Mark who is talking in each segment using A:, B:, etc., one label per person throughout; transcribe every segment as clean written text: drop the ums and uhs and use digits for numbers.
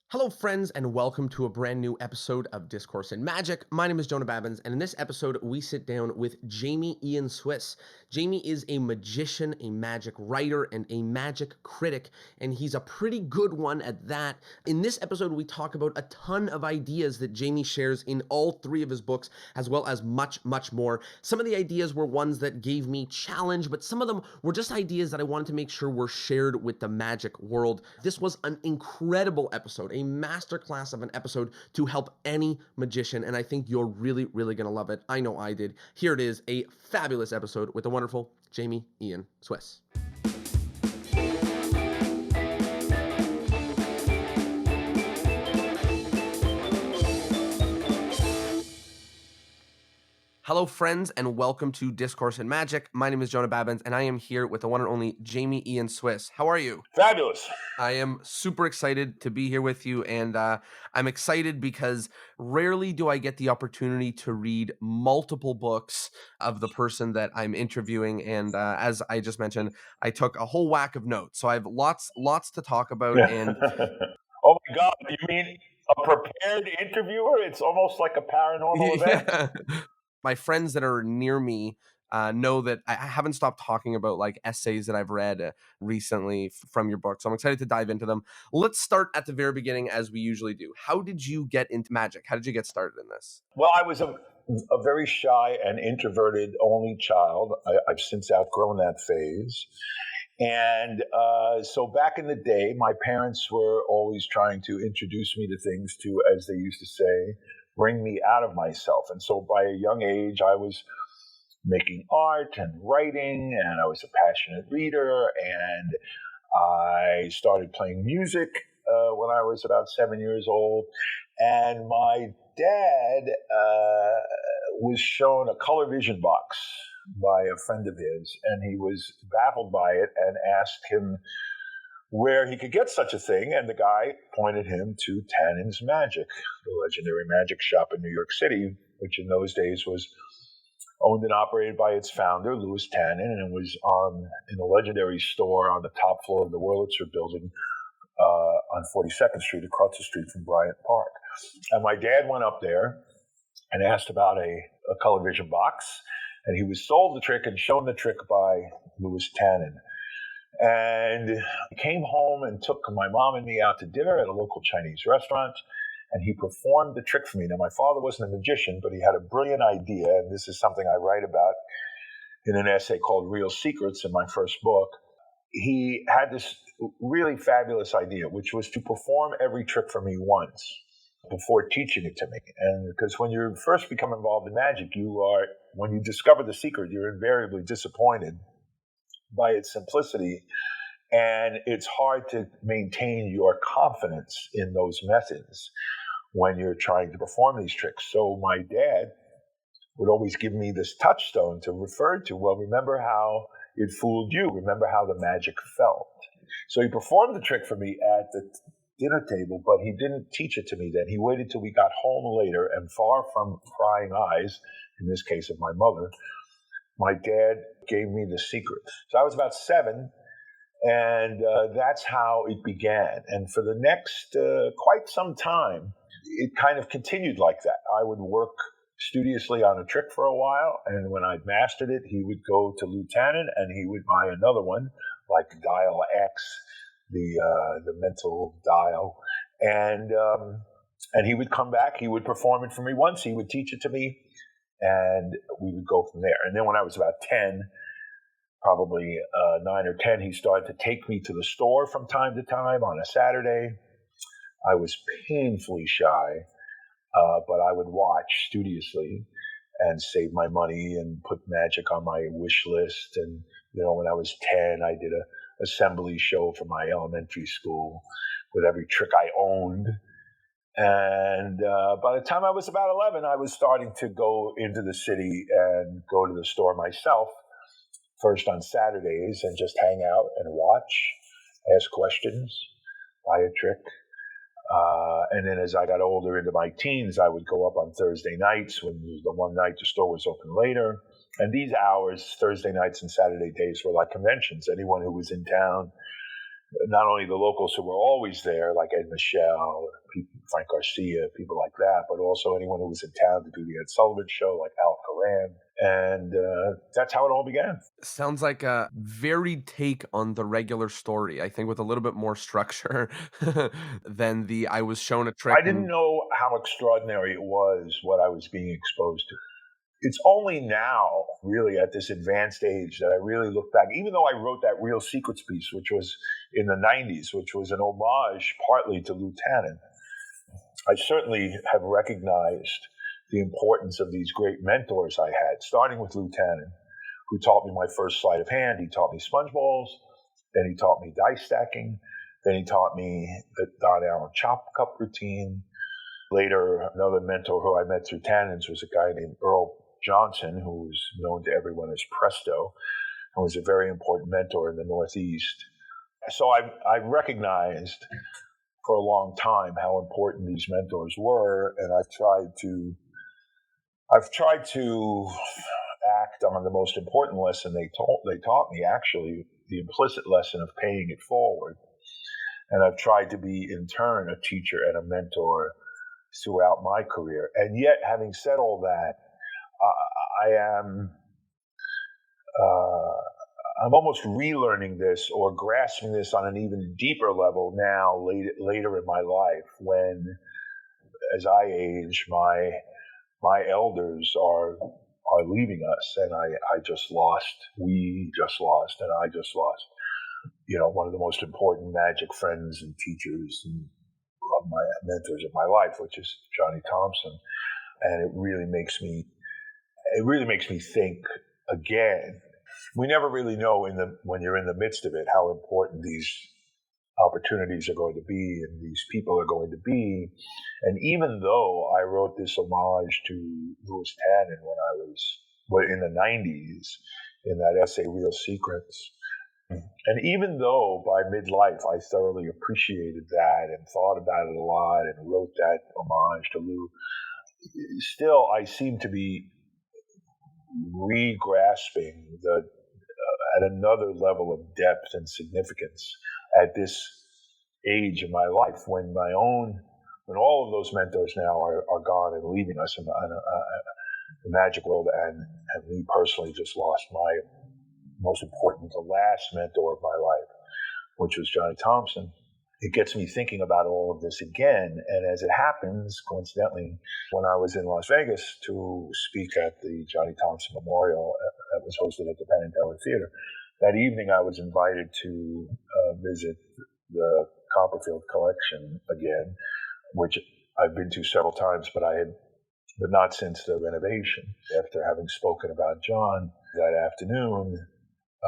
A: Hello, friends, and welcome to a brand new episode of Discourse in Magic. My name is Jonah, and in this episode, we sit down with Jamy Ian Swiss. Jamy is a magician, a magic writer, and a magic critic, and he's a pretty good one at that. In this episode, we talk about a ton of ideas that Jamy shares in all three of his books, as well as much, much more. Some of the ideas were ones that gave me challenge, but some of them were just ideas that I wanted to make sure were shared with the magic world. This was an incredible episode, a masterclass of an episode to help any magician, and I think you're really, really going to love it. I know I did. Here it is, a fabulous episode with the wonderful Jamy Ian Swiss. Hello, friends, and welcome to Discourse in Magic. My name is Jonah Babbins, and I am here with the one and only Jamy Ian Swiss. How are you?
B: Fabulous.
A: I am super excited to be here with you, and I'm excited because rarely do I get the opportunity to read multiple books of the person that I'm interviewing, and as I just mentioned, I took a whole whack of notes, so I have lots to talk about, and
B: Oh my God, you mean a prepared interviewer? It's almost like a paranormal event.
A: yeah. My friends that are near me know that I haven't stopped talking about like essays that I've read recently from your book. So I'm excited to dive into them. Let's start at the very beginning as we usually do. How did you get into magic? How did you get started in this?
B: Well, I was a very shy and introverted only child. I've since outgrown that phase. And so back in the day, my parents were always trying to introduce me to things to, as they used to say, bring me out of myself. And so by a young age, I was making art and writing, and I was a passionate reader, and I started playing music when I was about 7 years old. And my dad was shown a color vision box by a friend of his, and he was baffled by it and asked him where he could get such a thing. And the guy pointed him to Tannen's Magic, the legendary magic shop in New York City, which in those days was owned and operated by its founder, Louis Tannen, and it was in a legendary store on the top floor of the Wurlitzer building on 42nd Street, across the street from Bryant Park. And my dad went up there and asked about a color vision box, and he was sold the trick and shown the trick by Louis Tannen. And he came home and took my mom and me out to dinner at a local Chinese restaurant, and he performed the trick for me. Now, my father wasn't a magician, but he had a brilliant idea, and this is something I write about in an essay called Real Secrets in my first book. He had this really fabulous idea, which was to perform every trick for me once before teaching it to me. And because when you first become involved in magic, when you discover the secret, you're invariably disappointed by its simplicity, and it's hard to maintain your confidence in those methods when you're trying to perform these tricks. So my dad would always give me this touchstone to refer to. Well, remember how it fooled you. Remember how the magic felt. So he performed the trick for me at the dinner table, but he didn't teach it to me then. He waited till we got home later, and far from prying eyes, in this case of my mother, my dad gave me the secret. So I was about 7, and that's how it began. And for the next quite some time, it kind of continued like that. I would work studiously on a trick for a while, and when I'd mastered it, he would go to Lieutenant, and he would buy another one, like Dial X, the mental dial, and he would come back. He would perform it for me once. He would teach it to me, and we would go from there. And then when I was about 10, probably 9 or 10, he started to take me to the store from time to time on a Saturday. I was painfully shy, but I would watch studiously and save my money and put magic on my wish list. And, when I was 10, I did a assembly show for my elementary school with every trick I owned. And by the time I was about 11, I was starting to go into the city and go to the store myself, first on Saturdays, and just hang out and watch, ask questions, buy a trick. And then as I got older into my teens, I would go up on Thursday nights when the one night the store was open later. And these hours, Thursday nights and Saturday days, were like conventions. Anyone who was in town not only the locals who were always there, like Ed Michelle, Frank Garcia, people like that, but also anyone who was in town to do the Ed Sullivan Show, like Al Coran. And that's how it all began.
A: Sounds like a varied take on the regular story, I think with a little bit more structure than the I was shown a trick
B: I didn't
A: and
B: know how extraordinary it was what I was being exposed to. It's only now, really, at this advanced age, that I really look back. Even though I wrote that Real Secrets piece, which was in the 90s, which was an homage partly to Lou Tannen, I certainly have recognized the importance of these great mentors I had, starting with Lou Tannen, who taught me my first sleight of hand. He taught me sponge balls, then he taught me dice stacking, then he taught me the Don Allen chop cup routine. Later, another mentor who I met through Tannen's was a guy named Earl Johnson, who was known to everyone as Presto, and was a very important mentor in the Northeast. So I recognized for a long time how important these mentors were, and I've tried to act on the most important lesson they taught me, actually, the implicit lesson of paying it forward. And I've tried to be, in turn, a teacher and a mentor throughout my career. And yet, having said all that, I'm almost relearning this or grasping this on an even deeper level now, later in my life, when, as I age, my elders are leaving us, and I just lost, we just lost, and I just lost, one of the most important magic friends and teachers and of my mentors of my life, which is Johnny Thompson. And it really makes me think again. We never really know when you're in the midst of it how important these opportunities are going to be and these people are going to be. And even though I wrote this homage to Louis Tannen when I was in the 90s in that essay Real Secrets, and even though by midlife I thoroughly appreciated that and thought about it a lot and wrote that homage to Lou, still I seem to be re-grasping at another level of depth and significance at this age in my life when all of those mentors now are gone and leaving us in the magic world, and me personally just lost my most important, the last mentor of my life, which was Johnny Thompson. It gets me thinking about all of this again. And as it happens, coincidentally, when I was in Las Vegas to speak at the Johnny Thompson Memorial that was hosted at the Penn and Teller Theater, that evening I was invited to visit the Copperfield collection again, which I've been to several times, but not since the renovation. After having spoken about John that afternoon,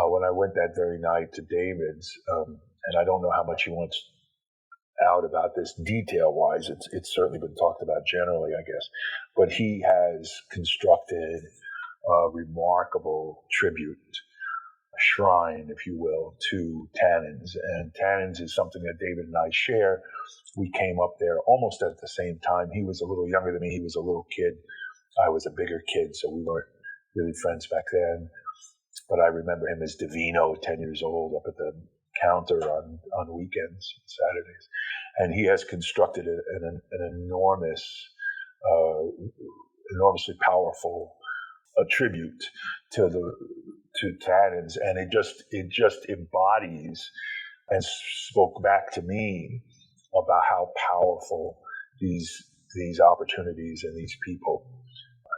B: when I went that very night to David's, and I don't know how much he wants out about this detail-wise. It's certainly been talked about generally, I guess. But he has constructed a remarkable tribute, a shrine, if you will, to Tannen's. And Tannen's is something that David and I share. We came up there almost at the same time. He was a little younger than me. He was a little kid. I was a bigger kid, so we weren't really friends back then. But I remember him as Divino, 10 years old, up at the counter on weekends, Saturdays. And he has constructed an enormously powerful tribute to Tannen's, and it just embodies and spoke back to me about how powerful these opportunities and these people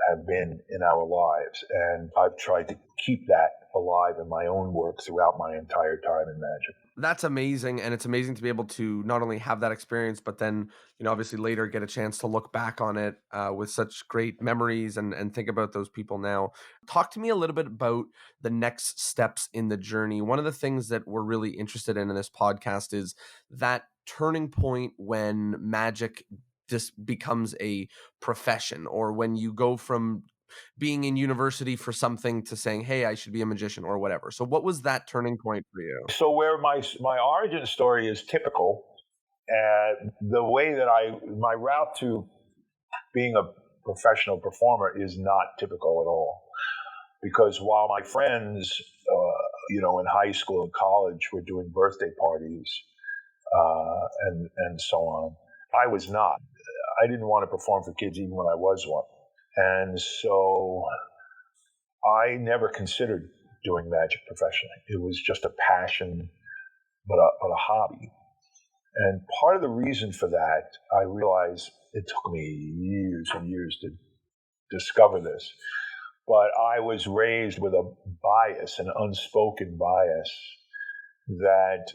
B: have been in our lives. And I've tried to keep that alive in my own work throughout my entire time in magic.
A: that's amazing. And it's amazing to be able to not only have that experience, but then, obviously later get a chance to look back on it with such great memories and think about those people now. Talk to me a little bit about the next steps in the journey. One of the things that we're really interested in this podcast is that turning point when magic just becomes a profession, or when you go from being in university for something to saying, hey, I should be a magician or whatever. So what was that turning point for you?
B: So where my origin story is typical, the way that my route to being a professional performer is not typical at all. Because while my friends, in high school and college were doing birthday parties and so on. I was not. I didn't want to perform for kids even when I was one. And so I never considered doing magic professionally. It was just a passion, but a hobby. And part of the reason for that, I realize it took me years and years to discover this, but I was raised with a bias, an unspoken bias, that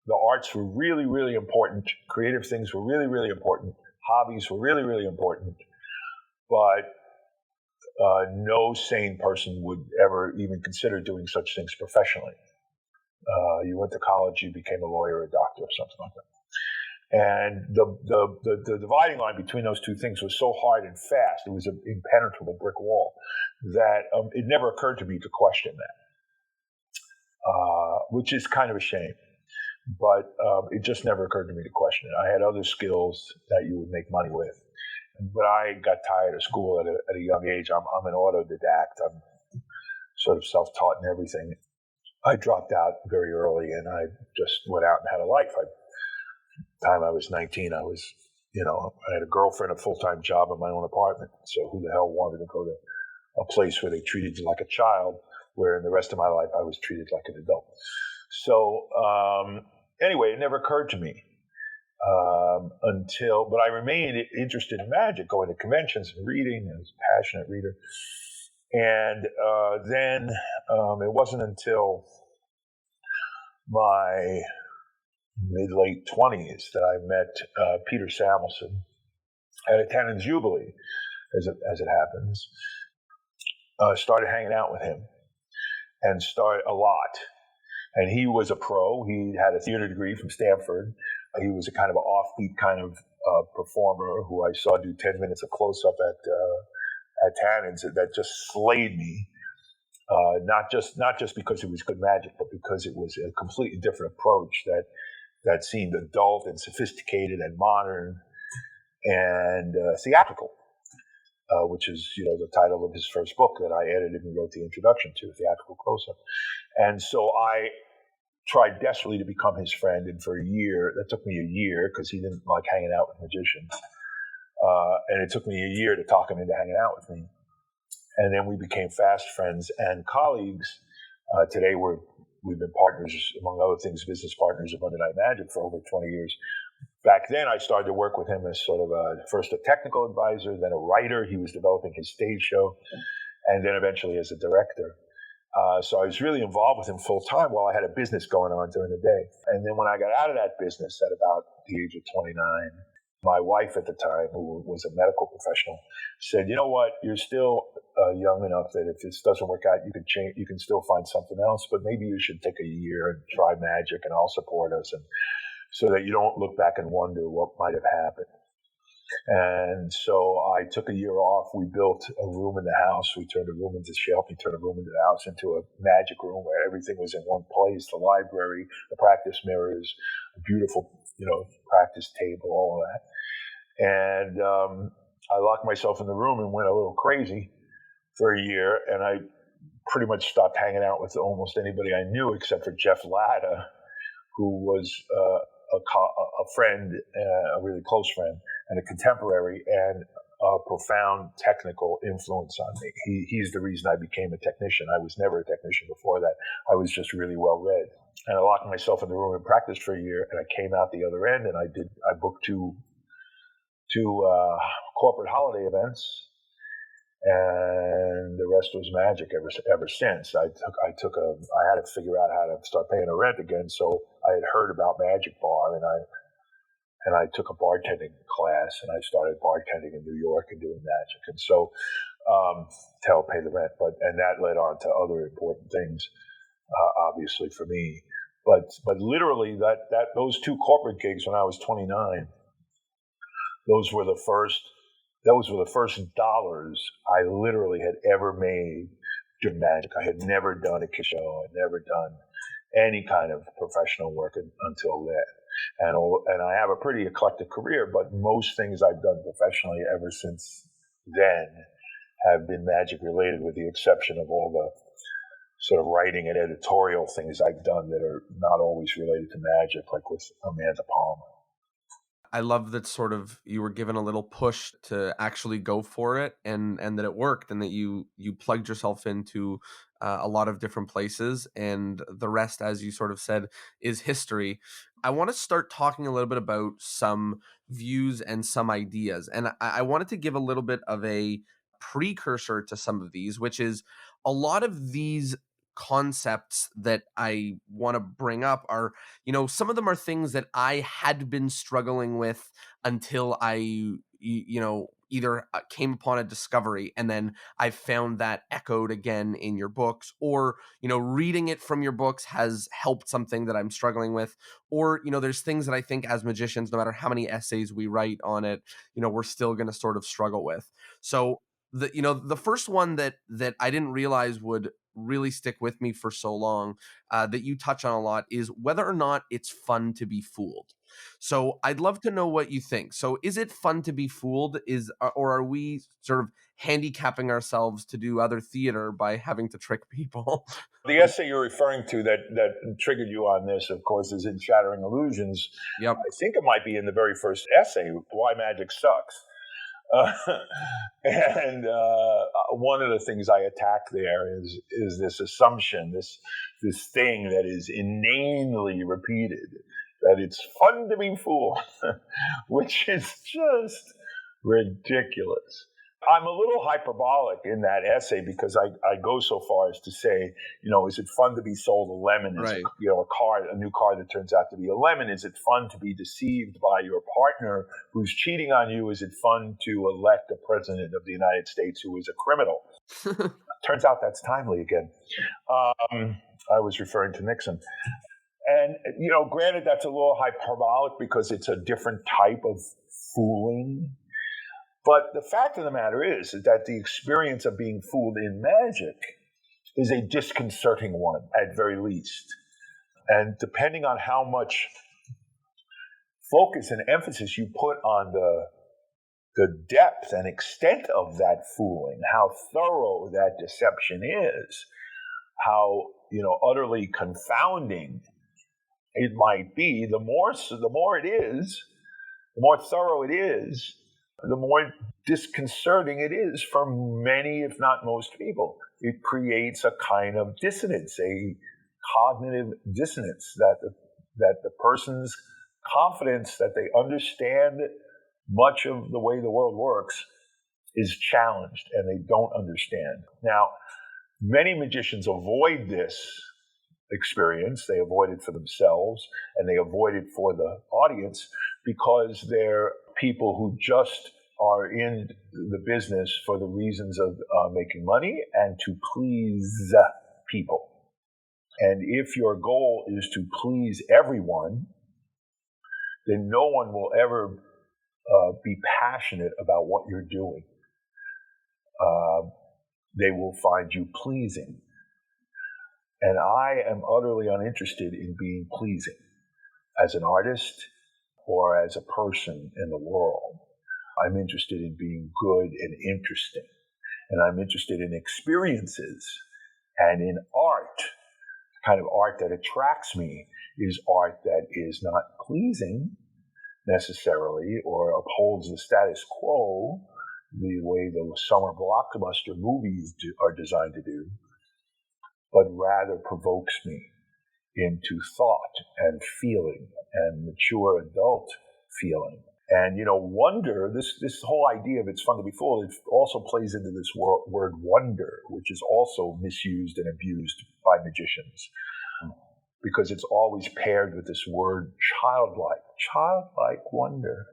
B: the arts were really, really important. Creative things were really, really important. Hobbies were really, really important. But no sane person would ever even consider doing such things professionally. You went to college, you became a lawyer, a doctor, or something like that. And the dividing line between those two things was so hard and fast, it was an impenetrable brick wall, that it never occurred to me to question that, which is kind of a shame. But it just never occurred to me to question it. I had other skills that you would make money with. But I got tired of school at a young age. I'm an autodidact. I'm sort of self-taught and everything. I dropped out very early, and I just went out and had a life. By the time I was 19, I was, I had a girlfriend, a full-time job, in my own apartment. So who the hell wanted to go to a place where they treated you like a child, where in the rest of my life I was treated like an adult? So anyway, it never occurred to me. But I remained interested in magic, going to conventions and reading. I was a passionate reader. And then it wasn't until my mid-late 20s that I met Peter Samuelson at a Tannen's Jubilee, as it happens. Started hanging out with him and started a lot. And he was a pro. He had a theater degree from Stanford. He was a kind of an offbeat kind of performer who I saw do 10 minutes of close-up at Tannen's that just slayed me. Not just because it was good magic, but because it was a completely different approach that seemed adult and sophisticated and modern and theatrical, which is the title of his first book that I edited and wrote the introduction to, Theatrical Close-Up. And so I tried desperately to become his friend, and for a year, that took me a year because he didn't like hanging out with magicians. And it took me a year to talk him into hanging out with me. And then we became fast friends and colleagues. Today we've been partners, among other things, business partners of Monday Night Magic for over 20 years. Back then, I started to work with him as sort of first a technical advisor, then a writer. He was developing his stage show, and then eventually as a director. So I was really involved with him full time while I had a business going on during the day. And then when I got out of that business at about the age of 29, my wife at the time, who was a medical professional, said, "You know what? You're still young enough that if this doesn't work out, you can change. You can still find something else. But maybe you should take a year and try magic, and I'll support us, and so that you don't look back and wonder what might have happened." And so I took a year off. We built a room in the house. She helped me turn a room into the house into a magic room where everything was in one place: the library, the practice mirrors, a beautiful, practice table, all of that. And I locked myself in the room and went a little crazy for a year. And I pretty much stopped hanging out with almost anybody I knew except for Jeff Latta, who was a friend, a really close friend, and a contemporary, and a profound technical influence on me. He's the reason I became a technician. I was never a technician before that. I was just really well read. And I locked myself in the room and practiced for a year, and I came out the other end, and I booked two corporate holiday events, and the rest was magic ever since. I had to figure out how to start paying the rent again, so I had heard about Magic Bar, and I took a bartending class, and I started bartending in New York and doing magic, and so to help pay the rent. And that led on to other important things, obviously for me. But literally those two corporate gigs when I was 29, those were the first dollars I literally had ever made doing magic. I had never done a kid show. I'd never done any kind of professional work until then. And I have a pretty eclectic career, but most things I've done professionally ever since then have been magic related, with the exception of all the sort of writing and editorial things I've done that are not always related to magic, like with Amanda Palmer.
A: I love that sort of you were given a little push to actually go for it, and that it worked, and that you plugged yourself into a lot of different places, and the rest, as you sort of said, is history. I want to start talking a little bit about some views and some ideas, and I wanted to give a little bit of a precursor to some of these, which is a lot of these concepts that I want to bring up are, some of them are things that I had been struggling with until either came upon a discovery, and then I found that echoed again in your books, or, reading it from your books has helped something that I'm struggling with, or, there's things that I think as magicians, no matter how many essays we write on it, we're still going to sort of struggle with. So the first one that I didn't realize would really stick with me for so long, that you touch on a lot, is whether or not it's fun to be fooled. So I'd love to know what you think. So is it fun to be fooled? Or are we sort of handicapping ourselves to do other theater by having to trick people?
B: The essay you're referring to that triggered you on this, of course, is in Shattering Illusions.
A: Yep.
B: I think it might be in the very first essay, Why Magic Sucks. Uh, and one of the things I attack there is this assumption, this thing that is inanely repeated, that it's fun to be fooled, which is just ridiculous. I'm a little hyperbolic in that essay because I go so far as to say, is it fun to be sold a lemon? Is
A: Right.
B: a new car that turns out to be a lemon? Is it fun to be deceived by your partner who's cheating on you? Is it fun to elect a president of the United States who is a criminal? Turns out that's timely again. I was referring to Nixon. And, granted, that's a little hyperbolic because it's a different type of fooling. But the fact of the matter is that the experience of being fooled in magic is a disconcerting one, at very least. And depending on how much focus and emphasis you put on the depth and extent of that fooling, how thorough that deception is, how utterly confounding it might be, the more it is, the more thorough it is, the more disconcerting it is for many, if not most people. It creates a kind of dissonance, a cognitive dissonance, that the person's confidence that they understand much of the way the world works is challenged, and they don't understand. Now, many magicians avoid this experience. They avoid it for themselves, and they avoid it for the audience, because they're people who just are in the business for the reasons of making money and to please people. And if your goal is to please everyone, then no one will ever be passionate about what you're doing. They will find you pleasing. And I am utterly uninterested in being pleasing as an artist or as a person in the world. I'm interested in being good and interesting. And I'm interested in experiences and in art. The kind of art that attracts me is art that is not pleasing necessarily or upholds the status quo the way the summer blockbuster movies are designed to do, but rather provokes me into thought and feeling and mature adult feeling. And, wonder, this whole idea of it's fun to be fooled, it also plays into this word wonder, which is also misused and abused by magicians, because it's always paired with this word childlike wonder.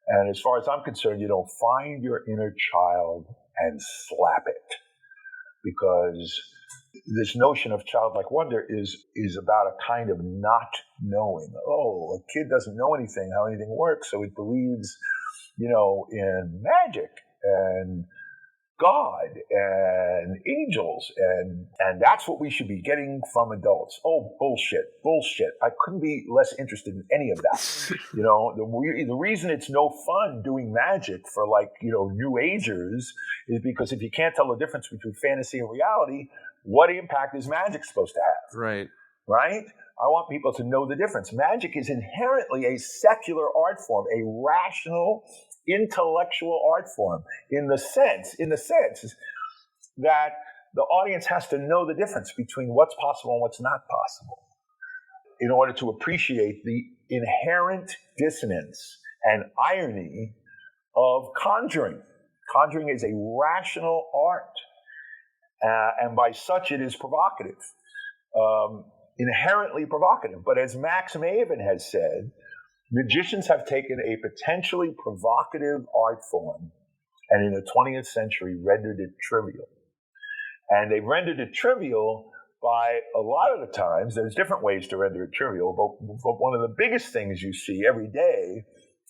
B: And as far as I'm concerned, find your inner child and slap it, because this notion of childlike wonder is about a kind of not knowing. Oh, a kid doesn't know anything, how anything works, so it believes, in magic and God and angels, and that's what we should be getting from adults. Oh, bullshit. I couldn't be less interested in any of that. The reason it's no fun doing magic for New Agers is because if you can't tell the difference between fantasy and reality, what impact is magic supposed to have?
A: Right.
B: Right? I want people to know the difference. Magic is inherently a secular art form, a rational, intellectual art form, in the sense that the audience has to know the difference between what's possible and what's not possible in order to appreciate the inherent dissonance and irony of conjuring. Conjuring is a rational art, and by such it is provocative, inherently provocative. But as Max Maven has said, magicians have taken a potentially provocative art form and in the 20th century rendered it trivial. And they've rendered it trivial by, a lot of the times, there's different ways to render it trivial, but one of the biggest things you see every day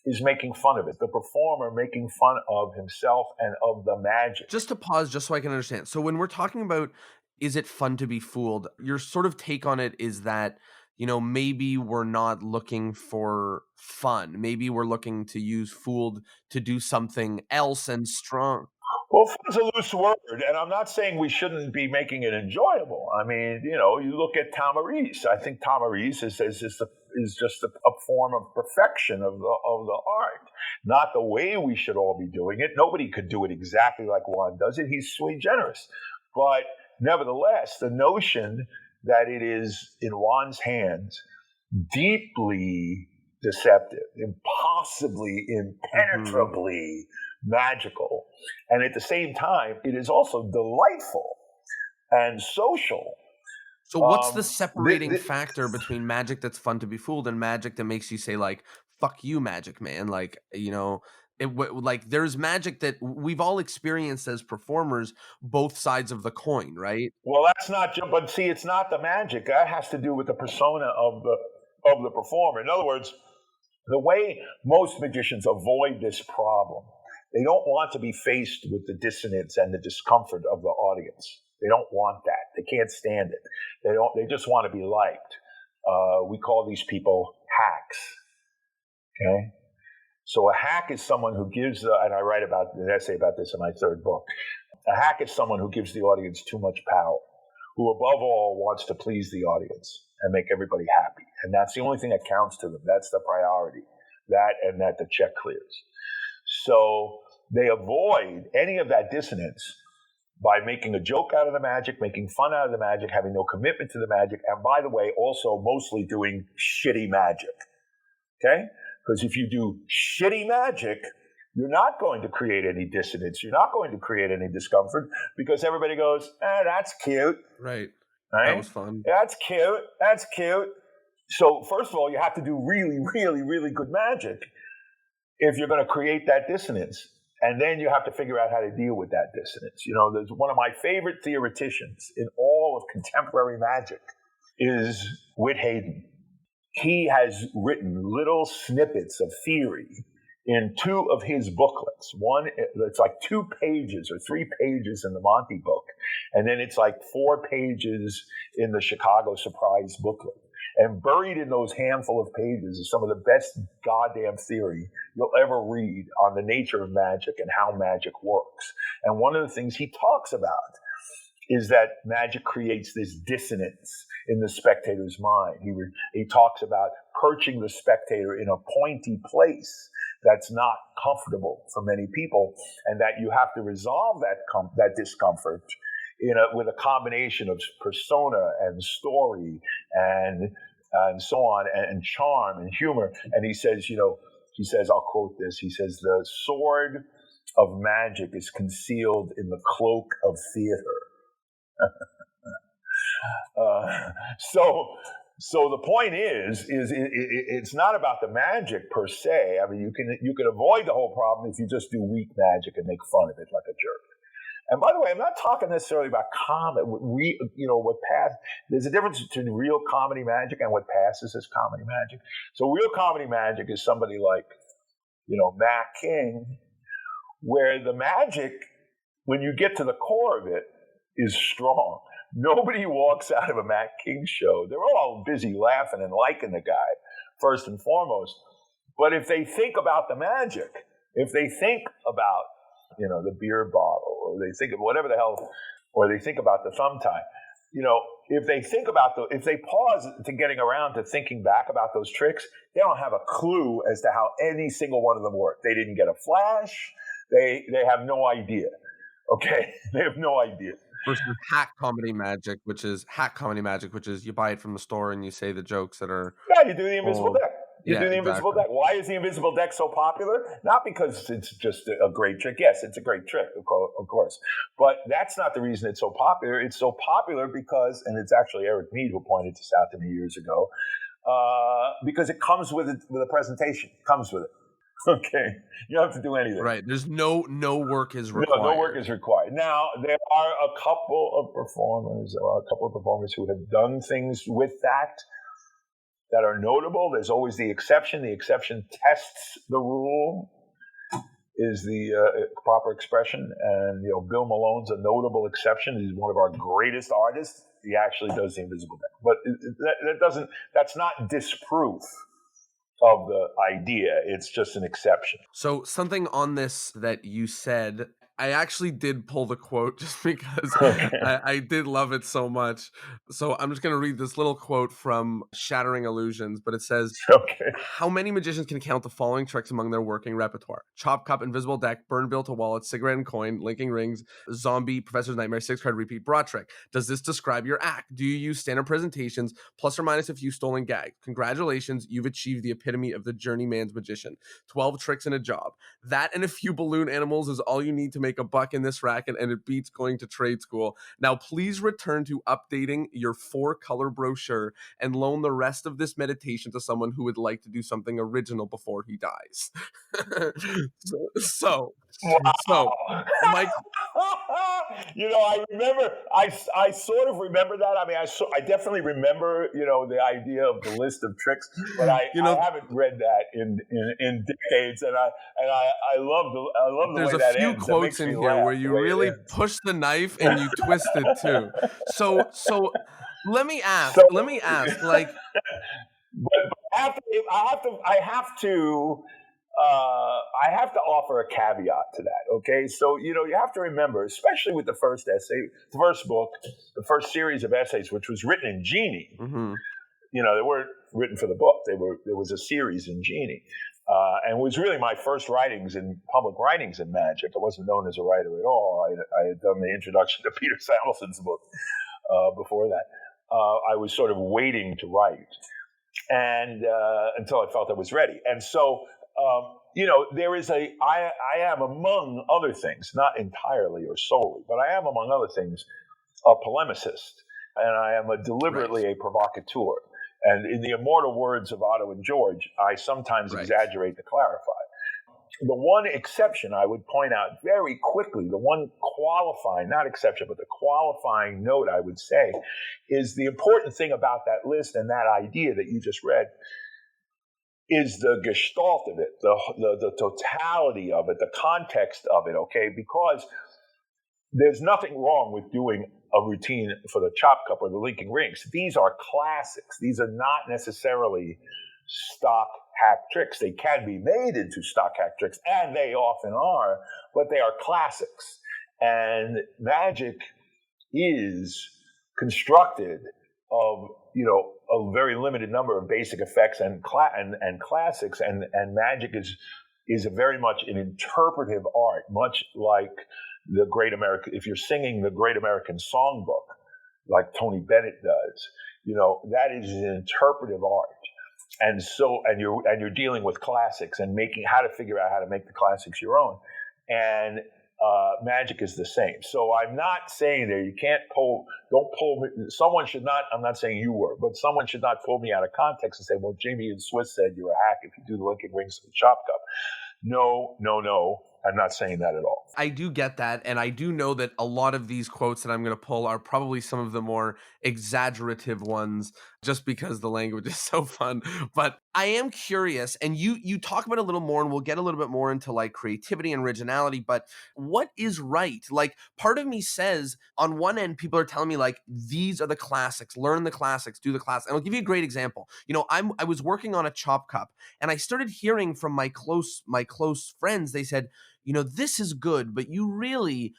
B: is making fun of it. The performer making fun of himself and of the magic.
A: Just to pause, just so I can understand. So when we're talking about, is it fun to be fooled? Your sort of take on it is that, maybe we're not looking for fun. Maybe we're looking to use fooled to do something else and strong.
B: Well, fun's a loose word, and I'm not saying we shouldn't be making it enjoyable. I mean, you look at Tamariz. I think Tamariz is just a form of perfection of the art, not the way we should all be doing it. Nobody could do it exactly like Juan does it. He's sui generis, but nevertheless, the notion that it is in Juan's hands deeply deceptive, impossibly, impenetrably magical, and at the same time, it is also delightful and social.
A: So what's the separating factor between magic that's fun to be fooled and magic that makes you say, like, fuck you, magic, man? Like, there's magic that we've all experienced as performers, both sides of the coin, right?
B: Well, that's not, but see, it's not the magic. That has to do with the persona of the performer. In other words, the way most magicians avoid this problem, they don't want to be faced with the dissonance and the discomfort of the audience. They don't want that. They can't stand it. They just want to be liked. We call these people hacks. Okay? So a hack is someone who gives, and I write about an essay about this in my third book. A hack is someone who gives the audience too much power, who above all wants to please the audience and make everybody happy. And that's the only thing that counts to them. That's the priority. That and that the check clears. So they avoid any of that dissonance by making a joke out of the magic, making fun out of the magic, having no commitment to the magic, and by the way, also mostly doing shitty magic. Okay? Because if you do shitty magic, you're not going to create any dissonance. You're not going to create any discomfort because everybody goes, that's cute.
A: Right.
B: Right?
A: That was fun.
B: That's cute. That's cute. So first of all, you have to do really, really, really good magic if you're going to create that dissonance. And then you have to figure out how to deal with that dissonance. There's one of my favorite theoreticians in all of contemporary magic is Whit Hayden. He has written little snippets of theory in two of his booklets. One, it's like 2 pages or 3 pages in the Monty book. And then it's like 4 pages in the Chicago Surprise booklet. And buried in those handful of pages is some of the best goddamn theory you'll ever read on the nature of magic and how magic works. And one of the things he talks about is that magic creates this dissonance in the spectator's mind. He talks about perching the spectator in a pointy place that's not comfortable for many people, and that you have to resolve that discomfort with a combination of persona and story and so on, and charm and humor. And he says, I'll quote this. He says, "The sword of magic is concealed in the cloak of theater." So the point is it's not about the magic per se. I mean, you can avoid the whole problem if you just do weak magic and make fun of it like a jerk. And by the way, I'm not talking necessarily about comedy. There's a difference between real comedy magic and what passes as comedy magic. So real comedy magic is somebody like, Matt King, where the magic, when you get to the core of it, is strong. Nobody walks out of a Matt King show. They're all busy laughing and liking the guy, first and foremost. But if they think about the magic, if they think about the beer bottle, or they think of whatever the hell, or they think about the thumb tie, if they think about if they pause to getting around to thinking back about those tricks, they don't have a clue as to how any single one of them worked. They didn't get a flash. They have no idea. Okay, they have no idea.
A: Versus hack comedy magic, which is you buy it from the store and you say the jokes that are.
B: Yeah, you do the invisible deck. You do the invisible
A: exactly.
B: deck. Why is the invisible deck so popular? Not because it's just a great trick. Yes, it's a great trick, of course. But that's not the reason it's so popular. It's so popular because, and it's actually Eric Mead who pointed this out to me years ago, because it comes with a presentation. It comes with it. Okay, you don't have to do anything.
A: Right. There's no work is required.
B: No work is required. Now, there are a couple of performers who have done things with that are notable. There's always the exception. The exception tests the rule, is the proper expression. And, Bill Malone's a notable exception. He's one of our greatest artists. He actually does the invisible deck. But that's not disproof of the idea. It's just an exception.
A: So something on this that you said, I actually did pull the quote just because I did love it so much. So I'm just going to read this little quote from Shattering Illusions, but it says, how many magicians can count the following tricks among their working repertoire? Chop cup, invisible deck, burn bill to wallet, cigarette and coin, linking rings, zombie, Professor's Nightmare, 6-card repeat, broad trick. Does this describe your act? Do you use standard presentations, plus or minus a few stolen gags? Congratulations, you've achieved the epitome of the journeyman's magician. 12 tricks and a job. That and a few balloon animals is all you need to make a buck in this racket, and it beats going to trade school. Now, please return to updating your 4-color brochure and loan the rest of this meditation to someone who would like to do something original before he dies. So, Mike.
B: I remember. I sort of remember that. I mean, I definitely remember. The idea of the list of tricks, but I haven't read that in decades, and I love the way that ends.
A: There's a few quotes in here where you really push the knife and you twist it too. So let me ask, like,
B: but I have to offer a caveat to that. Okay, so you have to remember, especially with the first essay, the first book, the first series of essays, which was written in Genie.
A: Mm-hmm.
B: They weren't written for the book. There was a series in Genie, and it was really my first public writings in magic. I wasn't known as a writer at all. I had done the introduction to Peter Samelson's book before that. I was sort of waiting to write, and until I felt I was ready. And so, there is I am, among other things, not entirely or solely, but I am, among other things, a polemicist, and I am deliberately a provocateur. And in the immortal words of Otto and George, I sometimes exaggerate to clarify. The one exception I would point out very quickly, the one qualifying, not exception, but the qualifying note I would say, is the important thing about that list and that idea that you just read is the gestalt of it, the totality of it, the context of it, okay? Because there's nothing wrong with doing a routine for the chop cup or the linking rings. These are classics. These are not necessarily stock hack tricks. They can be made into stock hack tricks, and they often are, but they are classics. And magic is constructed of, a very limited number of basic effects and classics, and magic is a very much an interpretive art, much like the Great American. If you're singing the Great American Songbook, like Tony Bennett does, that is an interpretive art. And so, and you're dealing with classics and how to figure out how to make the classics your own. And magic is the same. So I'm not saying that you don't pull me. Someone should not, I'm not saying you were, but someone should not pull me out of context and say, well, Jamy Ian Swiss said you're a hack if you do the linking rings to the chop cup. No. I'm not saying that at all.
A: I do get that, and I do know that a lot of these quotes that I'm going to pull are probably some of the more exaggerative ones, just because the language is so fun. But I am curious, and you talk about it a little more, and we'll get a little bit more into like creativity and originality, but what is right? Like, part of me says, on one end, people are telling me like, these are the classics, learn the classics, do the classics. And I'll give you a great example. I was working on a chop cup, and I started hearing from my close friends, they said, this is good, but you really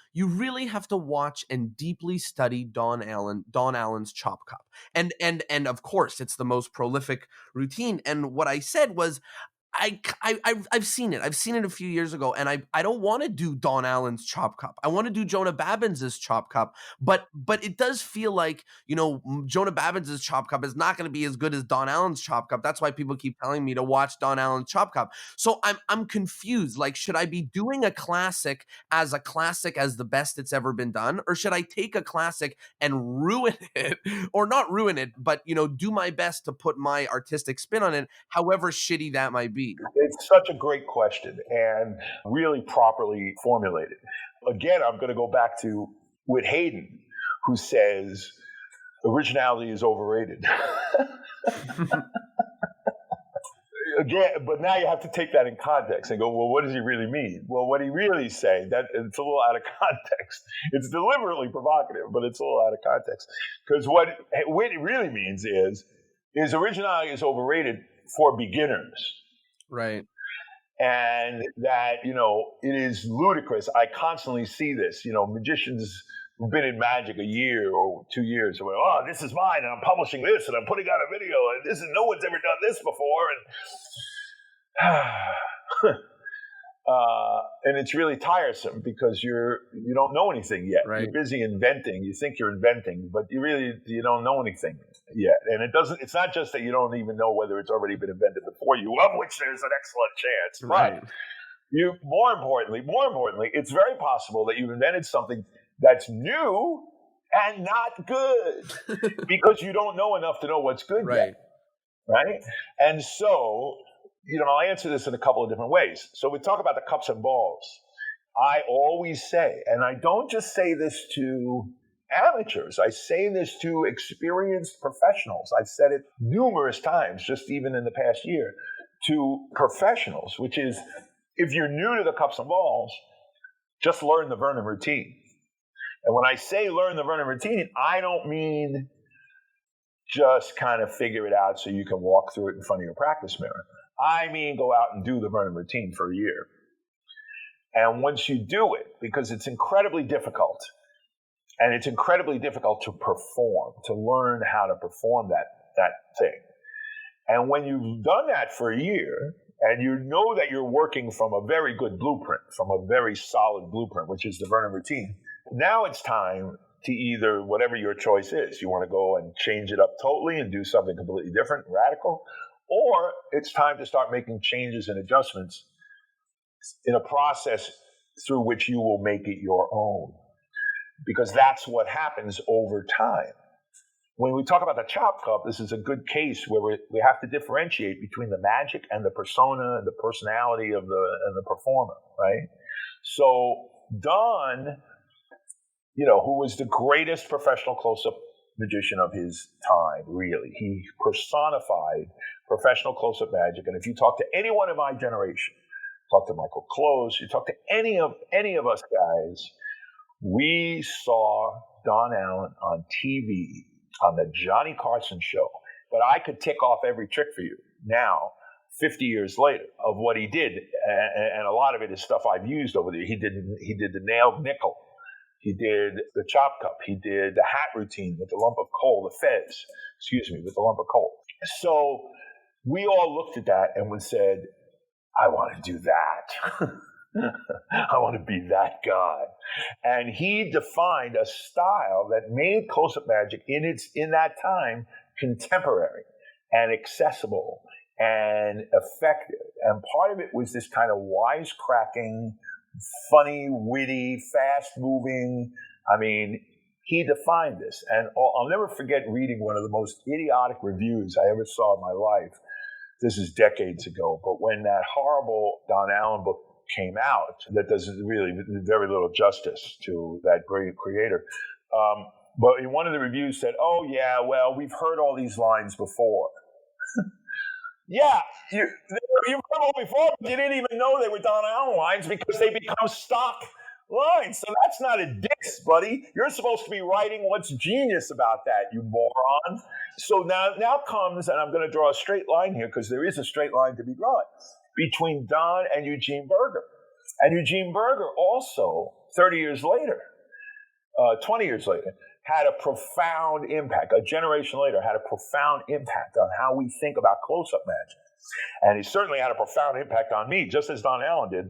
A: have to watch and deeply study Don Allen's Chop Cup. And of course, it's the most prolific routine. And what I said was, I've seen it. I've seen it a few years ago, and I don't want to do Don Allen's Chop Cup. I want to do Jonah Babbins's Chop Cup, but it does feel like Jonah Babbins's Chop Cup is not going to be as good as Don Allen's Chop Cup. That's why people keep telling me to watch Don Allen's Chop Cup. So I'm confused. Like, should I be doing a classic as the best it's ever been done, or should I take a classic and ruin it, or not ruin it, but do my best to put my artistic spin on it, however shitty that might be?
B: It's such a great question and really properly formulated. Again, I'm going to go back to with Hayden, who says originality is overrated. Again, but now you have to take that in context and go, well, what does he really mean? Well, what he really is saying, that it's a little out of context. It's deliberately provocative, but it's a little out of context. Because what it really means is originality is overrated for beginners.
A: Right.
B: And that, it is ludicrous. I constantly see this, magicians who've been in magic a year or 2 years, or oh, this is mine, and I'm publishing this, and I'm putting out a video, and this is, no one's ever done this before. And it's really tiresome because you don't know anything yet.
A: Right.
B: You're busy inventing. You think you're inventing, but you don't know anything yet. And it's not just that you don't even know whether it's already been invented before you, of which there's an excellent chance.
A: Right.
B: But more importantly, it's very possible that you've invented something that's new and not good because you don't know enough to know what's good yet. Right? And so, I'll answer this in a couple of different ways. So we talk about the cups and balls. I always say, and I don't just say this to amateurs, I say this to experienced professionals. I've said it numerous times, just even in the past year, to professionals, which is, if you're new to the cups and balls, just learn the Vernon routine. And when I say learn the Vernon routine, I don't mean just kind of figure it out so you can walk through it in front of your practice mirror. I mean, go out and do the Vernon routine for a year. And once you do it, because it's incredibly difficult, and it's incredibly difficult to perform, to learn how to perform that thing. And when you've done that for a year, and you know that you're working from a very good blueprint, from a very solid blueprint, which is the Vernon routine, now it's time to either, whatever your choice is, you want to go and change it up totally and do something completely different, radical, or it's time to start making changes and adjustments in a process through which you will make it your own. Because that's what happens over time. When we talk about the Chop Cup, this is a good case where we have to differentiate between the magic and the persona and the personality of the performer, right? So Don, who was the greatest professional close-up magician of his time, really. He personified professional close-up magic. And if you talk to anyone in my generation, talk to Michael Close, you talk to any of us guys, we saw Don Allen on TV, on the Johnny Carson show. But I could tick off every trick for you now, 50 years later, of what he did. And a lot of it is stuff I've used over there. He did the nailed nickel. He did the Chop Cup. He did the hat routine with the lump of coal, with the lump of coal. So we all looked at that and we said, I want to do that. I want to be that guy. And he defined a style that made close-up magic in that time contemporary and accessible and effective. And part of it was this kind of wisecracking, funny, witty, fast-moving. I mean, he defined this. And I'll never forget reading one of the most idiotic reviews I ever saw in my life. This is decades ago. But when that horrible Don Allen book came out, that does really very little justice to that great creator. But in one of the reviews said, oh, yeah, well, we've heard all these lines before. Yeah, you've heard them before, but you didn't even know they were Don Allen lines because they become stock lines. So that's not a diss, buddy. You're supposed to be writing what's genius about that, you moron. So now comes, and I'm going to draw a straight line here because there is a straight line to be drawn, between Don and Eugene Berger. And Eugene Berger also, 30 years later, 20 years later, had a profound impact. A generation later, had a profound impact on how we think about close-up magic. And he certainly had a profound impact on me, just as Don Allen did,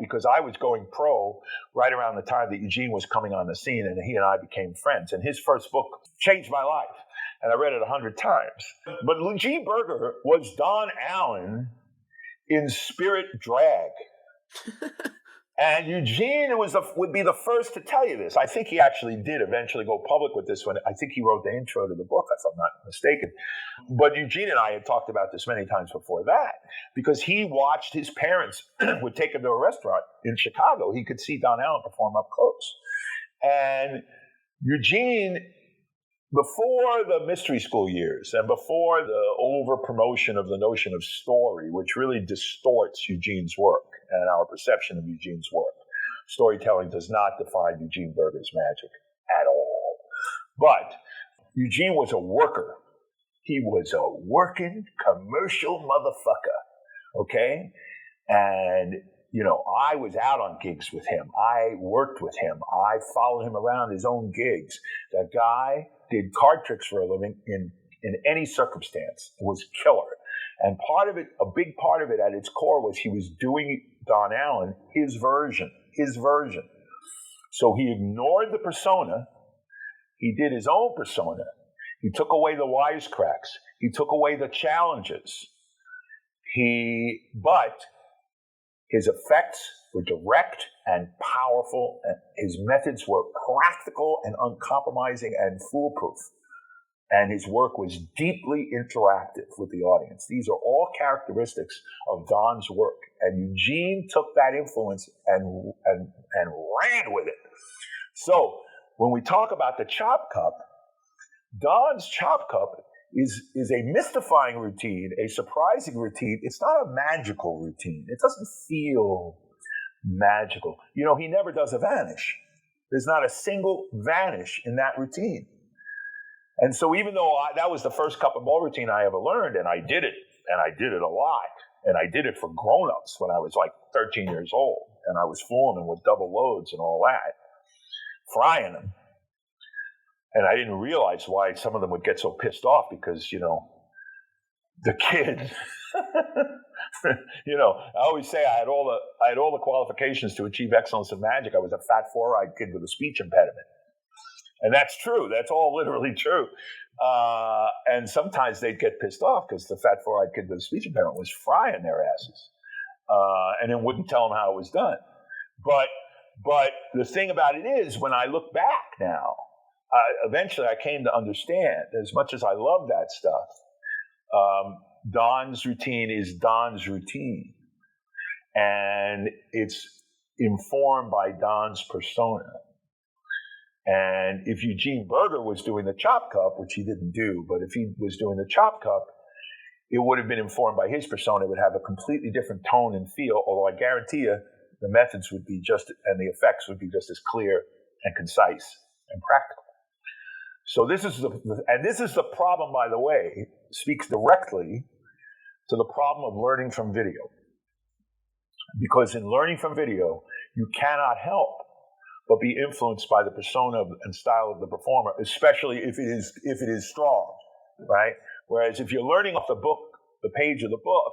B: because I was going pro right around the time that Eugene was coming on the scene, and he and I became friends. And his first book changed my life, and I read it 100 times. But Eugene Berger was Don Allen in spirit drag. And Eugene would be the first to tell you this. I think he actually did eventually go public with this one. I think he wrote the intro to the book, if I'm not mistaken. But Eugene and I had talked about this many times before that, because he watched his parents would take him to a restaurant in Chicago. He could see Don Allen perform up close. And Eugene, before the mystery school years and before the over promotion of the notion of story, which really distorts Eugene's work and our perception of Eugene's work. Storytelling does not define Eugene Berger's magic at all. But Eugene was a worker. He was a working commercial motherfucker, okay? And, you know, I was out on gigs with him. I worked with him. I followed him around his own gigs. That guy did card tricks for a living in any circumstance. It was killer. And part of it, a big part of it at its core was he was doing Don Allen, his version. So he ignored the persona. He did his own persona. He took away the wisecracks. He took away the challenges. But his effects were direct and powerful. And his methods were practical and uncompromising and foolproof. And his work was deeply interactive with the audience. These are all characteristics of Don's work. And Eugene took that influence and ran with it. So when we talk about the chop cup, Don's chop cup is a mystifying routine, a surprising routine. It's not a magical routine. It doesn't feel magical. You know, he never does a vanish. There's not a single vanish in that routine. And so even though that was the first cup and ball routine I ever learned, and I did it a lot, and I did it for grown-ups when I was like 13 years old, and I was fooling them with double loads and all that, frying them. And I didn't realize why some of them would get so pissed off because, you know, the kid, you know, I always say I had all the qualifications to achieve excellence in magic. I was a fat four-eyed kid with a speech impediment. And that's true. That's all literally true. And sometimes they'd get pissed off because the fat four-eyed kid with a speech impairment was frying their asses and then wouldn't tell them how it was done. But the thing about it is, when I look back now, eventually I came to understand, as much as I love that stuff, Don's routine is Don's routine. And it's informed by Don's persona. And if Eugene Berger was doing the chop cup, which he didn't do, but if he was doing the chop cup, it would have been informed by his persona. It would have a completely different tone and feel, although I guarantee you the methods would be and the effects would be just as clear and concise and practical. So this is the problem, by the way, speaks directly to the problem of learning from video. Because in learning from video, you cannot help but be influenced by the persona and style of the performer, especially if it is strong, right? Whereas if you're learning off the page of the book,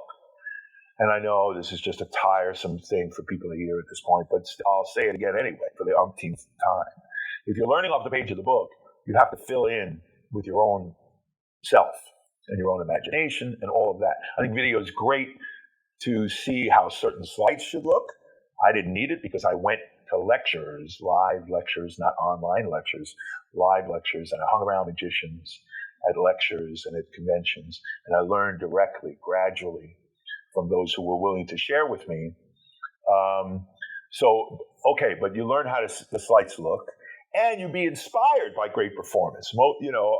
B: and I know this is just a tiresome thing for people to hear at this point, but I'll say it again anyway for the umpteenth time. If you're learning off the page of the book, you have to fill in with your own self and your own imagination and all of that. I think video is great to see how certain sleights should look. I didn't need it because I went to lectures, live lectures, not online lectures, live lectures, and I hung around magicians at lectures and at conventions, and I learned directly, gradually, from those who were willing to share with me. But you learn how the sleights look, and you be inspired by great performance. You know,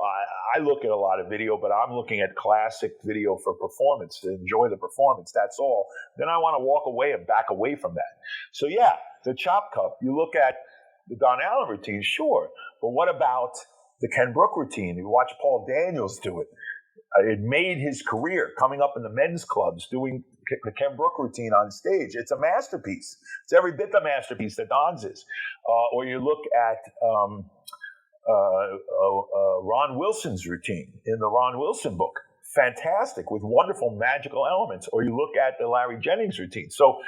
B: I look at a lot of video, but I'm looking at classic video for performance, to enjoy the performance, that's all. Then I want to walk away and back away from that. So yeah, the chop cup, you look at the Don Allen routine, sure, but what about the Ken Brook routine? You watch Paul Daniels do it. It made his career coming up in the men's clubs, doing the Ken Brook routine on stage. It's a masterpiece. It's every bit the masterpiece that Don's is. Or you look at Ron Wilson's routine in the Ron Wilson book. Fantastic, with wonderful magical elements. Or you look at the Larry Jennings routine. So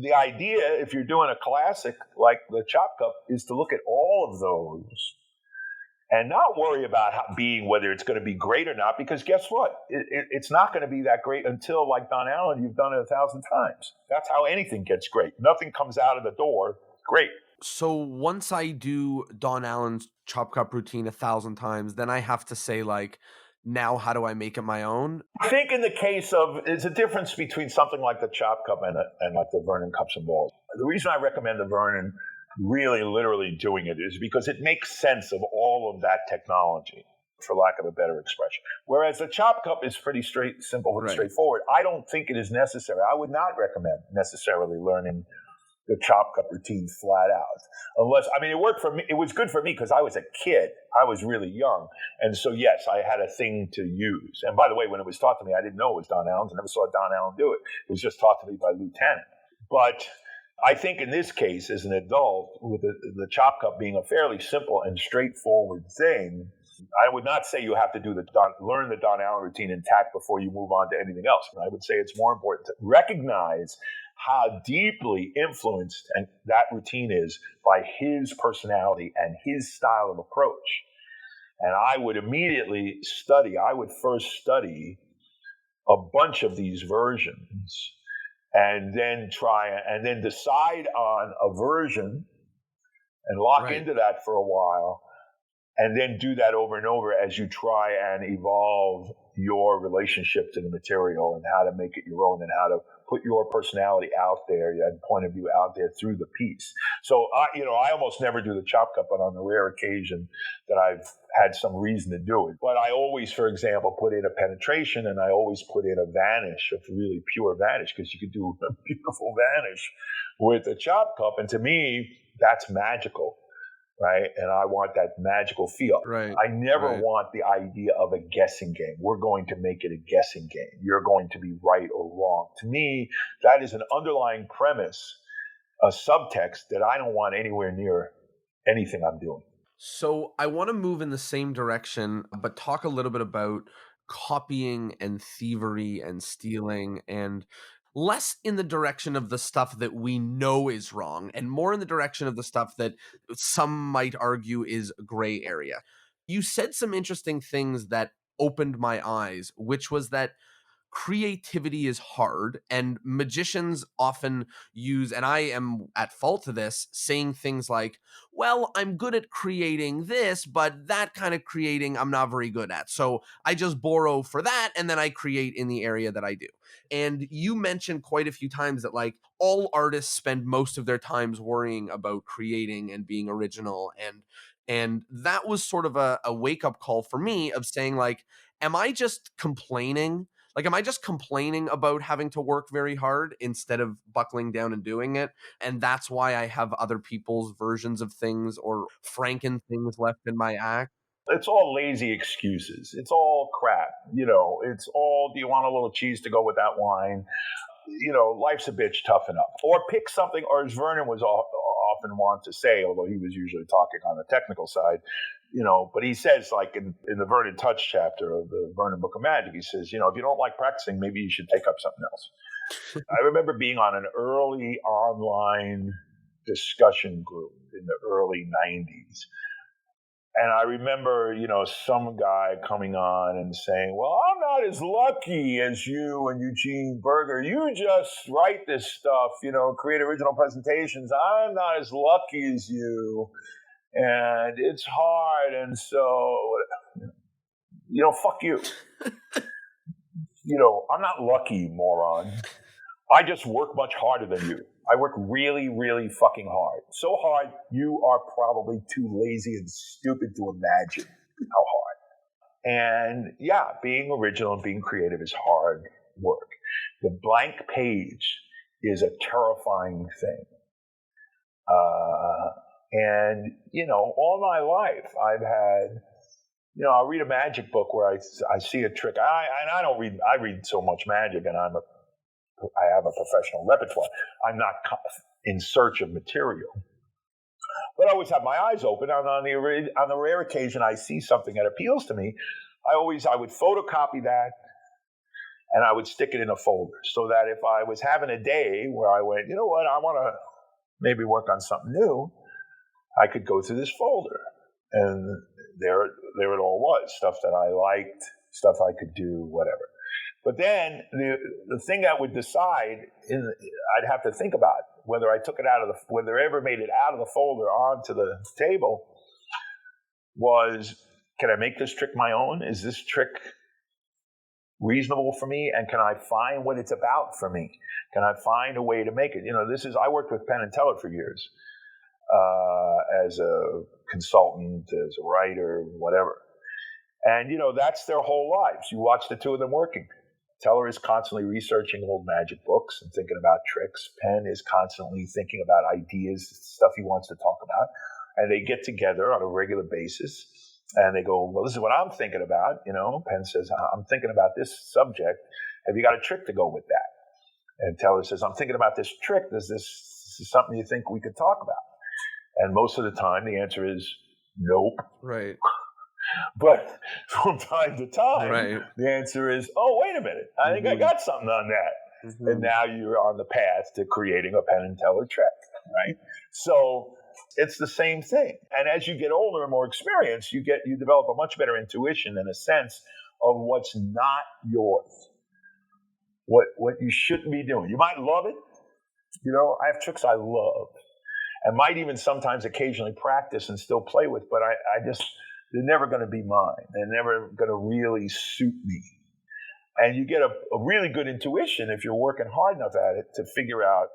B: the idea, if you're doing a classic like the Chop Cup, is to look at all of those and not worry about whether it's going to be great or not, because guess what? It's not going to be that great until, like Don Allen, you've done it 1,000 times. That's how anything gets great. Nothing comes out of the door great.
A: So once I do Don Allen's Chop Cup routine 1,000 times, then I have to say, like, now how do I make it my own?
B: I think in the case of, it's a difference between something like the Chop Cup and like the Vernon Cups and Balls. The reason I recommend the Vernon really literally doing it is because it makes sense of all of that technology, for lack of a better expression. Whereas the Chop Cup is pretty simple and straightforward. I don't think it is necessary. I would not recommend necessarily learning the Chop Cup routine flat out. Unless, I mean, it worked for me. It was good for me because I was a kid. I was really young. And so, yes, I had a thing to use. And by the way, when it was taught to me, I didn't know it was Don Allen's. I never saw Don Allen do it. It was just taught to me by Lou Tennant. But I think in this case, as an adult, with the Chop Cup being a fairly simple and straightforward thing, I would not say you have to learn the Don Allen routine intact before you move on to anything else. I would say it's more important to recognize how deeply influenced and that routine is by his personality and his style of approach. And I would first study a bunch of these versions and then decide on a version and lock into that for a while, and then do that over and over as you try and evolve your relationship to the material and how to make it your own and how to put your personality out there and point of view out there through the piece. So, I almost never do the Chop Cup, but on the rare occasion that I've had some reason to do it. But I always, for example, put in a penetration, and I always put in a vanish, a really pure vanish, because you could do a beautiful vanish with a Chop Cup. And to me, that's magical. Right. And I want that magical feel.
A: Right.
B: I never want the idea of a guessing game. We're going to make it a guessing game. You're going to be right or wrong. To me, that is an underlying premise, a subtext that I don't want anywhere near anything I'm doing.
A: So I want to move in the same direction, but talk a little bit about copying and thievery and stealing, and less in the direction of the stuff that we know is wrong and more in the direction of the stuff that some might argue is gray area. You said some interesting things that opened my eyes, which was that creativity is hard, and magicians often use, and I am at fault to this, saying things like, well, I'm good at creating this, but that kind of creating I'm not very good at. So I just borrow for that, and then I create in the area that I do. And you mentioned quite a few times that, like, all artists spend most of their times worrying about creating and being original. And that was sort of a wake-up call for me of saying, like, am I just complaining? Like, am I just complaining about having to work very hard instead of buckling down and doing it? And that's why I have other people's versions of things or Franken things left in my act?
B: It's all lazy excuses. It's all crap. It's all, do you want a little cheese to go with that wine? Life's a bitch, toughen up. Or pick something, or as Vernon was often want to say, although he was usually talking on the technical side, but he says, like in the Vernon Touch chapter of the Vernon Book of Magic, he says, if you don't like practicing, maybe you should take up something else. I remember being on an early online discussion group in the early 90s. And I remember, some guy coming on and saying, well, I'm not as lucky as you and Eugene Berger. You just write this stuff, create original presentations. I'm not as lucky as you. And it's hard. And so, fuck you. I'm not lucky, moron. I just work much harder than you. I work really, really fucking hard. So hard, you are probably too lazy and stupid to imagine how hard. And yeah, being original and being creative is hard work. The blank page is a terrifying thing. And all my life, I've had I'll read a magic book where I see a trick. I don't read. I read so much magic, and I have a professional repertoire. I'm not in search of material, but I always have my eyes open. And on the rare occasion I see something that appeals to me, I would photocopy that and I would stick it in a folder so that if I was having a day where I went, you know what, I want to maybe work on something new, I could go through this folder, and there it all was, stuff that I liked, stuff I could do, whatever. But then the thing that would decide, I'd have to think about whether I took it whether I ever made it out of the folder onto the table, was, can I make this trick my own? Is this trick reasonable for me? And can I find what it's about for me? Can I find a way to make it? I worked with Penn and Teller for years as a consultant, as a writer, whatever. And, that's their whole lives. You watch the two of them working. Teller is constantly researching old magic books and thinking about tricks. Penn is constantly thinking about ideas, stuff he wants to talk about. And they get together on a regular basis and they go, well, this is what I'm thinking about. Penn says, I'm thinking about this subject. Have you got a trick to go with that? And Teller says, I'm thinking about this trick. Is this something you think we could talk about? And most of the time, the answer is nope.
A: Right.
B: But from time to time,
A: right.
B: the answer is, oh, wait a minute. I think I got something on that. And now you're on the path to creating a Penn and Teller trick, right? So it's the same thing. And as you get older and more experienced, you develop a much better intuition and a sense of what's not yours, what you shouldn't be doing. You might love it. I have tricks I love and might even sometimes occasionally practice and still play with, but they're never going to be mine. They're never going to really suit me. And you get a really good intuition if you're working hard enough at it to figure out,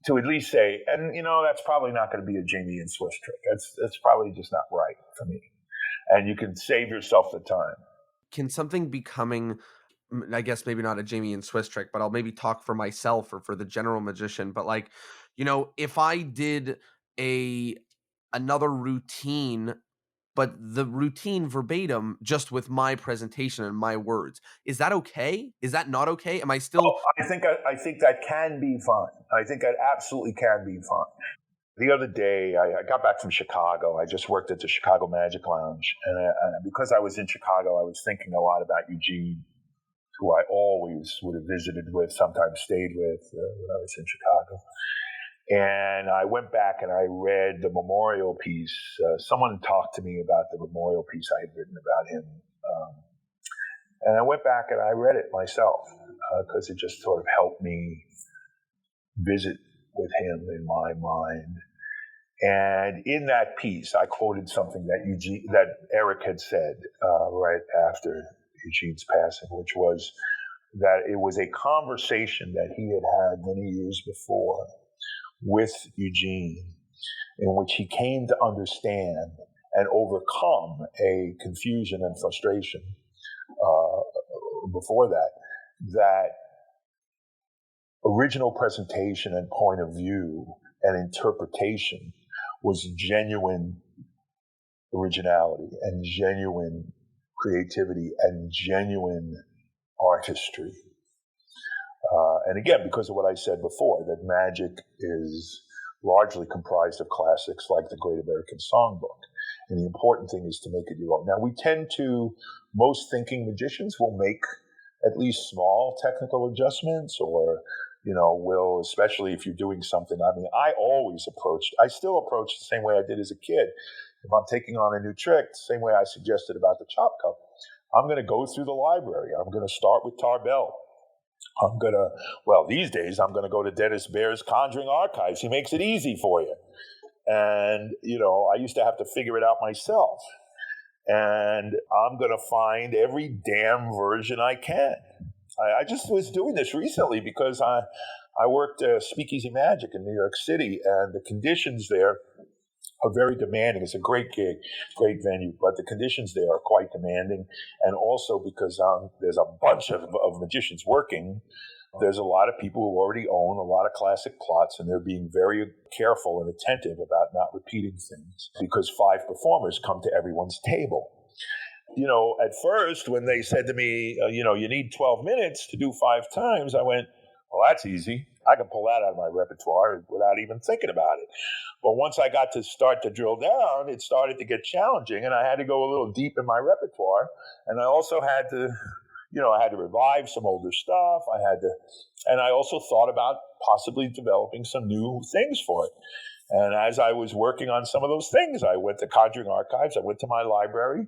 B: to at least say, and that's probably not going to be a Jamy Ian Swiss trick. That's probably just not right for me. And you can save yourself the time.
A: Can something becoming, I guess maybe not a Jamy Ian Swiss trick, but I'll maybe talk for myself or for the general magician, but if I did another routine, but the routine verbatim, just with my presentation and my words, is that okay? Is that not okay? Am I still?
B: I think that can be fine. I think that absolutely can be fine. The other day, I got back from Chicago. I just worked at the Chicago Magic Lounge, and because I was in Chicago, I was thinking a lot about Eugene, who I always would have visited with, sometimes stayed with when I was in Chicago. And I went back and I read the memorial piece. Someone talked to me about the memorial piece I had written about him. And I went back and I read it myself because it just sort of helped me visit with him in my mind. And in that piece, I quoted something that Eric had said right after Eugene's passing, which was that it was a conversation that he had many years before with Eugene, in which he came to understand and overcome a confusion and frustration before that original presentation and point of view and interpretation was genuine originality and genuine creativity and genuine artistry. And again, because of what I said before, that magic is largely comprised of classics like the Great American Songbook. And the important thing is to make it your own. Now, most thinking magicians will make at least small technical adjustments or, will, especially if you're doing something. I still approach the same way I did as a kid. If I'm taking on a new trick, the same way I suggested about the chop cup, I'm going to go through the library. I'm going to start with Tarbell. These days, I'm going to go to Dennis Baer's Conjuring Archives. He makes it easy for you. And, I used to have to figure it out myself. And I'm going to find every damn version I can. I just was doing this recently because I worked Speakeasy Magic in New York City, and the conditions there are very demanding. It's a great gig, great venue, but the conditions there are quite demanding. And also because there's a bunch of magicians working, there's a lot of people who already own a lot of classic plots, and they're being very careful and attentive about not repeating things because 5 performers come to everyone's table. at first when they said to me, you need 12 minutes to do 5 times, I went, well, that's easy. I can pull that out of my repertoire without even thinking about it. But once I got to start to drill down, it started to get challenging, and I had to go a little deep in my repertoire. And I also had to, I had to revive some older stuff. And I also thought about possibly developing some new things for it. And as I was working on some of those things, I went to Conjuring Archives, I went to my library,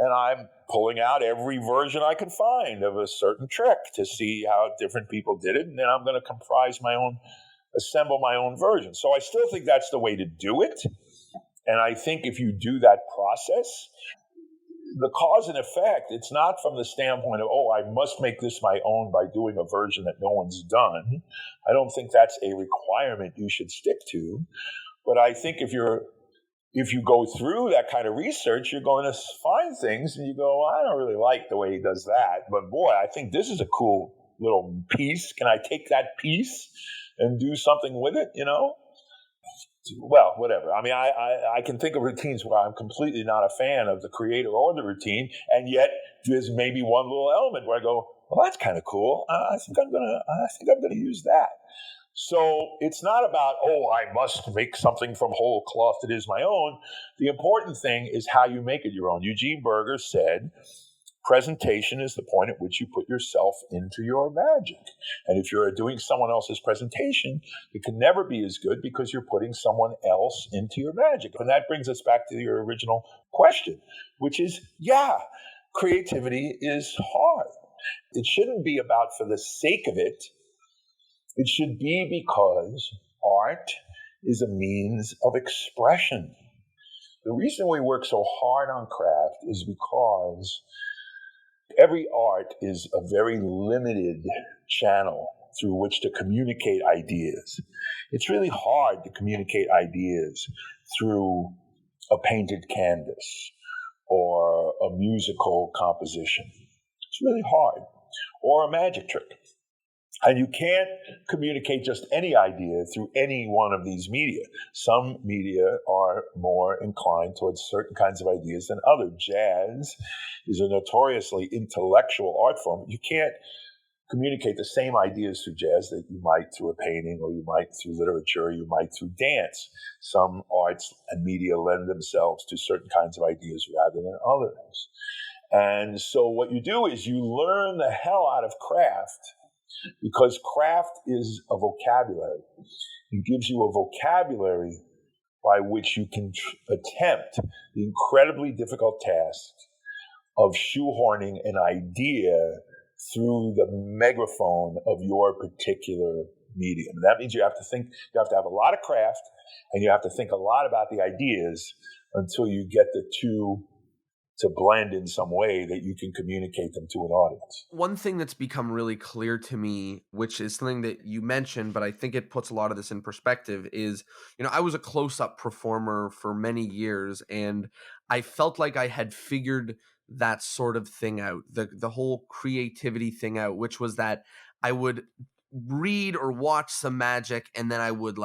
B: and I'm pulling out every version I could find of a certain trick to see how different people did it. And then I'm going to assemble my own version. So I still think that's the way to do it. And I think if you do that process, the cause and effect, it's not from the standpoint of, I must make this my own by doing a version that no one's done. I don't think that's a requirement you should stick to. But I think if you go through that kind of research, you're going to find things and you go, I don't really like the way he does that. But boy, I think this is a cool little piece. Can I take that piece and do something with it, Well, whatever. I mean, I can think of routines where I'm completely not a fan of the creator or the routine, and yet there's maybe one little element where I go, well, that's kind of cool. I think I'm gonna use that. So it's not about, I must make something from whole cloth that is my own. The important thing is how you make it your own. Eugene Berger said, presentation is the point at which you put yourself into your magic. And if you're doing someone else's presentation, it can never be as good because you're putting someone else into your magic. And that brings us back to your original question, which is, creativity is hard. It shouldn't be about for the sake of it. It should be because art is a means of expression. The reason we work so hard on craft is because every art is a very limited channel through which to communicate ideas. It's really hard to communicate ideas through a painted canvas or a musical composition. It's really hard. Or a magic trick. And you can't communicate just any idea through any one of these media. Some media are more inclined towards certain kinds of ideas than others. Jazz is a notoriously intellectual art form. You can't communicate the same ideas through jazz that you might through a painting, or you might through literature, or you might through dance. Some arts and media lend themselves to certain kinds of ideas rather than others. And so what you do is you learn the hell out of craft, because craft is a vocabulary. It gives you a vocabulary by which you can attempt the incredibly difficult task of shoehorning an idea through the megaphone of your particular medium. And that means you have to have a lot of craft, and you have to think a lot about the ideas until you get the two to blend in some way that you can communicate them to an audience.
A: One thing that's become really clear to me, which is something that you mentioned, but I think it puts a lot of this in perspective, is, I was a close-up performer for many years, and I felt like I had figured that sort of thing out, the whole creativity thing out, which was that I would read or watch some magic, and then I would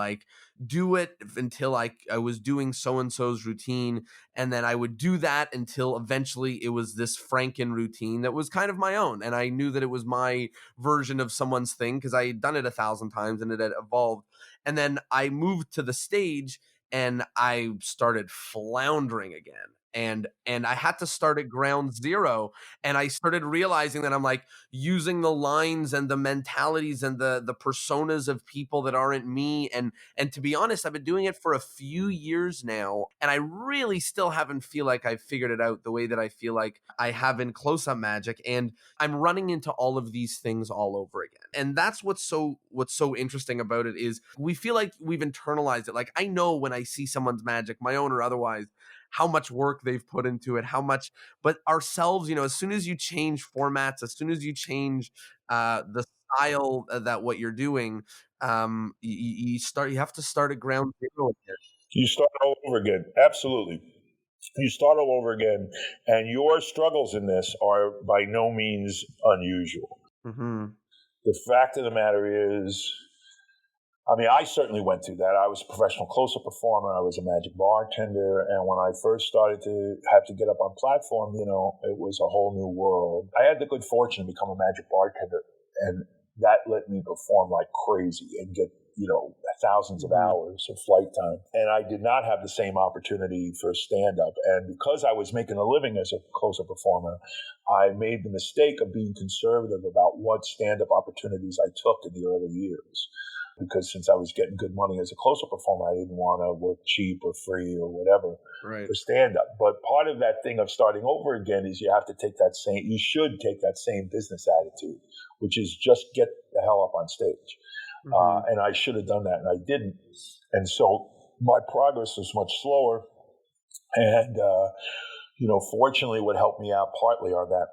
A: do it until I was doing so-and-so's routine, and then I would do that until eventually it was this Franken routine that was kind of my own, and I knew that it was my version of someone's thing because I had done it 1,000 times and it had evolved. And then I moved to the stage and I started floundering again. And I had to start at ground zero, and I started realizing that I'm using the lines and the mentalities and the personas of people that aren't me. And to be honest, I've been doing it for a few years now, and I really still haven't feel like I've figured it out the way that I feel like I have in close-up magic. And I'm running into all of these things all over again. And that's what's so interesting about it, is we feel like we've internalized it. I know when I see someone's magic, my own or otherwise, how much work they've put into it, but ourselves, as soon as you change formats, as soon as you change the style that what you're doing, you have to start at ground zero again.
B: You start all over again. Absolutely. You start all over again. And your struggles in this are by no means unusual.
A: Mm-hmm.
B: The fact of the matter is, I mean, I certainly went through that. I was a professional close-up performer. I was a magic bartender. And when I first started to have to get up on platform, it was a whole new world. I had the good fortune to become a magic bartender, and that let me perform like crazy and get, thousands of hours of flight time. And I did not have the same opportunity for stand-up. And because I was making a living as a close-up performer, I made the mistake of being conservative about what stand-up opportunities I took in the early years. Because since I was getting good money as a close-up performer, I didn't want to work cheap or free or whatever for stand-up. But part of that thing of starting over again is you should take that same business attitude, which is just get the hell up on stage. And I should have done that, and I didn't. And so my progress was much slower. And, fortunately, what helped me out partly on that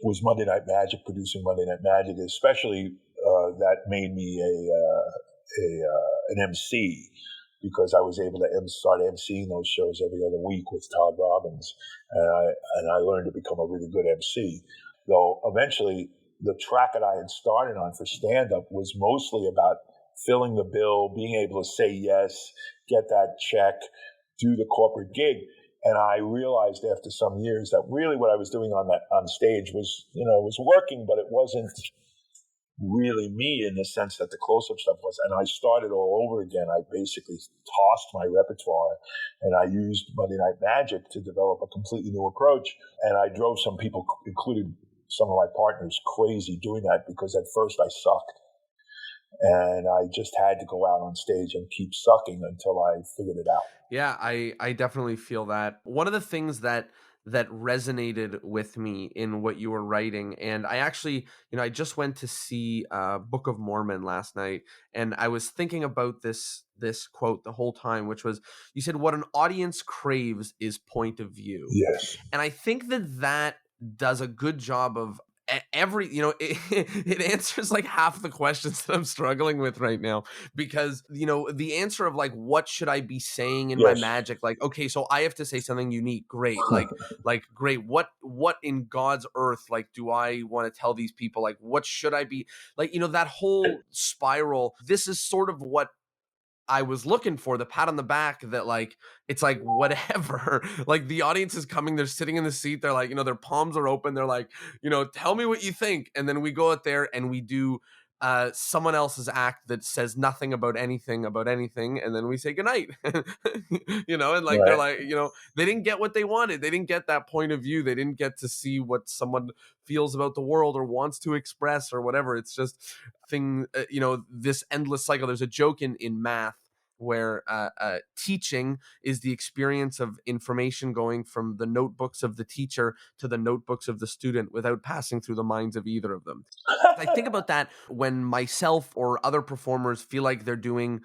B: was Monday Night Magic, producing Monday Night Magic, especially that made me an MC, because I was able to start emceeing those shows every other week with Todd Robbins, and I learned to become a really good MC. Though eventually, the track that I had started on for stand-up was mostly about filling the bill, being able to say yes, get that check, do the corporate gig. And I realized after some years that really what I was doing on stage was, was working, but it wasn't really me in the sense that the close-up stuff was. And I started all over again. I basically tossed my repertoire, and I used Monday Night Magic to develop a completely new approach. And I drove some people, including some of my partners, crazy doing that, because at first I sucked. And I just had to go out on stage and keep sucking until I figured it out.
A: Yeah, I definitely feel that. One of the things that resonated with me in what you were writing, and I actually, I just went to see Book of Mormon last night, and I was thinking about this quote the whole time, which was, you said, what an audience craves is point of view.
B: Yes.
A: And I think that does a good job of it answers like half the questions that I'm struggling with right now, because the answer of like, what should I be saying in my magic, like, okay, so I have to say something unique, great, like great, what in God's earth, like, do I want to tell these people, like, what should I be, like, that whole spiral. This is sort of what I was looking for, the pat on the back that, like, it's like, whatever, like, the audience is coming, they're sitting in the seat, they're like, their palms are open, they're like, tell me what you think. And then we go out there and we do someone else's act that says nothing about anything, and then we say goodnight. And like, they're like, they didn't get what they wanted, they didn't get that point of view, they didn't get to see what someone feels about the world or wants to express or whatever. It's just this endless cycle. There's a joke in math where teaching is the experience of information going from the notebooks of the teacher to the notebooks of the student without passing through the minds of either of them. I think about that when myself or other performers feel like they're doing,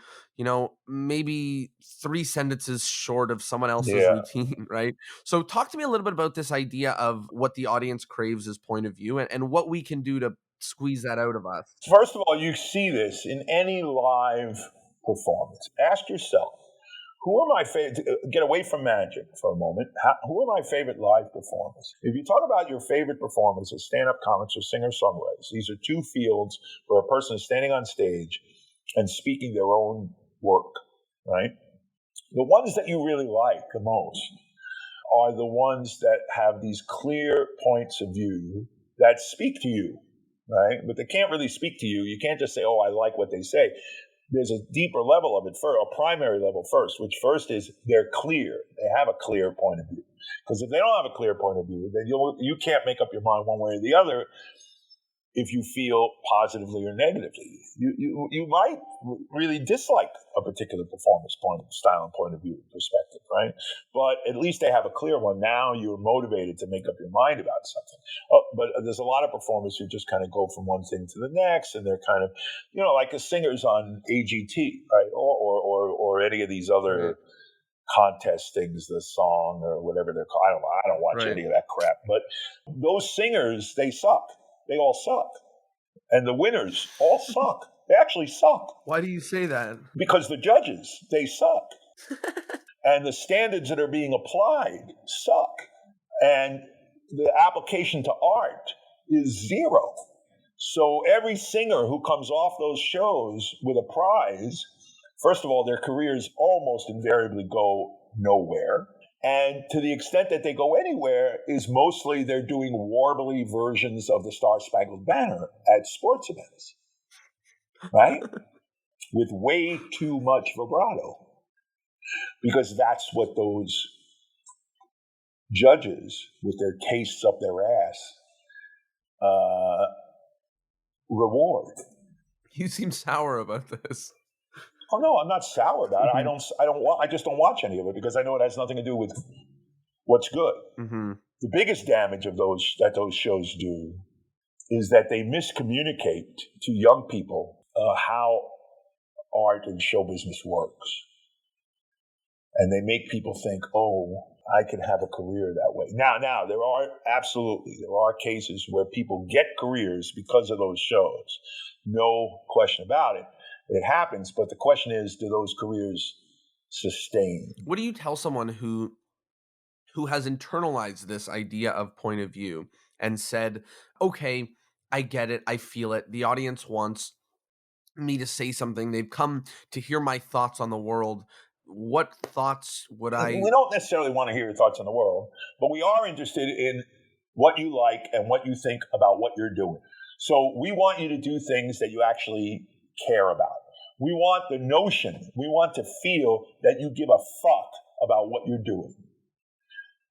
A: maybe 3 sentences short of someone else's routine, right? So talk to me a little bit about this idea of what the audience craves as point of view, and what we can do to squeeze that out of us.
B: First of all, you see this in any live performance. Ask yourself, who are my favorite? Get away from magic for a moment. Who are my favorite live performers? If you talk about your favorite performers as stand-up comics or singer-songwriters, these are 2 fields where a person is standing on stage and speaking their own work, right? The ones that you really like the most are the ones that have these clear points of view that speak to you, right? But they can't really speak to you. You can't just say, oh, I like what they say. There's a deeper level of it, a primary level first, which first is they're clear. They have a clear point of view. Because if they don't have a clear point of view, then you can't make up your mind one way or the other if you feel positively or negatively. You might really dislike a particular performance style and point of view perspective, right? But at least they have a clear one. Now you're motivated to make up your mind about something. But there's a lot of performers who just kind of go from one thing to the next, and they're kind of, like the singers on AGT, right? Or any of these other contest things, the song or whatever they're called. I don't watch any of that crap. But those singers, they suck. They all suck. And the winners all suck. They actually suck.
A: Why do you say that?
B: Because the judges, they suck. And the standards that are being applied suck. And the application to art is zero. So every singer who comes off those shows with a prize, first of all, their careers almost invariably go nowhere. And to the extent that they go anywhere is mostly they're doing warbly versions of the Star Spangled Banner at sports events, right? With way too much vibrato. Because that's what those judges, with their tastes up their ass, reward.
A: You seem sour about this.
B: Oh no, I'm not sour about it. I just don't watch any of it because I know it has nothing to do with what's good.
A: Mm-hmm.
B: The biggest damage of those shows do is that they miscommunicate to young people how art and show business works, and they make people think, "Oh, I could have a career that way." Now, there are cases where people get careers because of those shows. No question about it. It happens, but the question is, do those careers sustain?
A: What do you tell someone who has internalized this idea of point of view and said, okay, I get it, I feel it, the audience wants me to say something, they've come to hear my thoughts on the world, what thoughts would I...
B: We don't necessarily want to hear your thoughts on the world, but we are interested in what you like and what you think about what you're doing. So we want you to do things that you actually care about. We want the notion, we want to feel that you give a fuck about what you're doing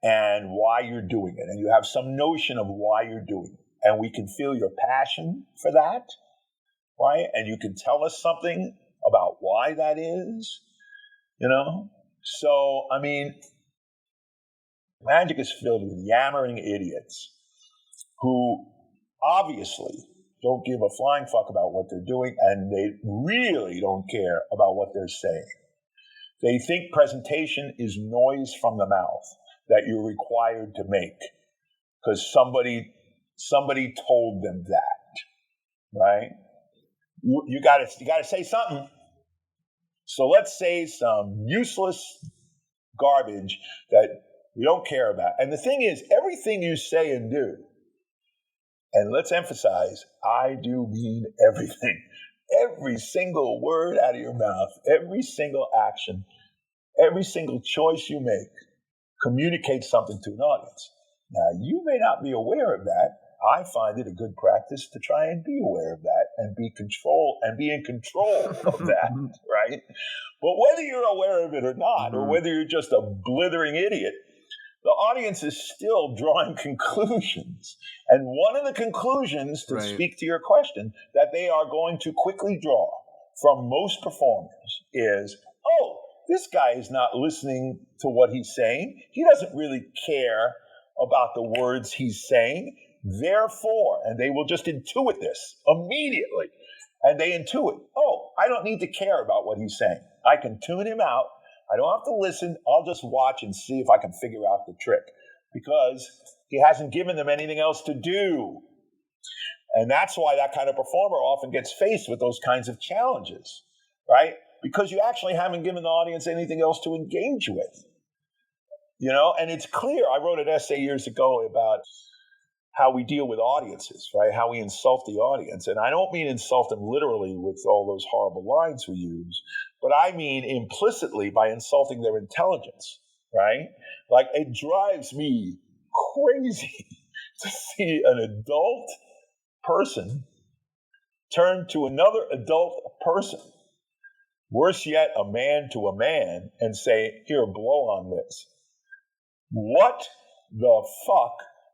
B: and why you're doing it. And you have some notion of why you're doing it. And we can feel your passion for that, right? And you can tell us something about why that is, you know? So, I mean, magic is filled with yammering idiots who obviously don't give a flying fuck about what they're doing, and they really don't care about what they're saying. They think presentation is noise from the mouth that you're required to make because somebody told them that, right? You gotta say something. So let's say some useless garbage that we don't care about. And the thing is, everything you say and do, and let's emphasize, I do mean everything. Every single word out of your mouth, every single action, every single choice you make communicates something to an audience. Now, you may not be aware of that. I find it a good practice to try and be aware of that and be in control of that, right? But whether you're aware of it or not, or whether you're just a blithering idiot, the audience is still drawing conclusions. And one of the conclusions, to speak to your question, that they are going to quickly draw from most performers is, oh, this guy is not listening to what he's saying. He doesn't really care about the words he's saying. Therefore, and they will just intuit this immediately. And they intuit, oh, I don't need to care about what he's saying. I can tune him out. I don't have to listen. I'll just watch and see if I can figure out the trick because he hasn't given them anything else to do. And that's why that kind of performer often gets faced with those kinds of challenges, right? Because you actually haven't given the audience anything else to engage with, you know? And it's clear. I wrote an essay years ago about how we deal with audiences, right? How we insult the audience. And I don't mean insult them literally with all those horrible lines we use, but I mean implicitly by insulting their intelligence, right? Like, it drives me crazy to see an adult person turn to another adult person, worse yet, a man to a man, and say, here, blow on this. What the fuck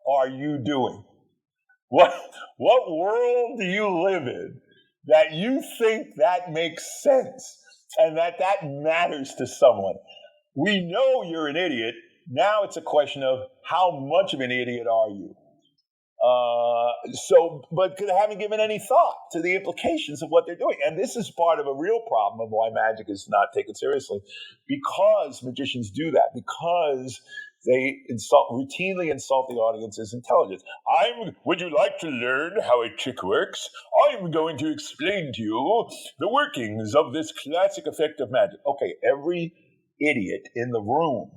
B: are you doing? What world do you live in that you think that makes sense and that matters to someone? We know you're an idiot. Now it's a question of how much of an idiot are you? But they haven't given any thought to the implications of what they're doing. And this is part of a real problem of why magic is not taken seriously, because magicians do that, because they routinely insult the audience's intelligence. Would you like to learn how a trick works? I'm going to explain to you the workings of this classic effect of magic. Okay, every idiot in the room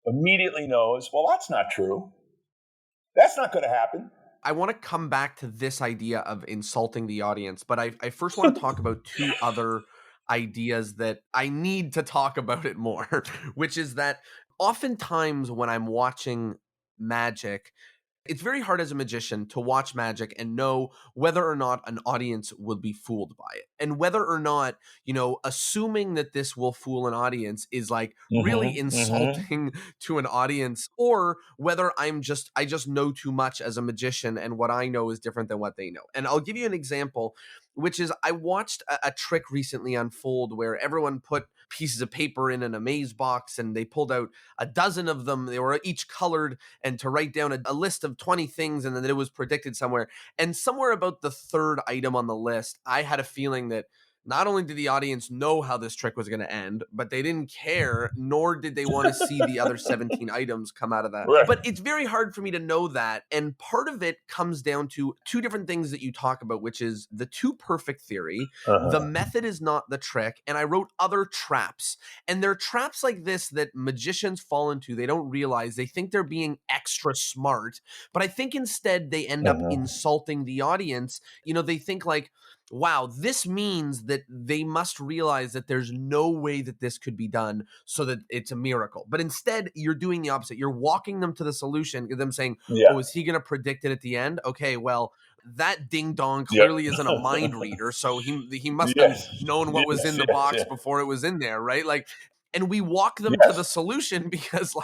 B: immediately knows, well, that's not true. That's not going to happen.
A: I want to come back to this idea of insulting the audience, but I first want to talk about two other ideas that I need to talk about it more, which is that oftentimes when I'm watching magic, it's very hard as a magician to watch magic and know whether or not an audience will be fooled by it. And whether or not, assuming that this will fool an audience is like really
B: Mm-hmm. Mm-hmm.
A: insulting to an audience, or whether I just know too much as a magician and what I know is different than what they know. And I'll give you an example, which is I watched a trick recently unfold where everyone put pieces of paper in an amaze box and they pulled out a dozen of them. They were each colored and to write down a list of 20 things, and then it was predicted somewhere. And somewhere about the third item on the list, I had a feeling that not only did the audience know how this trick was going to end, but they didn't care, nor did they want to see the other 17 items come out of that.
B: Right.
A: But it's very hard for me to know that. And part of it comes down to two different things that you talk about, which is the two perfect theory, the
B: Uh-huh.
A: method is not the trick. And I wrote other traps. And they're traps like this that magicians fall into. They don't realize, they think they're being extra smart, but I think instead they end up
B: Uh-huh.
A: insulting the audience. They think like, wow, this means that they must realize that there's no way that this could be done so that it's a miracle. But instead, you're doing the opposite. You're walking them to the solution, them saying,
B: Yeah.
A: oh, is he going to predict it at the end? Okay, well, that ding dong
B: Yep.
A: clearly isn't a mind reader, so he must have
B: Yes.
A: known what was
B: Yes.
A: in the
B: Yes.
A: box
B: Yes.
A: before it was in there, right? Like, and we walk them to the
B: Yes.
A: solution because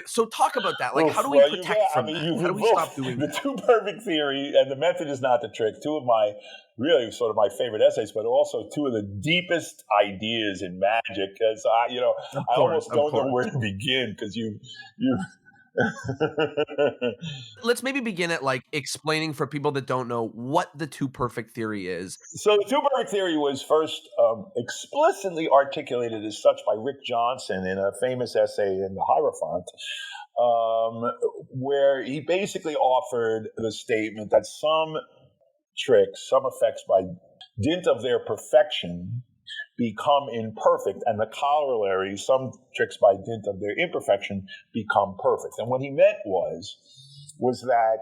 A: so talk about that. Like, how
B: Oof,
A: do we
B: well,
A: protect from that?
B: you've
A: How do we
B: invoked
A: stop doing
B: the
A: that?
B: two perfect theory and the method is not the trick. Two of my really sort of my favorite essays, but also two of the deepest ideas in magic. Because
A: Of
B: I
A: course,
B: almost
A: of
B: don't know
A: course.
B: where to begin because you.
A: Let's maybe begin at like explaining for people that don't know what the two perfect theory is.
B: So the two perfect theory was first explicitly articulated as such by Rick Johnson in a famous essay in the Hierophant, where he basically offered the statement that some tricks, some effects by dint of their perfection become imperfect, and the corollary, some tricks by dint of their imperfection become perfect. And what he meant was that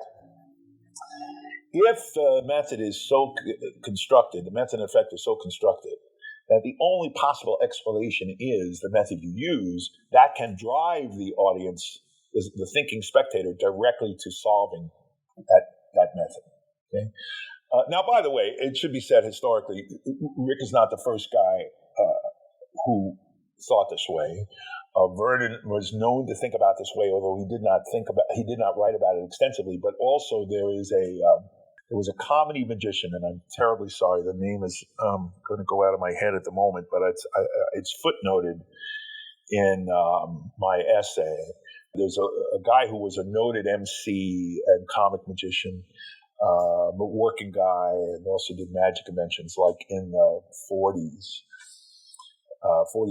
B: if the method is so constructed, the method and effect is so constructed that the only possible explanation is the method you use, that can drive the audience, the thinking spectator, directly to solving that method. Okay? Now, by the way, it should be said historically, Rick is not the first guy who thought this way. Vernon was known to think about this way, although he did not write about it extensively. But also, there was a comedy magician, and I'm terribly sorry, the name is going to go out of my head at the moment, but it's footnoted in my essay. There's a guy who was a noted MC and comic magician, a working guy, and also did magic conventions like in the 40s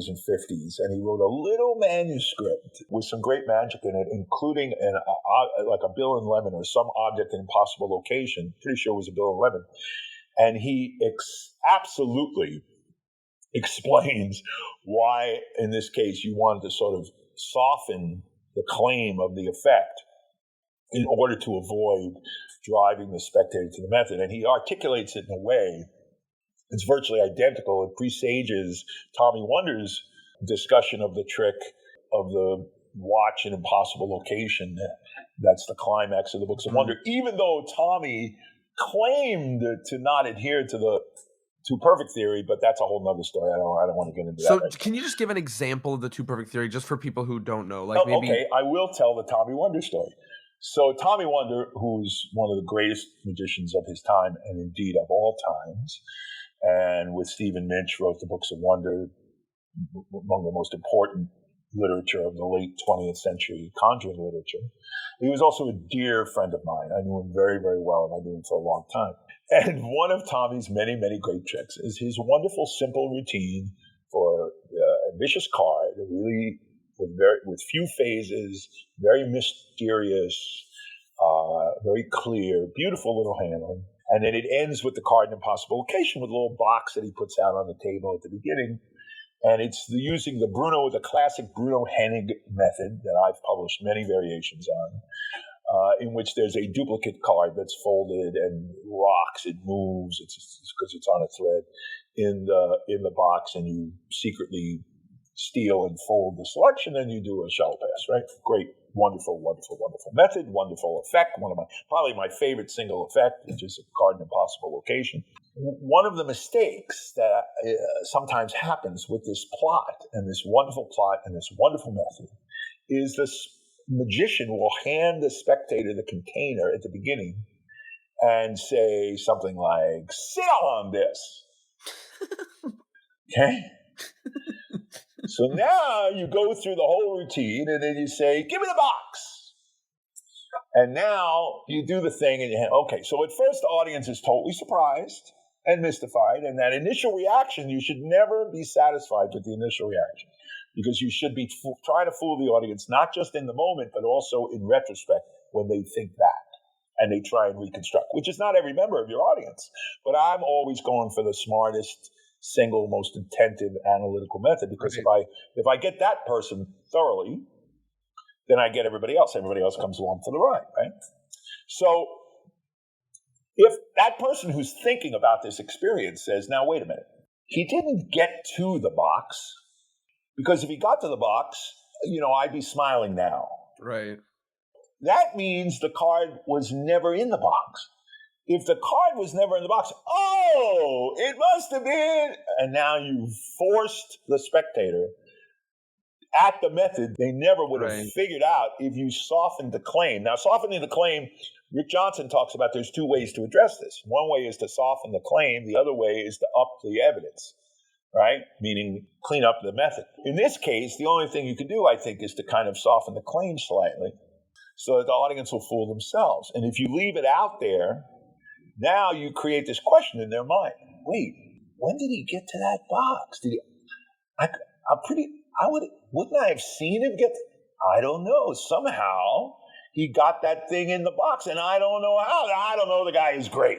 B: and 50s, and he wrote a little manuscript with some great magic in it, including like a Bill and Lemon or some object in impossible location. Pretty sure it was a Bill and Lemon, and he absolutely explains why, in this case, you wanted to sort of soften the claim of the effect in order to avoid driving the spectator to the method. And he articulates it in a way it's virtually identical. It presages Tommy Wonder's discussion of the trick of the watch in impossible location. That's the climax of the Books of Wonder. Even though Tommy claimed to not adhere to the two perfect theory, but that's a whole nother story. I don't want to get into that.
A: So
B: right
A: can you just give an example of the two perfect theory just for people who don't know? Like
B: now.
A: maybe
B: Okay, I will tell the Tommy Wonder story. So Tommy Wonder, who's one of the greatest magicians of his time, and indeed of all times, and with Stephen Minch wrote the Books of Wonder, among the most important literature of the late 20th century conjuring literature. He was also a dear friend of mine. I knew him very, very well, and I knew him for a long time. And one of Tommy's many, many great tricks is his wonderful, simple routine for a vicious card, really with few phases, very mysterious, very clear, beautiful little handling. And then it ends with the card in impossible location with a little box that he puts out on the table at the beginning. And it's using the classic Bruno Hennig method that I've published many variations on. in which there's a duplicate card that's folded and rocks. It moves. It's because it's on a thread in the box, and you secretly steal and fold the selection, and you do a shuffle pass. Right? Great, wonderful, wonderful, wonderful method, wonderful effect. Probably my favorite single effect, which is a card in impossible location. One of the mistakes that sometimes happens with this plot and this wonderful plot and this wonderful method is this magician will hand the spectator the container at the beginning and say something like, "Sit on this." Okay? So now you go through the whole routine, and then you say, "Give me the box." And now you do the thing, and you hand, okay. So at first the audience is totally surprised and mystified, and that initial reaction, you should never be satisfied with the initial reaction, because you should be trying to fool the audience, not just in the moment, but also in retrospect when they think back and they try and reconstruct, which is not every member of your audience. But I'm always going for the smartest, single, most attentive, analytical method, because if I get that person thoroughly, then I get everybody else. Everybody else comes along for the ride, right? So if that person who's thinking about this experience says, "Now, wait a minute, he didn't get to the box, because if he got to the box, I'd be smiling now."
A: Right.
B: That means the card was never in the box. If the card was never in the box, it must have been. And now you forced the spectator at the method they never would have figured out if you softened the claim. Now, softening the claim, Rick Johnson talks about there's two ways to address this. One way is to soften the claim. The other way is to up the evidence, right? Meaning clean up the method. In this case, the only thing you can do, I think, is to kind of soften the claim slightly so that the audience will fool themselves. And if you leave it out there, now you create this question in their mind. Wait, when did he get to that box? Wouldn't I have seen him get? I don't know. Somehow he got that thing in the box, and I don't know how. I don't know. The guy is great.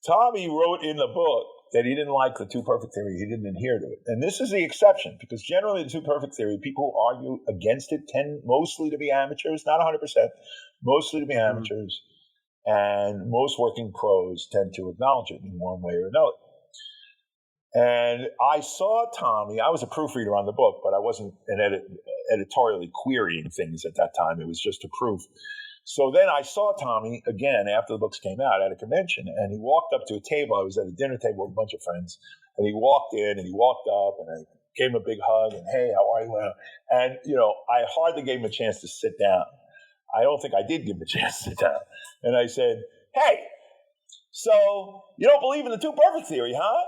B: Tommy wrote in the book that he didn't like the two-perfect theory. He didn't adhere to it. And this is the exception, because generally the two-perfect theory, people who argue against it tend mostly to be amateurs, not 100%, mostly to be amateurs. And most working pros tend to acknowledge it in one way or another. And I saw Tommy. I was a proofreader on the book, but I wasn't editorially querying things at that time. It was just a proof. So then I saw Tommy again after the books came out at a convention, and he walked up to a table. I was at a dinner table with a bunch of friends, and he walked in, and he walked up, and I gave him a big hug, and, "Hey, how are you?" And, I hardly gave him a chance to sit down. I don't think I did give him a chance to sit down. And I said, "Hey, so you don't believe in the two-perfect theory, huh?"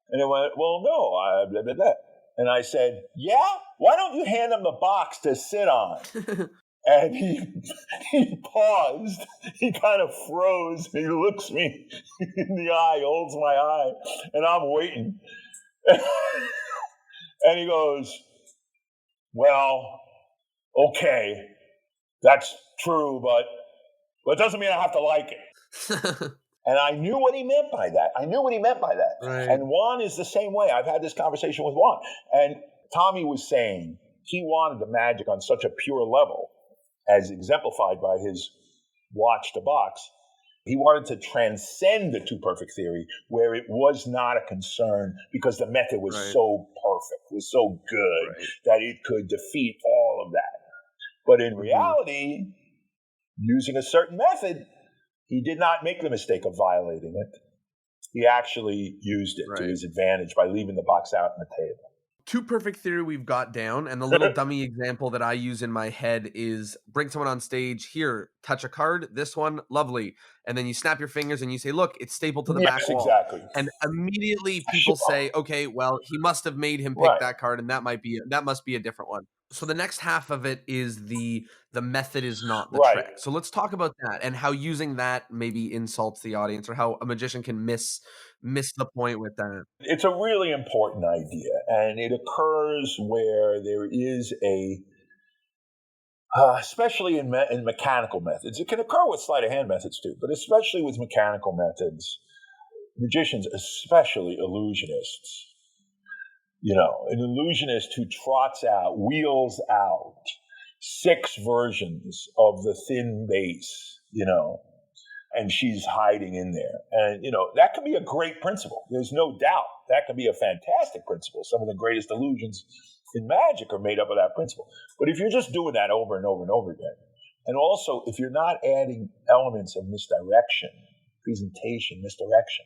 B: And he went, "Well, no, I blah, blah, blah." And I said, "Yeah? Why don't you hand him the box to sit on?" And he paused. He kind of froze. He looks me in the eye, holds my eye, and I'm waiting. And he goes, "Well, okay, that's true, but it doesn't mean I have to like it." And I knew what he meant by that.
A: Right.
B: And Juan is the same way. I've had this conversation with Juan. And Tommy was saying he wanted the magic on such a pure level, as exemplified by his watch to box. He wanted to transcend the two-perfect theory, where it was not a concern because the method was so perfect, was so good, that it could defeat all of that. But in reality, using a certain method, he did not make the mistake of violating it. He actually used it to his advantage by leaving the box out on the table.
A: Two-perfect theory we've got down, and the little dummy example that I use in my head is bring someone on stage, here, touch a card, this one, lovely. And then you snap your fingers and you say, look, it's stapled to the back wall.
B: Exactly.
A: And immediately people say, okay, well, he must have made him pick that card, and that must be a different one. So the next half of it is the method is not the trick. So let's talk about that and how using that maybe insults the audience, or how a magician can miss the point with that.
B: It's a really important idea, and it occurs where there is especially in mechanical methods. It can occur with sleight of hand methods too, but especially with mechanical methods, magicians, especially illusionists, an illusionist who wheels out 6 versions of the thin bass, and she's hiding in there. And, that can be a great principle. There's no doubt that can be a fantastic principle. Some of the greatest illusions in magic are made up of that principle. But if you're just doing that over and over and over again, and also if you're not adding elements of misdirection, presentation, misdirection,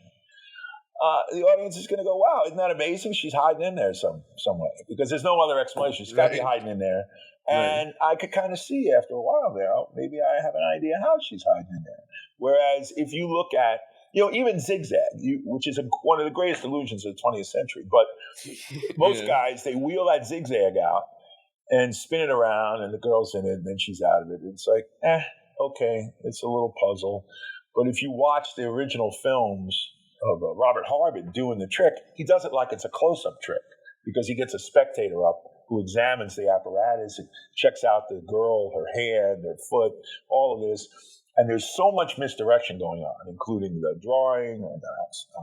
B: the audience is going to go, wow, isn't that amazing? She's hiding in there some way, because there's no other explanation. She's got to be hiding in there. And I could kind of see after a while there, maybe I have an idea how she's hiding in there. Whereas if you look at, even zigzag, which is one of the greatest illusions of the 20th century, but most guys, they wheel that zigzag out and spin it around, and the girl's in it, and then she's out of it. It's like, okay, it's a little puzzle. But if you watch the original films of Robert Harbin doing the trick, he does it like it's a close-up trick, because he gets a spectator up who examines the apparatus and checks out the girl, her hand, her foot, all of this. And there's so much misdirection going on, including the drawing on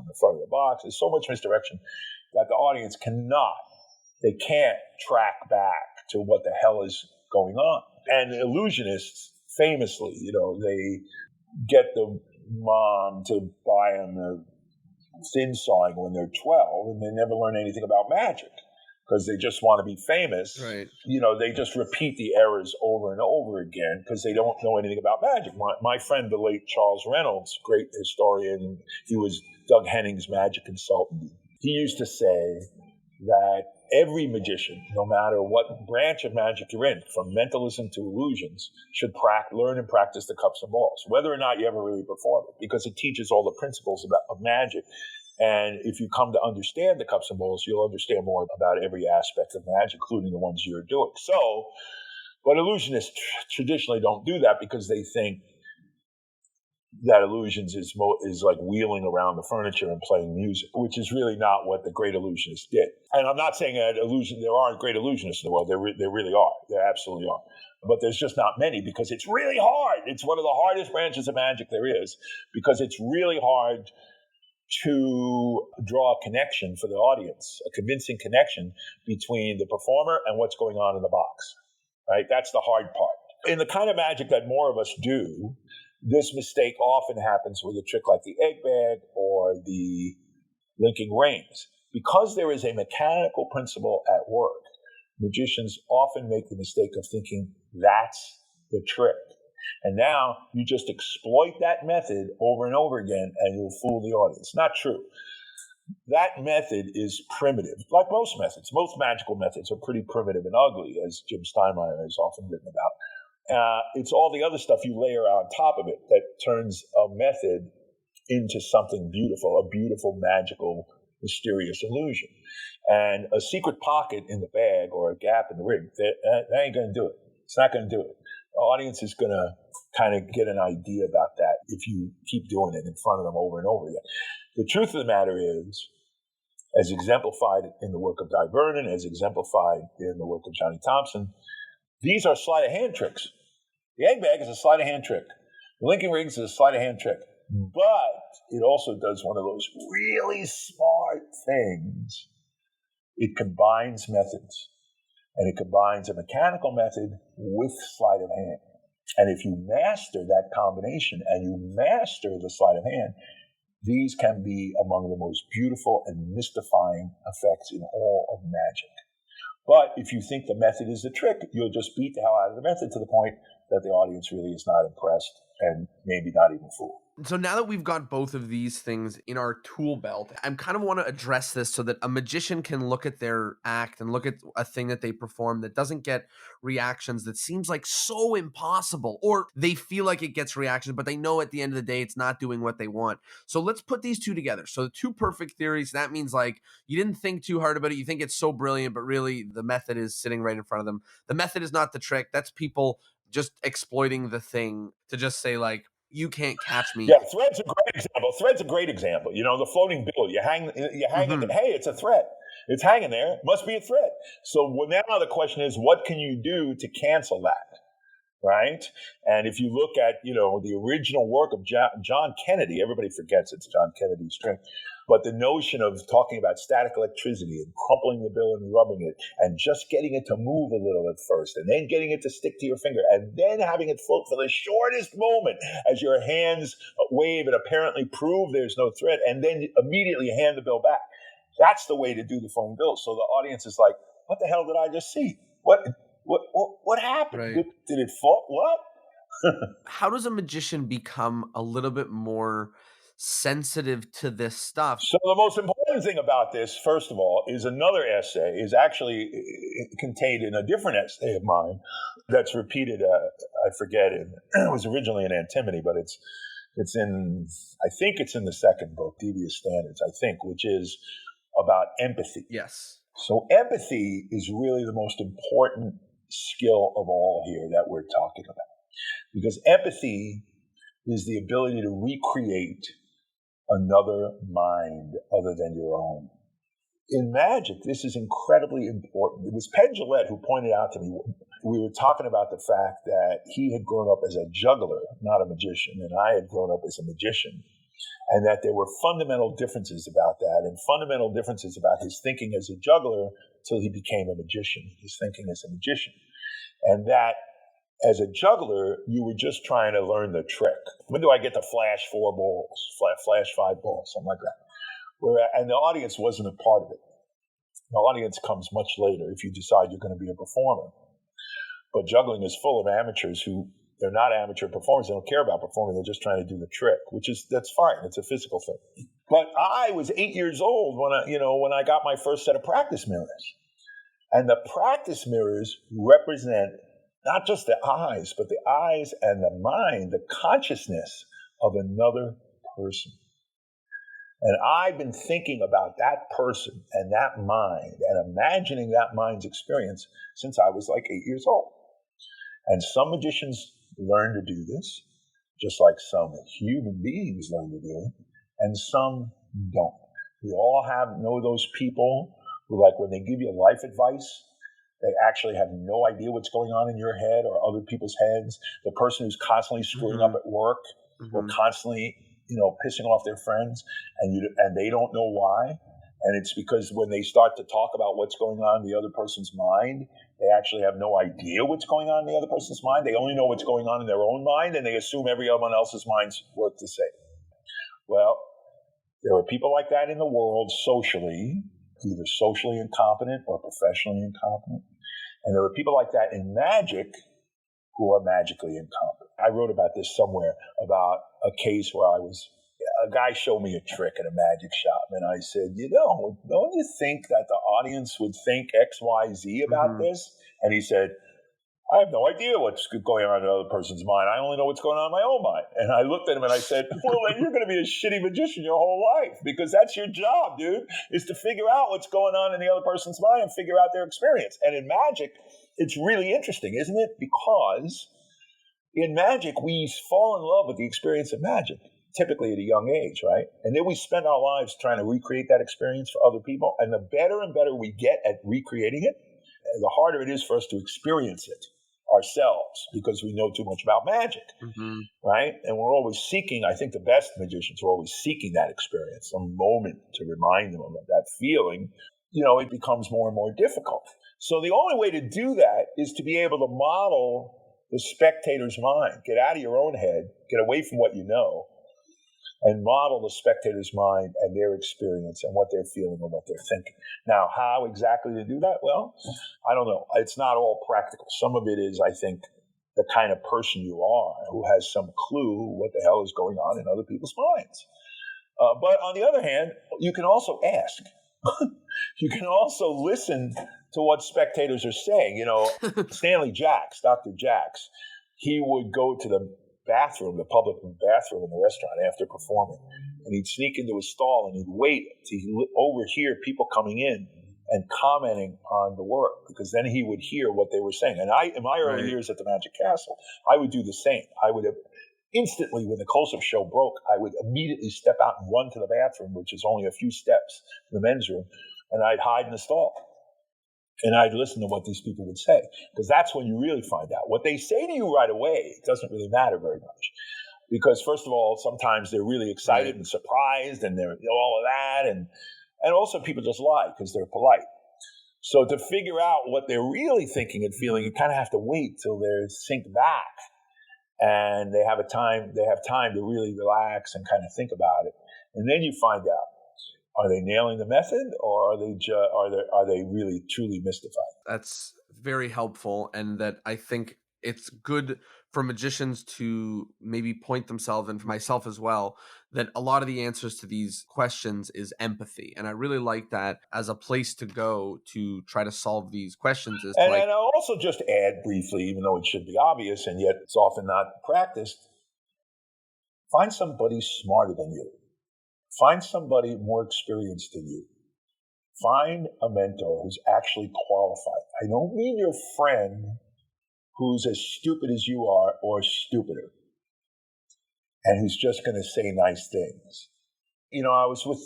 B: the front of the box. There's so much misdirection that the audience can't track back to what the hell is going on. And illusionists, famously, they get the mom to buy them the thin sawing when they're 12, and they never learn anything about magic because they just want to be famous.
A: Right.
B: They just repeat the errors over and over again because they don't know anything about magic. My friend, the late Charles Reynolds, great historian, he was Doug Henning's magic consultant. He used to say that every magician, no matter what branch of magic you're in, from mentalism to illusions, should learn and practice the cups and balls, whether or not you ever really perform it, because it teaches all the principles of magic. And if you come to understand the cups and balls, you'll understand more about every aspect of magic, including the ones you're doing. So, but illusionists traditionally don't do that because they think that illusions is like wheeling around the furniture and playing music, which is really not what the great illusionists did. And I'm not saying that there aren't great illusionists in the world. There really are. There absolutely are. But there's just not many, because it's really hard. It's one of the hardest branches of magic there is, because it's really hard to draw a connection for the audience, a convincing connection between the performer and what's going on in the box, right? That's the hard part. In the kind of magic that more of us do, this mistake often happens with a trick like the egg bag or the linking rings. Because there is a mechanical principle at work, magicians often make the mistake of thinking that's the trick. And now you just exploit that method over and over again, and you'll fool the audience. Not true. That method is primitive, like most methods. Most magical methods are pretty primitive and ugly, as Jim Steinmeier has often written about. It's all the other stuff you layer on top of it that turns a method into something beautiful, a beautiful, magical, mysterious illusion. And a secret pocket in the bag or a gap in the ring, that ain't going to do it. It's not going to do it. The audience is going to kind of get an idea about that if you keep doing it in front of them over and over again. The truth of the matter is, as exemplified in the work of Guy Vernon, as exemplified in the work of Johnny Thompson, these are sleight of hand tricks. The egg bag is a sleight of hand trick. The linking rings is a sleight of hand trick. But it also does one of those really smart things. It combines methods. And it combines a mechanical method with sleight of hand. And if you master that combination and you master the sleight of hand, these can be among the most beautiful and mystifying effects in all of magic. But if you think the method is the trick, you'll just beat the hell out of the method to the point that the audience really is not impressed and maybe not even fooled.
A: So now that we've got both of these things in our tool belt, I kind of want to address this so that a magician can look at their act and look at a thing that they perform that doesn't get reactions that seems like so impossible, or they feel like it gets reactions, but they know at the end of the day it's not doing what they want. So let's put these two together. So the two perfect theories, that means like you didn't think too hard about it. You think it's so brilliant, but really the method is sitting right in front of them. The method is not the trick. That's people just exploiting the thing to just say like, you can't catch me.
B: Yeah, thread's a great example. Thread's a great example. The floating bill, you hang it, hey, it's a thread. It's hanging there. It must be a thread. So now the question is, what can you do to cancel that? right? And if you look at, the original work of John Kennedy, everybody forgets it's John Kennedy's drink, but the notion of talking about static electricity and crumpling the bill and rubbing it and just getting it to move a little at first and then getting it to stick to your finger and then having it float for the shortest moment as your hands wave and apparently prove there's no threat, and then immediately hand the bill back. That's the way to do the phone bill. So the audience is like, what the hell did I just see? What happened?
A: Right.
B: Did it fall? What?
A: How does a magician become a little bit more sensitive to this stuff?
B: So the most important thing about this, first of all, is another essay is actually contained in a different essay of mine that's repeated. I forget it. It was originally in Antimony, but it's in. I think it's in the second book, Devious Standards. I think, which is about empathy.
A: Yes.
B: So empathy is really the most important skill of all here that we're talking about, because empathy is the ability to recreate another mind other than your own. In magic, this is incredibly important. It was Penn Jillette who pointed out to me, we were talking about the fact that he had grown up as a juggler, not a magician, and I had grown up as a magician, and that there were fundamental differences about that, and fundamental differences about his thinking as a juggler till he became a magician, his thinking as a magician. And that as a juggler, you were just trying to learn the trick. When do I get to flash 4 balls, flash 5 balls, something like that? And the audience wasn't a part of it. The audience comes much later if you decide you're going to be a performer. But juggling is full of amateurs who, they're not amateur performers. They don't care about performing. They're just trying to do the trick, that's fine. It's a physical thing. But I was 8 years old when I got my first set of practice mirrors. And the practice mirrors represent not just the eyes, but the eyes and the mind, the consciousness of another person. And I've been thinking about that person and that mind and imagining that mind's experience since I was like 8 years old. And some magicians learn to do this, just like some human beings learn to do it, and some don't. We all know those people who, like, when they give you life advice, they actually have no idea what's going on in your head or other people's heads. The person who's constantly screwing up at work or constantly, pissing off their friends, and they don't know why. And it's because when they start to talk about what's going on in the other person's mind, they actually have no idea what's going on in the other person's mind. They only know what's going on in their own mind, and they assume everyone else's mind's worth the same. Well, there are people like that in the world socially, either socially incompetent or professionally incompetent. And there are people like that in magic who are magically incompetent. I wrote about this somewhere, about a case where a guy showed me a trick at a magic shop, and I said, don't you think that the audience would think X, Y, Z about this? And he said, I have no idea what's going on in another person's mind. I only know what's going on in my own mind. And I looked at him and I said, well, then you're going to be a shitty magician your whole life, because that's your job, dude, is to figure out what's going on in the other person's mind and figure out their experience. And in magic, it's really interesting, isn't it? Because in magic, we fall in love with the experience of magic, typically at a young age, right? And then we spend our lives trying to recreate that experience for other people. And the better and better we get at recreating it, the harder it is for us to experience it ourselves, because we know too much about magic, right? And we're always seeking, I think the best magicians are always seeking that experience, some moment to remind them of that feeling. It becomes more and more difficult. So the only way to do that is to be able to model the spectator's mind. Get out of your own head, get away from what you know, and model the spectator's mind and their experience and what they're feeling and what they're thinking. Now, how exactly to do that? Well, I don't know. It's not all practical. Some of it is, I think, the kind of person you are who has some clue what the hell is going on in other people's minds. But on the other hand, you can also ask. You can also listen to what spectators are saying. Stanley Jacks, Dr. Jacks, he would go to the bathroom, the public bathroom in the restaurant after performing, and he'd sneak into his stall and he'd wait to overhear people coming in and commenting on the work, because then he would hear what they were saying. And in my early years at the Magic Castle, I would do the same. I would have instantly, when the close-up show broke, I would immediately step out and run to the bathroom, which is only a few steps to the men's room, and I'd hide in the stall. And I'd listen to what these people would say, because that's when you really find out. What they say to you right away doesn't really matter very much. Because first of all, sometimes they're really excited
A: Right.
B: and surprised and they're all of that. And also people just lie because they're polite. So to figure out what they're really thinking and feeling, you kind of have to wait till they sink back and they have time to really relax and kind of think about it. And then you find out, are they nailing the method, or are they really truly mystified?
A: That's very helpful, and that I think it's good for magicians to maybe point themselves, and for myself as well, that a lot of the answers to these questions is empathy. And I really like that as a place to go to try to solve these questions, is to
B: And I'll also just add briefly, even though it should be obvious and yet it's often not practiced, find somebody smarter than you. Find somebody more experienced than you. Find a mentor who's actually qualified. I don't mean your friend who's as stupid as you are or stupider and who's just going to say nice things. I was with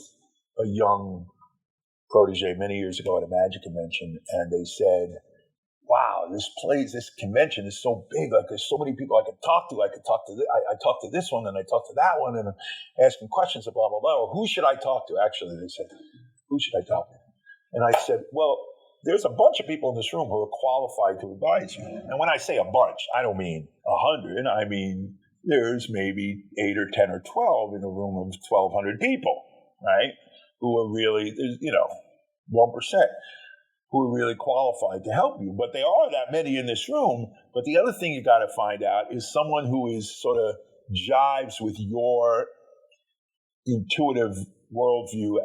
B: a young protege many years ago at a magic convention, and they said, wow, this convention is so big. Like, there's so many people I could talk to. I could talk to I talked to this one, and I talked to that one, and asking questions and blah, blah, blah. Well, who should I talk to? Actually, they said, who should I talk to? And I said, well, there's a bunch of people in this room who are qualified to advise you. And when I say a bunch, I don't mean 100. I mean, there's maybe 8 or 10 or 12 in a room of 1,200 people, right? Who are really, 1%. Who are really qualified to help you. But there are that many in this room. But the other thing you got to find out is someone who is sort of jives with your intuitive worldview,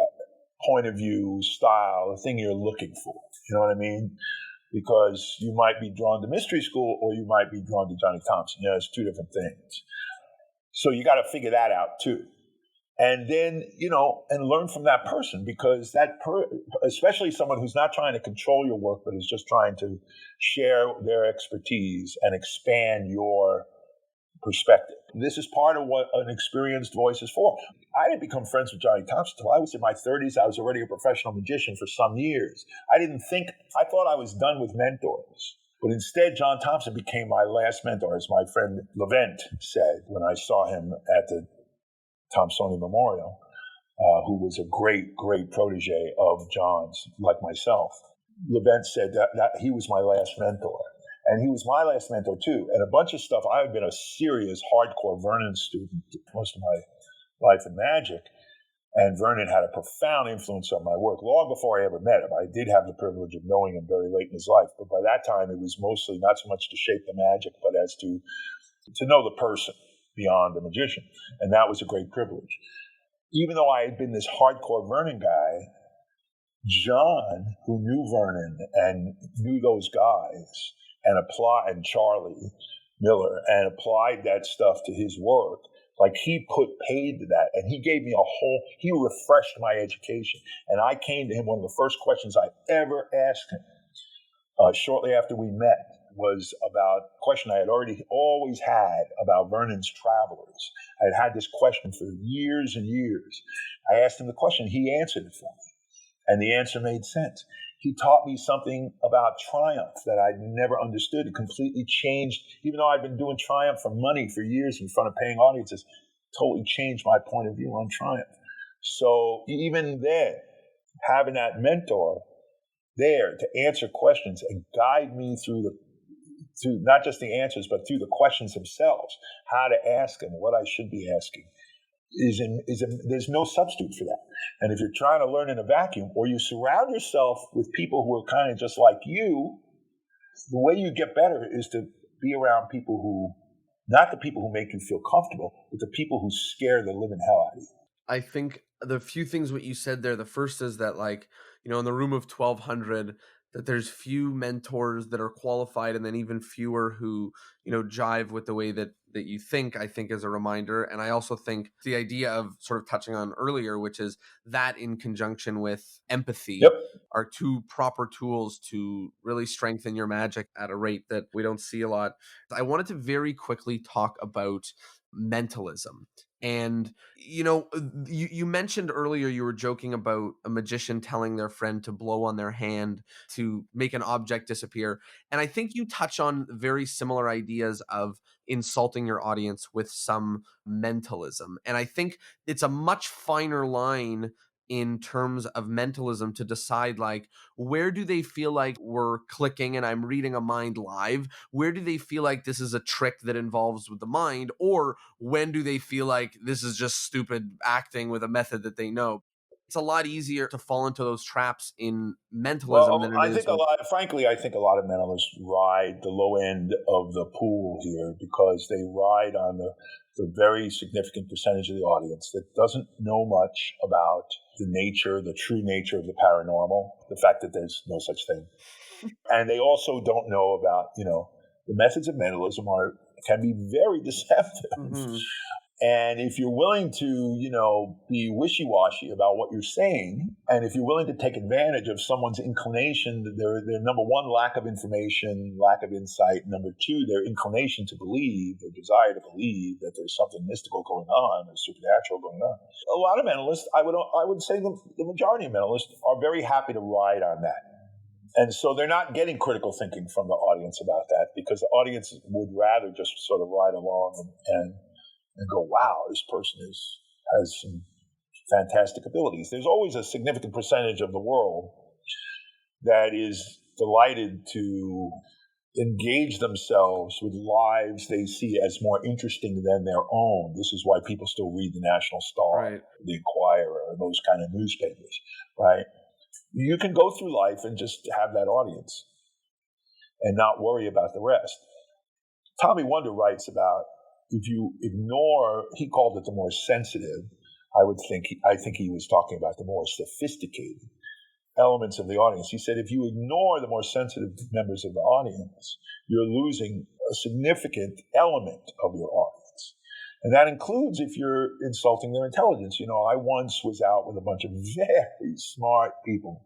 B: point of view, style, the thing you're looking for. You know what I mean? Because you might be drawn to mystery school or you might be drawn to Johnny Thompson. It's two different things. So you got to figure that out too. And then, and learn from that person, because especially someone who's not trying to control your work, but is just trying to share their expertise and expand your perspective. This is part of what an experienced voice is for. I didn't become friends with Johnny Thompson until I was in my 30s. I was already a professional magician for some years. I thought I was done with mentors. But instead, John Thompson became my last mentor, as my friend Levent said when I saw him at the Thompsonian Memorial, who was a great, great protege of John's, like myself. Levent said that he was my last mentor. And he was my last mentor, too. And a bunch of stuff. I had been a serious, hardcore Vernon student most of my life in magic. And Vernon had a profound influence on my work long before I ever met him. I did have the privilege of knowing him very late in his life. But by that time, it was mostly not so much to shape the magic, but as to know the person beyond the magician. And that was a great privilege. Even though I had been this hardcore Vernon guy, John, who knew Vernon and knew those guys, and Charlie Miller, and applied that stuff to his work, like he put paid to that, and he gave me he refreshed my education. And I came to him, one of the first questions I ever asked him, shortly after we met, was about a question I had always had about Vernon's travelers. I had this question for years and years. I asked him the question, he answered it for me, and the answer made sense. He taught me something about triumph that I'd never understood. It completely changed, even though I'd been doing triumph for money for years in front of paying audiences, totally changed my point of view on triumph. So even then, having that mentor there to answer questions and guide me through not just the answers, but through the questions themselves, how to ask them, what I should be asking, there's no substitute for that. And if you're trying to learn in a vacuum, or you surround yourself with people who are kind of just like you, the way you get better is to be around people who, not the people who make you feel comfortable, but the people who scare the living hell out of you.
A: I think the few things what you said there, the first is that, like, in the room of 1,200, that there's few mentors that are qualified, and then even fewer who, jive with the way that you think, I think, is a reminder. And I also think the idea of sort of touching on earlier, which is that in conjunction with empathy,
B: Yep.
A: are two proper tools to really strengthen your magic at a rate that we don't see a lot. I wanted to very quickly talk about mentalism. And, you mentioned earlier you were joking about a magician telling their friend to blow on their hand to make an object disappear. And I think you touch on very similar ideas of insulting your audience with some mentalism. And I think it's a much finer line in terms of mentalism to decide, like, where do they feel like we're clicking and I'm reading a mind live? Where do they feel like this is a trick that involves with the mind? Or when do they feel like this is just stupid acting with a method that they know? It's a lot easier to fall into those traps in mentalism
B: Well,
A: than it
B: I
A: is
B: think a
A: with.
B: lot, frankly, I think a lot of mentalists ride the low end of the pool here because they ride on the very significant percentage of the audience that doesn't know much about the true nature of the paranormal, the fact that there's no such thing. And they also don't know about, the methods of mentalism can be very deceptive.
A: Mhm.
B: And if you're willing to, be wishy-washy about what you're saying, and if you're willing to take advantage of someone's inclination, their number one, lack of information, lack of insight, number two, their inclination to believe, their desire to believe that there's something mystical going on or supernatural going on. A lot of mentalists, I would say the majority of mentalists are very happy to ride on that. And so they're not getting critical thinking from the audience about that because the audience would rather just sort of ride along and go, wow, this person has some fantastic abilities. There's always a significant percentage of the world that is delighted to engage themselves with lives they see as more interesting than their own. This is why people still read the National Star,
A: Right.
B: the Inquirer, those kind of newspapers, right? You can go through life and just have that audience and not worry about the rest. Tommy Wonder writes about if you ignore, he called it the more sensitive. I think he was talking about the more sophisticated elements of the audience. He said if you ignore the more sensitive members of the audience, you're losing a significant element of your audience. And that includes if you're insulting their intelligence. I once was out with a bunch of very smart people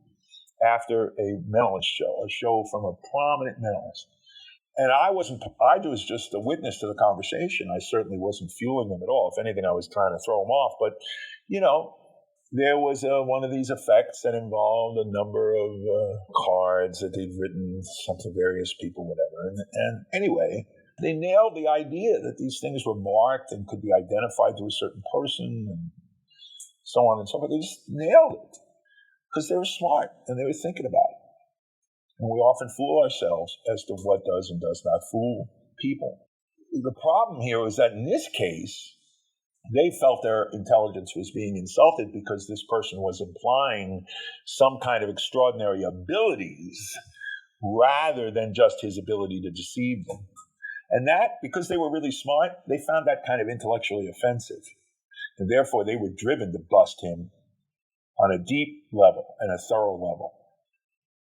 B: after a mentalist show, a show from a prominent mentalist. And I was just a witness to the conversation. I certainly wasn't fueling them at all. If anything, I was trying to throw them off. But, there was one of these effects that involved a number of cards that they'd written, something, various people, whatever. And anyway, they nailed the idea that these things were marked and could be identified to a certain person and so on and so forth. They just nailed it because they were smart and they were thinking about it. And we often fool ourselves as to what does and does not fool people. The problem here is that in this case, they felt their intelligence was being insulted because this person was implying some kind of extraordinary abilities rather than just his ability to deceive them. And that, because they were really smart, they found that kind of intellectually offensive. And therefore, they were driven to bust him on a deep level and a thorough level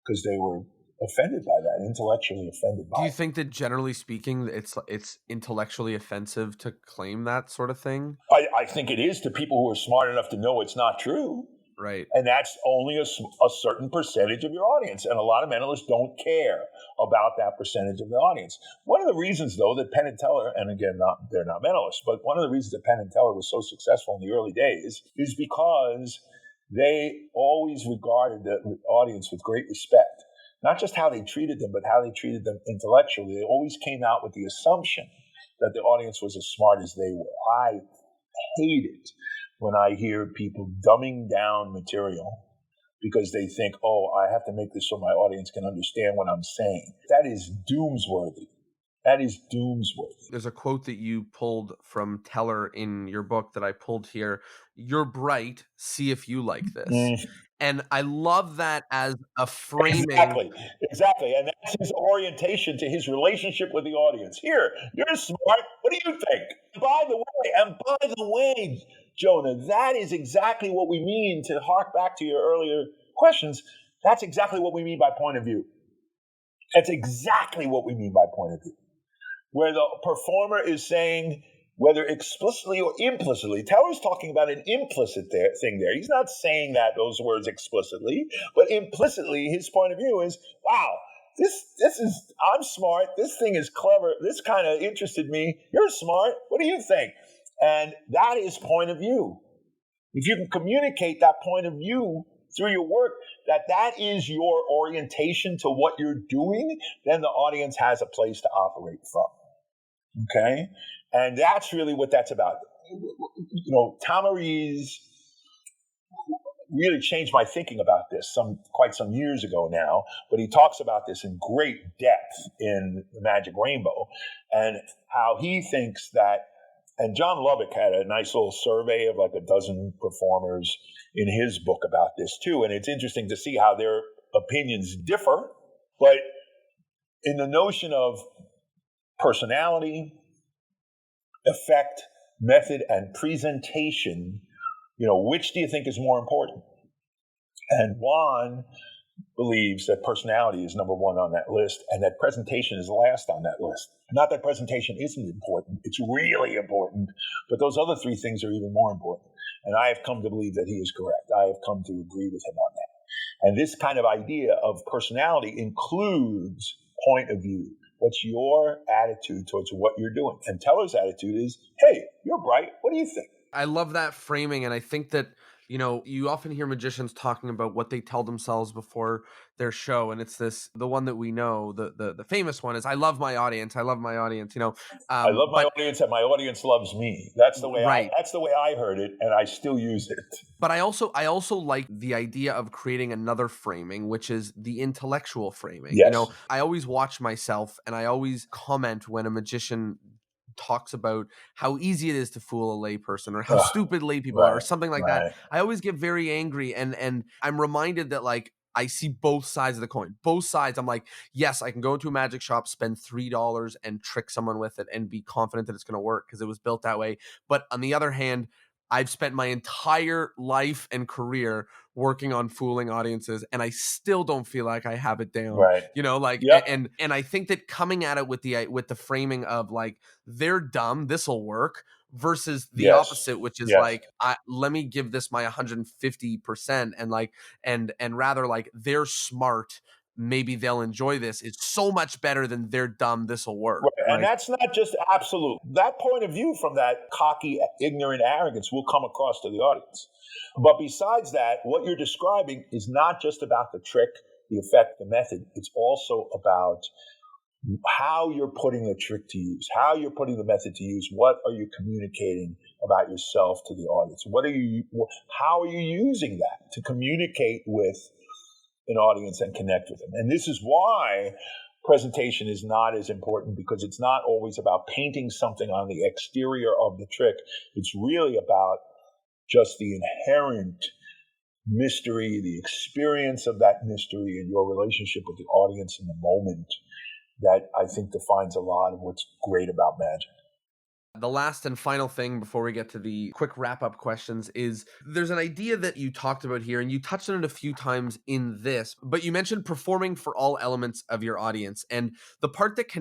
B: because they were offended by that, intellectually offended by
A: Do
B: it.
A: you think that generally speaking, it's intellectually offensive to claim that sort of thing?
B: I think it is to people who are smart enough to know it's not true.
A: Right.
B: And that's only a certain percentage of your audience. And a lot of mentalists don't care about that percentage of the audience. One of the reasons, though, that Penn and Teller, and again, they're not mentalists, but one of the reasons that Penn and Teller was so successful in the early days is because they always regarded the audience with great respect. Not just how they treated them, but how they treated them intellectually. They always came out with the assumption that the audience was as smart as they were. I hate it when I hear people dumbing down material because they think, oh, I have to make this so my audience can understand what I'm saying. That is doomsworthy. That is doomsworthy.
A: There's a quote that you pulled from Teller in your book that I pulled here. You're bright. See if you like this. And I love that as a framing.
B: Exactly. And that's his orientation to his relationship with the audience. Here, you're smart. What do you think? By the way, Jonah, that is exactly what we mean, to hark back to your earlier questions. That's exactly what we mean by point of view. That's exactly what we mean by point of view. Where the performer is saying, whether explicitly or implicitly, Teller's talking about an implicit thing there. He's not saying those words explicitly, but implicitly his point of view is, wow, I'm smart. This thing is clever. This kind of interested me. You're smart. What do you think? And that is point of view. If you can communicate that point of view through your work, that is your orientation to what you're doing, then the audience has a place to operate from. Okay? And that's really what that's about. Tamariz really changed my thinking about this quite some years ago now, but he talks about this in great depth in The Magic Rainbow, and how he thinks that, and John Lubbock had a nice little survey of like a dozen performers in his book about this too, and it's interesting to see how their opinions differ, but in the notion of personality, effect, method, and presentation, which do you think is more important? And Juan believes that personality is number one on that list and that presentation is last on that list. Not that presentation isn't important, it's really important, but those other three things are even more important. And I have come to believe that he is correct. I have come to agree with him on that. And this kind of idea of personality includes point of view. What's your attitude towards what you're doing? And Teller's attitude is, hey, you're bright. What do you think?
A: I love that framing. And I think that, you often hear magicians talking about what they tell themselves before their show. And it's the one that we know, the famous one is, I love my audience. I love my audience,
B: I love my audience and my audience loves me. That's the way
A: right.
B: that's the way I heard it, and I still use it.
A: But I also like the idea of creating another framing, which is the intellectual framing.
B: Yes.
A: I always watch myself and I always comment when a magician talks about how easy it is to fool a layperson or how stupid lay people are or something like that. I always get very angry and I'm reminded that like I see both sides of the coin. Both sides. I'm like, yes, I can go into a magic shop, spend $3 and trick someone with it and be confident that it's going to work because it was built that way. But on the other hand, I've spent my entire life and career working on fooling audiences, and I still don't feel like I have it down.
B: Right.
A: Yep. and I think that coming at it with the framing of like they're dumb, this will work, versus the opposite, which is like let me give this my 150%, and like and rather like they're smart, maybe they'll enjoy this, is so much better than they're dumb, this will work.
B: Right. And that's not just absolute. That point of view from that cocky, ignorant arrogance will come across to the audience. But besides that, what you're describing is not just about the trick, the effect, the method. It's also about how you're putting the trick to use, how you're putting the method to use. What are you communicating about yourself to the audience? How are you using that to communicate with an audience and connect with them? And this is why presentation is not as important, because it's not always about painting something on the exterior of the trick. It's really about just the inherent mystery, the experience of that mystery, and your relationship with the audience in the moment that I think defines a lot of what's great about magic.
A: The last and final thing before we get to the quick wrap-up questions is there's an idea that you talked about here, and you touched on it a few times in this, but you mentioned performing for all elements of your audience. And the part that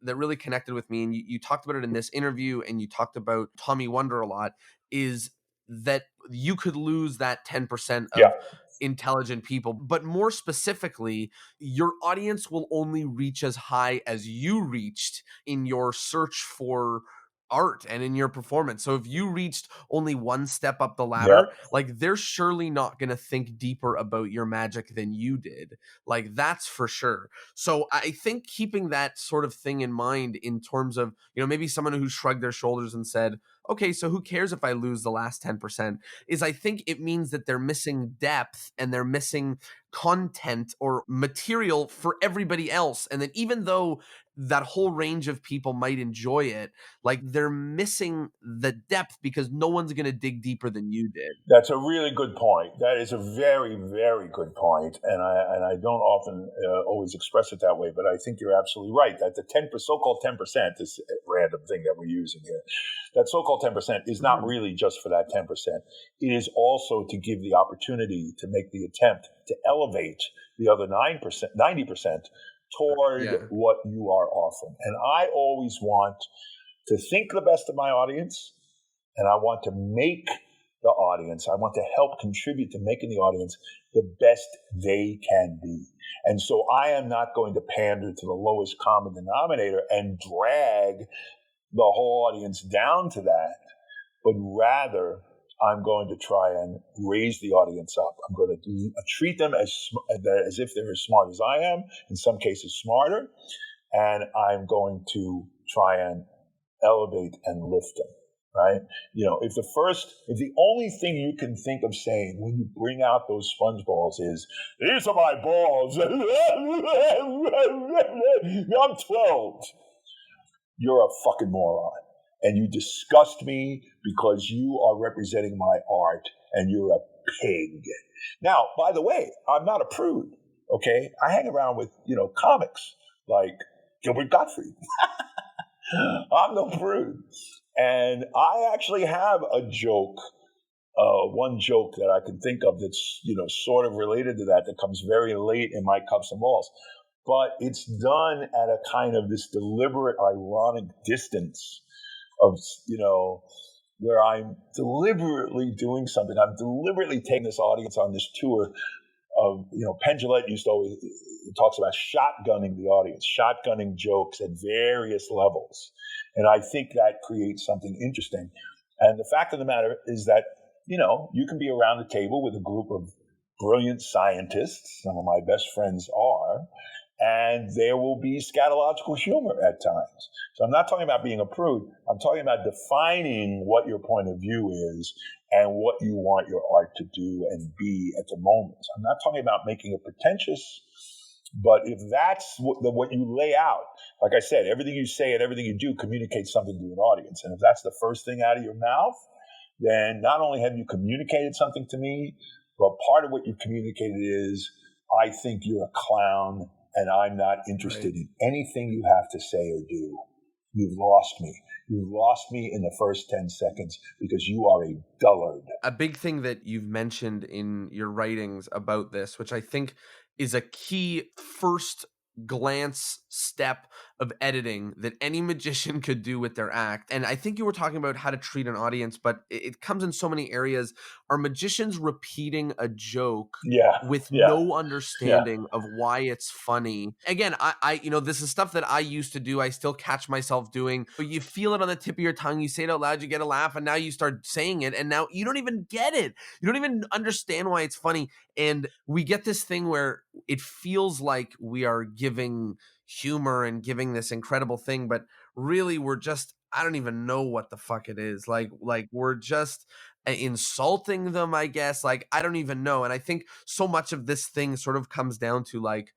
A: really connected with me, and you talked about it in this interview, and you talked about Tommy Wonder a lot, is that you could lose that 10% of intelligent people, but more specifically, your audience will only reach as high as you reached in your search for art and in your performance. So if you reached only one step up the ladder, like they're surely not going to think deeper about your magic than you did. Like that's for sure. So I think keeping that sort of thing in mind in terms of, maybe someone who shrugged their shoulders and said, okay, so who cares if I lose the last 10%, is I think it means that they're missing depth and they're missing content or material for everybody else. And that even though that whole range of people might enjoy it, like they're missing the depth because no one's going to dig deeper than you did.
B: That's a really good point. That is a very, very good point. And I don't often always express it that way, but I think you're absolutely right that the so-called 10%, this random thing that we're using here, that so-called 10% is not really just for that 10%. It is also to give the opportunity to make the attempt to elevate the other 9%, 90% toward what you are offering. And I always want to think the best of my audience, and I want to make the audience, I want to help contribute to making the audience the best they can be. And so I am not going to pander to the lowest common denominator and drag the whole audience down to that. but rather I'm going to try and raise the audience up. I'm going to treat them as if they're as smart as I am, in some cases smarter, and I'm going to try and elevate and lift them, right? If the only thing you can think of saying when you bring out those sponge balls is, these are my balls, I'm 12, you're a fucking moron. And you disgust me because you are representing my art and you're a pig. Now, by the way, I'm not a prude, okay? I hang around with, comics like Gilbert Gottfried. I'm no prude. And I actually have a joke, one joke that I can think of that's, sort of related to that comes very late in my Cups and Balls. But it's done at a kind of this deliberate, ironic distance of, where I'm deliberately doing something. I'm deliberately taking this audience on this tour of, Penn Jillette used to always talks about shotgunning the audience, shotgunning jokes at various levels. And I think that creates something interesting. And the fact of the matter is that, you can be around the table with a group of brilliant scientists, some of my best friends are, and there will be scatological humor at times. So I'm not talking about being a prude. I'm talking about defining what your point of view is and what you want your art to do and be at the moment. I'm not talking about making it pretentious, but if that's what you lay out, like I said, everything you say and everything you do communicates something to an audience. And if that's the first thing out of your mouth, then not only have you communicated something to me, but part of what you've communicated is, I think you're a clown, and I'm not interested in anything you have to say or do. You've lost me. You've lost me in the first 10 seconds because you are a dullard.
A: A big thing that you've mentioned in your writings about this, which I think is a key first glance step of editing that any magician could do with their act. And I think you were talking about how to treat an audience, but it comes in so many areas. Are magicians repeating a joke with no understanding of why it's funny? Again, I this is stuff that I used to do. I still catch myself doing. You feel it on the tip of your tongue. You say it out loud, you get a laugh, and now you start saying it, and now you don't even get it. You don't even understand why it's funny. And we get this thing where it feels like we are giving humor and giving this incredible thing, but really we're just, I don't even know what the fuck it is. Like we're just insulting them, I guess. Like, I don't even know. And I think so much of this thing sort of comes down to like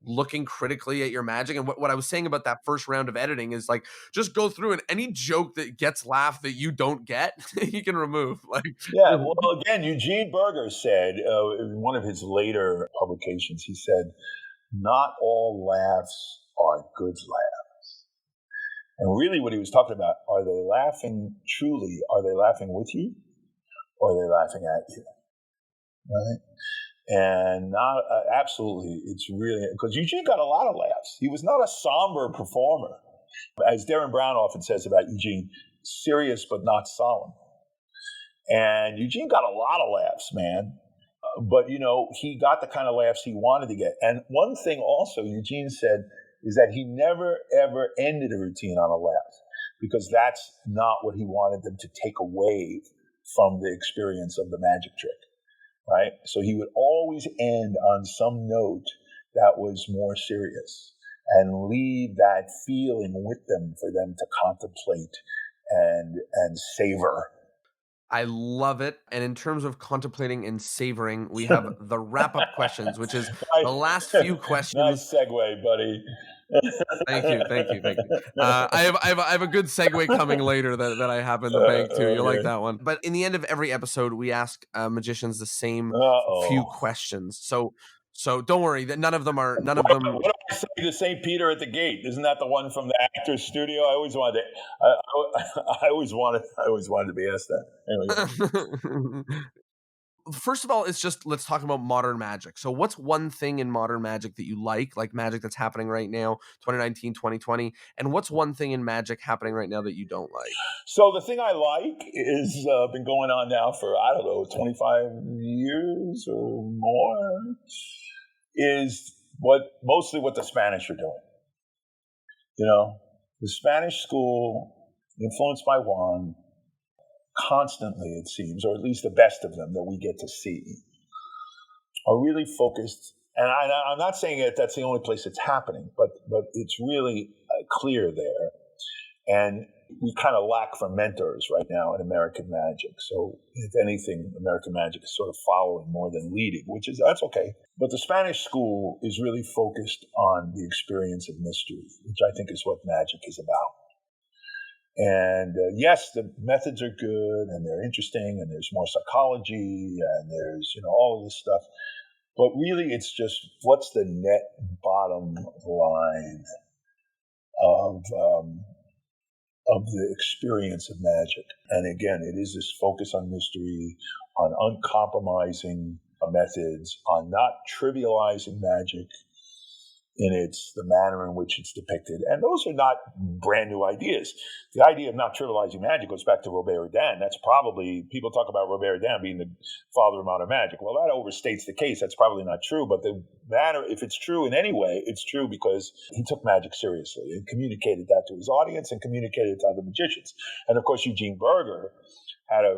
A: looking critically at your magic. And what I was saying about that first round of editing is like, just go through and any joke that gets laughed that you don't get, you can remove.
B: Well, again, Eugene Berger said in one of his later publications, he said, not all laughs are good laughs. And really what he was talking about, are they laughing truly? Are they laughing with you? Or are they laughing at you? Right? And not absolutely, it's really, because Eugene got a lot of laughs. He was not a somber performer. As Darren Brown often says about Eugene, serious but not solemn. And Eugene got a lot of laughs, man. But, he got the kind of laughs he wanted to get. And one thing also Eugene said is that he never, ever ended a routine on a laugh, because that's not what he wanted them to take away from the experience of the magic trick. Right? So he would always end on some note that was more serious and leave that feeling with them for them to contemplate and savor.
A: I love it. And in terms of contemplating and savoring, we have the wrap-up questions, which is the last few questions.
B: Nice segue, buddy.
A: Thank you. I have a good segue coming later that I have in the bank too. You'll like that one. But in the end of every episode, we ask magicians the same few questions. So don't worry that none of them.
B: What do I say to St. Peter at the Gate? Isn't that the one from the Actors Studio? I always wanted to be asked that. Anyway.
A: First of all, it's just, let's talk about modern magic. So what's one thing in modern magic that you like magic that's happening right now, 2019, 2020? And what's one thing in magic happening right now that you don't like?
B: So the thing I like is been going on now for, 25 years or more, is mostly what the Spanish are doing. The Spanish school, influenced by Juan, constantly, it seems, or at least the best of them that we get to see, are really focused. And I'm not saying that that's the only place it's happening, but it's really clear there. And we kind of lack for mentors right now in American magic. So if anything, American magic is sort of following more than leading, that's okay. But the Spanish school is really focused on the experience of mystery, which I think is what magic is about. And yes, the methods are good and they're interesting and there's more psychology and there's, all of this stuff. But really, it's just what's the net bottom line of the experience of magic. And again, it is this focus on mystery, on uncompromising methods, on not trivializing magic in the manner in which it's depicted. And those are not brand new ideas. The idea of not trivializing magic goes back to Robert Houdin. That's probably, people talk about Robert Houdin being the father of modern magic. Well, that overstates the case. That's probably not true. But the matter, if it's true in any way, it's true because he took magic seriously and communicated that to his audience and communicated it to other magicians. And of course, Eugene Berger had a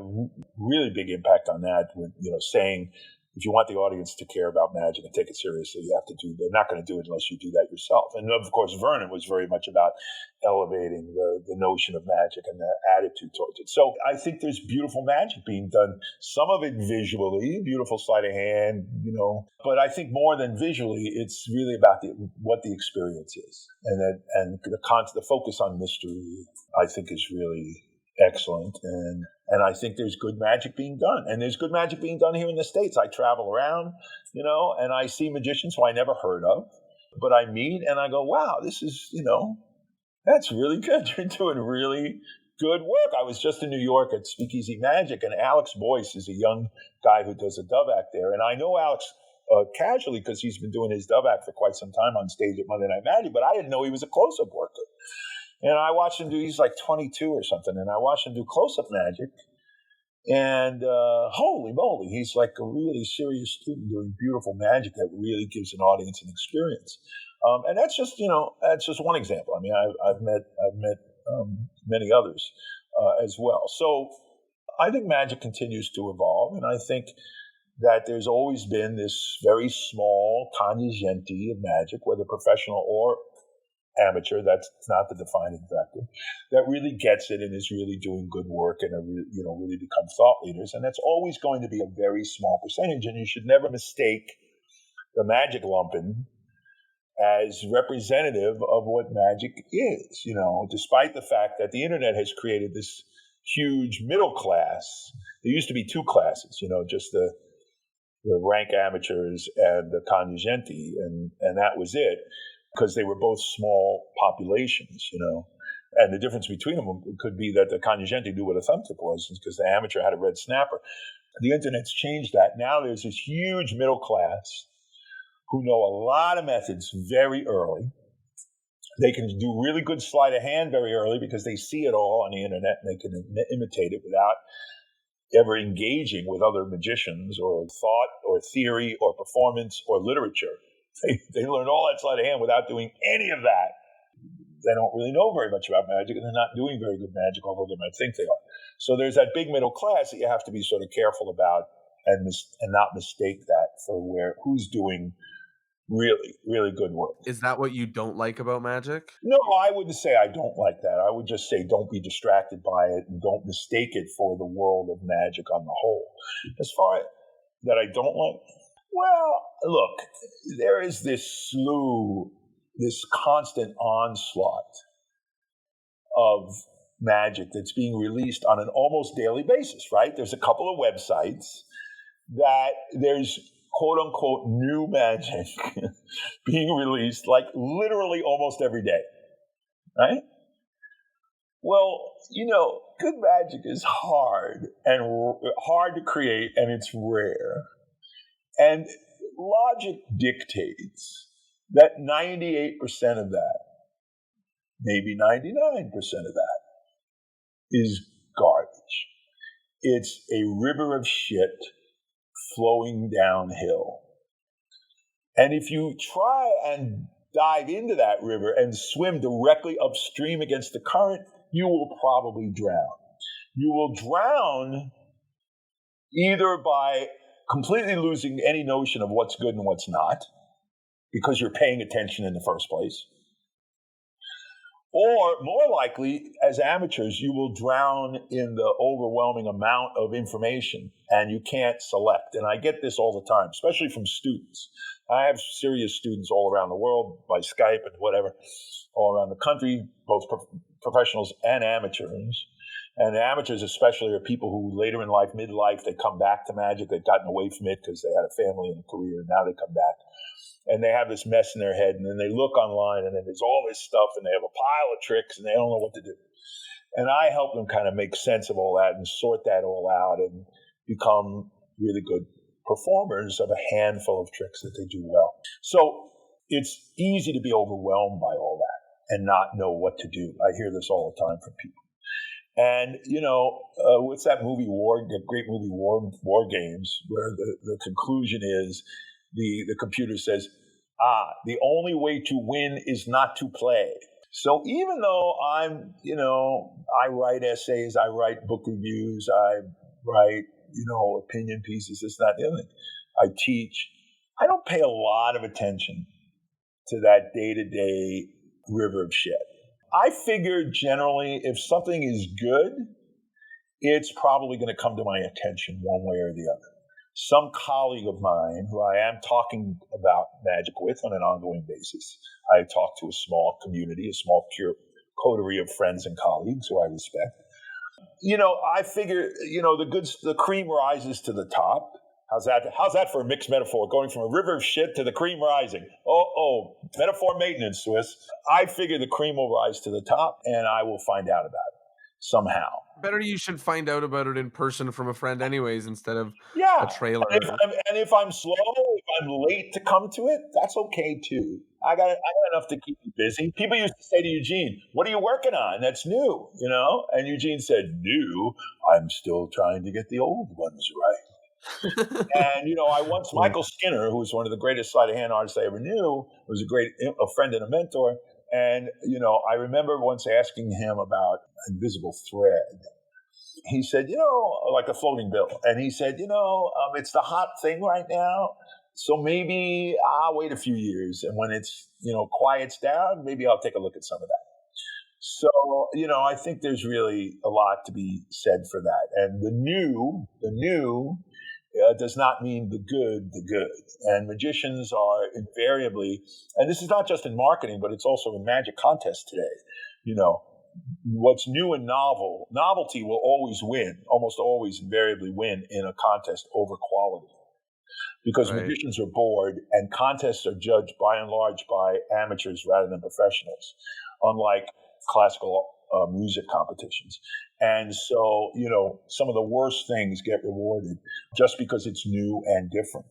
B: really big impact on that with, saying, if you want the audience to care about magic and take it seriously, they're not going to do it unless you do that yourself. And of course, Vernon was very much about elevating the notion of magic and the attitude towards it. So I think there's beautiful magic being done, some of it visually, beautiful sleight of hand, but I think more than visually, it's really about what the experience is. And the focus on mystery, I think, is really excellent. And I think there's good magic being done. And there's good magic being done here in the States. I travel around, and I see magicians who I never heard of, but I meet and I go, wow, this is, that's really good. You're doing really good work. I was just in New York at Speakeasy Magic, and Alex Boyce is a young guy who does a dove act there. And I know Alex casually because he's been doing his dove act for quite some time on stage at Monday Night Magic, but I didn't know he was a close-up worker. And I watched him he's like 22 or something, and I watched him do close-up magic. And holy moly, he's like a really serious student doing beautiful magic that really gives an audience an experience. And that's just, that's just one example. I mean, I've met many others as well. So I think magic continues to evolve, and I think that there's always been this very small contingente of magic, whether professional or amateur, that's not the defining factor, that really gets it and is really doing good work and really become thought leaders. And that's always going to be a very small percentage. And you should never mistake the magic lumpen as representative of what magic is, despite the fact that the internet has created this huge middle class. There used to be two classes, just the rank amateurs and the contingente, and that was it, because they were both small populations, And the difference between them could be that the contingente knew what a thumb tip was because the amateur had a red snapper. The internet's changed that. Now there's this huge middle class who know a lot of methods very early. They can do really good sleight of hand very early because they see it all on the internet and they can imitate it without ever engaging with other magicians or thought or theory or performance or literature. They learn all that sleight of hand without doing any of that. They don't really know very much about magic, and they're not doing very good magic, although they might think they are. So there's that big middle class that you have to be sort of careful about and not mistake that for who's doing really, really good work.
A: Is that what you don't like about magic?
B: No, I wouldn't say I don't like that. I would just say don't be distracted by it and don't mistake it for the world of magic on the whole. As far as that I don't like, well, look, there is this constant onslaught of magic that's being released on an almost daily basis, right? There's a couple of websites that there's quote-unquote new magic being released like literally almost every day, right? Well, good magic is hard to create, and it's rare. And logic dictates that 98% of that, maybe 99% of that, is garbage. It's a river of shit flowing downhill. And if you try and dive into that river and swim directly upstream against the current, you will probably drown. You will drown either by completely losing any notion of what's good and what's not, because you're paying attention in the first place. Or more likely, as amateurs, you will drown in the overwhelming amount of information and you can't select. And I get this all the time, especially from students. I have serious students all around the world by Skype and whatever, all around the country, both professionals and amateurs. And amateurs especially are people who later in life, midlife, they come back to magic. They've gotten away from it because they had a family and a career, and now they come back. And they have this mess in their head, and then they look online, and then there's all this stuff, and they have a pile of tricks, and they don't know what to do. And I help them kind of make sense of all that and sort that all out and become really good performers of a handful of tricks that they do well. So it's easy to be overwhelmed by all that and not know what to do. I hear this all the time from people. And, what's that movie, the great movie War Games, where the conclusion is, the computer says, the only way to win is not to play. So even though I write essays, I write book reviews, I write, opinion pieces, this, that, the other thing, I teach, I don't pay a lot of attention to that day-to-day river of shit. I figure generally if something is good, it's probably going to come to my attention one way or the other. Some colleague of mine who I am talking about magic with on an ongoing basis, I talk to a small community, a small coterie of friends and colleagues who I respect. I figure, the cream rises to the top. How's that for a mixed metaphor? Going from a river of shit to the cream rising. Metaphor maintenance, Swiss. I figure the cream will rise to the top, and I will find out about it somehow.
A: Better you should find out about it in person from a friend anyways, instead of a trailer.
B: And if I'm slow, if I'm late to come to it, that's okay too. I got enough to keep me busy. People used to say to Eugene, "What are you working on that's new?" And Eugene said, "New? I'm still trying to get the old ones right." And, Michael Skinner, who was one of the greatest sleight of hand artists I ever knew, was a friend and a mentor. And, I remember once asking him about invisible thread. He said, like a floating bill. And he said, it's the hot thing right now. So maybe I'll wait a few years. And when it's, quiets down, maybe I'll take a look at some of that. So, I think there's really a lot to be said for that. And the new does not mean the good. And magicians are invariably, and this is not just in marketing, but it's also in magic contests today. What's new and novelty will always win, almost always invariably win in a contest over quality. Because magicians are bored, and contests are judged by and large by amateurs rather than professionals, unlike classical music competitions. And so, some of the worst things get rewarded just because it's new and different.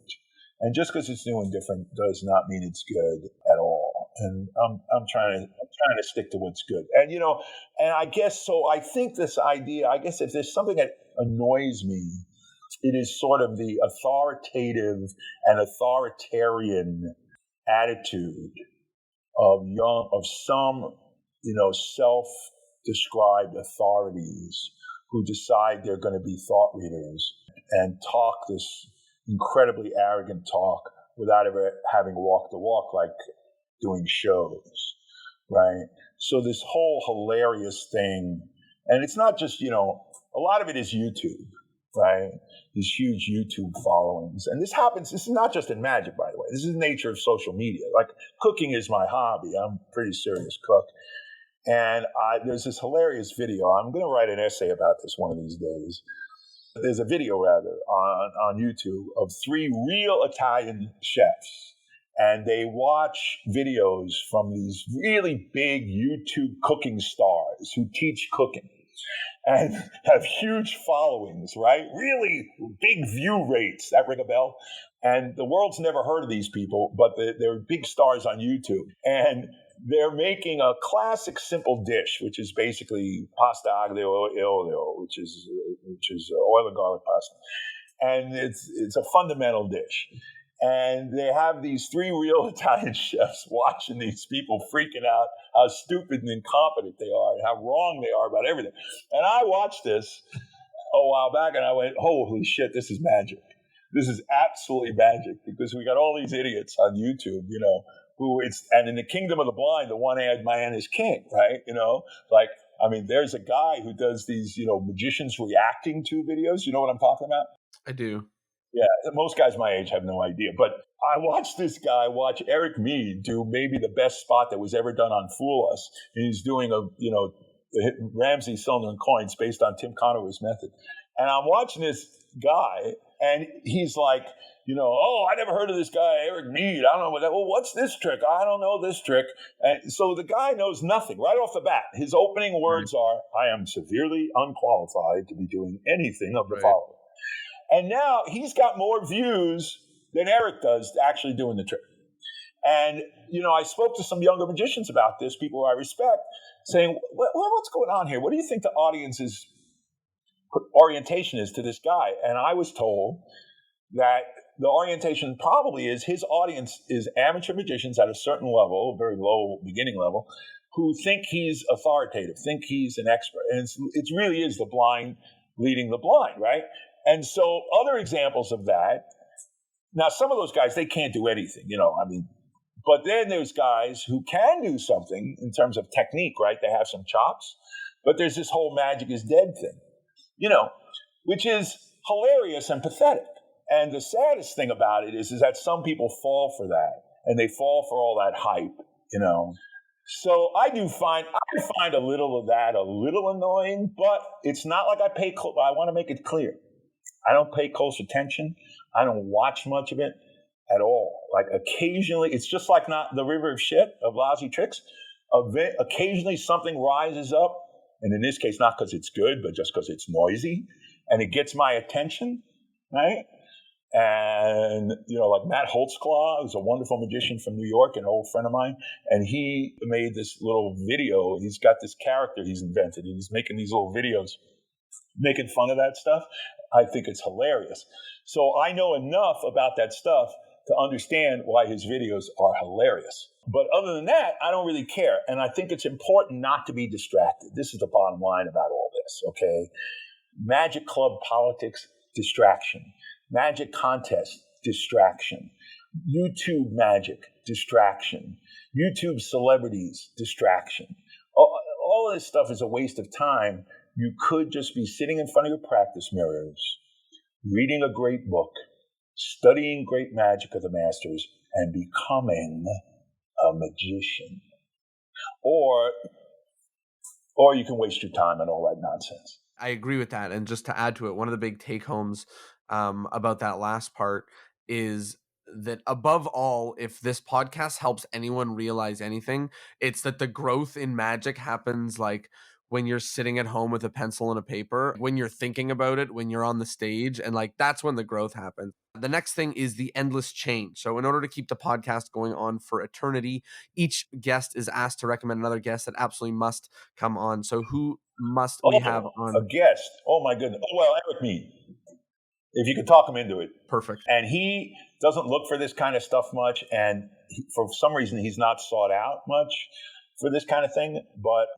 B: And just because it's new and different does not mean it's good at all. And I'm trying to stick to what's good. And and I guess so. I think this idea. I guess if there's something that annoys me, it is sort of the authoritative and authoritarian attitude of some self-described authorities who decide they're going to be thought readers and talk this incredibly arrogant talk without ever having walked the walk, like doing shows, right? So this whole hilarious thing, and it's not just, a lot of it is YouTube, right? These huge YouTube followings. And this is not just in magic, by the way. This is the nature of social media. Like, cooking is my hobby. I'm a pretty serious cook. And there's this hilarious video. I'm going to write an essay about this one of these days. There's a video, rather, on YouTube of 3 real Italian chefs. And they watch videos from these really big YouTube cooking stars who teach cooking and have huge followings, right? Really big view rates. That ring a bell? And the world's never heard of these people, but they're big stars on YouTube. And they're making a classic simple dish, which is basically pasta aglio e olio, which is oil and garlic pasta. And it's a fundamental dish. And they have these 3 real Italian chefs watching these people freaking out how stupid and incompetent they are and how wrong they are about everything. And I watched this a while back and I went, holy shit, this is magic. This is absolutely magic, because we got all these idiots on YouTube, and in the kingdom of the blind, the one-eyed man is king, right? There's a guy who does these, magicians reacting to videos. You know what I'm talking about?
A: I do.
B: Yeah, most guys my age have no idea. But I watched this guy watch Eric Mead do maybe the best spot that was ever done on Fool Us. He's doing Ramsey Cylinder and Coins based on Tim Conover's method. And I'm watching this guy, and he's like, I never heard of this guy, Eric Mead. I don't know what that. Well, what's this trick? I don't know this trick. And so the guy knows nothing right off the bat. His opening words are, I am severely unqualified to be doing anything of the following. And now he's got more views than Eric does actually doing the trick. And, I spoke to some younger magicians about this, people I respect, saying, what's going on here? What do you think the audience's orientation is to this guy? And I was told that the orientation probably is his audience is amateur magicians at a certain level, very low beginning level, who think he's authoritative, think he's an expert. And it really is the blind leading the blind, right? And so other examples of that, now some of those guys, they can't do anything, but then there's guys who can do something in terms of technique, right? They have some chops, but there's this whole magic is dead thing, which is hilarious and pathetic. And the saddest thing about it is that some people fall for that, and they fall for all that hype, So I find a little of that a little annoying, but it's not like I want to make it clear. I don't pay close attention. I don't watch much of it at all. Like occasionally, it's just like not the river of shit of lousy tricks. Occasionally something rises up, and in this case, not because it's good, but just because it's noisy, and it gets my attention, right? And, like Matt Holtzclaw, who's a wonderful magician from New York, an old friend of mine, and he made this little video. He's got this character he's invented, and he's making these little videos making fun of that stuff. I think it's hilarious. So I know enough about that stuff to understand why his videos are hilarious. But other than that, I don't really care. And I think it's important not to be distracted. This is the bottom line about all this, okay? Magic club politics, distraction. Magic contest, distraction. YouTube magic, distraction. YouTube celebrities, distraction. All of this stuff is a waste of time. You could just be sitting in front of your practice mirrors, reading a great book, studying great magic of the masters, and becoming a magician. Or you can waste your time on all that nonsense.
A: I agree with that. And just to add to it, one of the big take-homes about that last part is that above all, if this podcast helps anyone realize anything, it's that the growth in magic happens like when you're sitting at home with a pencil and a paper, when you're thinking about it, when you're on the stage, and like that's when the growth happens. The next thing is the endless change. So in order to keep the podcast going on for eternity, each guest is asked to recommend another guest that absolutely must come on. So who must we have on?
B: A guest. Oh my goodness. Oh, well, Eric Mead. If you could talk him into it.
A: Perfect.
B: And he doesn't look for this kind of stuff much. And for some reason, he's not sought out much for this kind of thing. But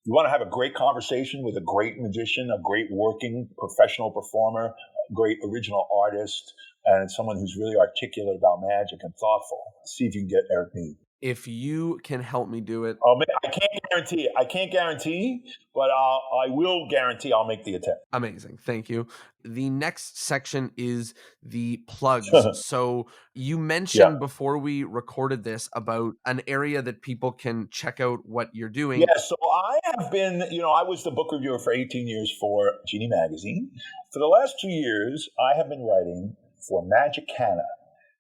B: you want to have a great conversation with a great magician, a great working professional performer, a great original artist, and someone who's really articulate about magic and thoughtful. See if you can get Eric Mead.
A: If you can help me do it.
B: I can't guarantee, but I will guarantee I'll make the attempt.
A: Amazing. Thank you. The next section is the plugs. So you mentioned before we recorded this about an area that people can check out what you're doing.
B: Yeah, so I have been, I was the book reviewer for 18 years for Genie Magazine. For the last 2 years, I have been writing for Magicana.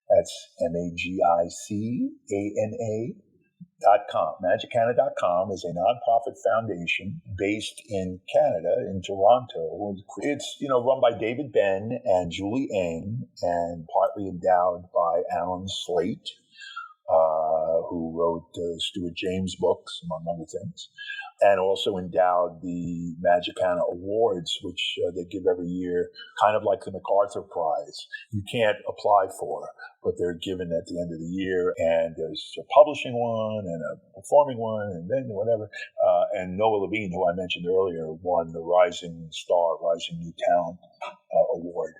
B: That's Magicana.com. Magicana.com is a nonprofit foundation based in Canada, in Toronto. It's, run by David Ben and Julie Ng and partly endowed by Alan Sleight. who wrote Stuart James books, among other things, and also endowed the Magicana Awards, which they give every year, kind of like the MacArthur Prize. You can't apply for, but they're given at the end of the year. And there's a publishing one and a performing one, and then whatever. And Noah Levine, who I mentioned earlier, won the Rising Star, Rising New Talent Award.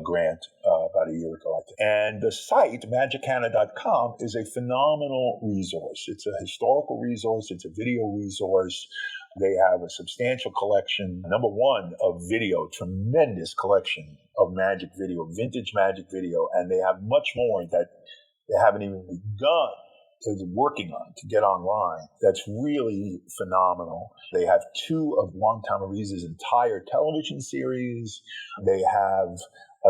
B: Grant about a year ago. And the site, magicana.com, is a phenomenal resource. It's a historical resource. It's a video resource. They have a substantial collection, number one, of video, tremendous collection of magic video, vintage magic video, and they have much more that they haven't even begun working on to get online. That's really phenomenal. They have two of Juan Tamariz's entire television series. They have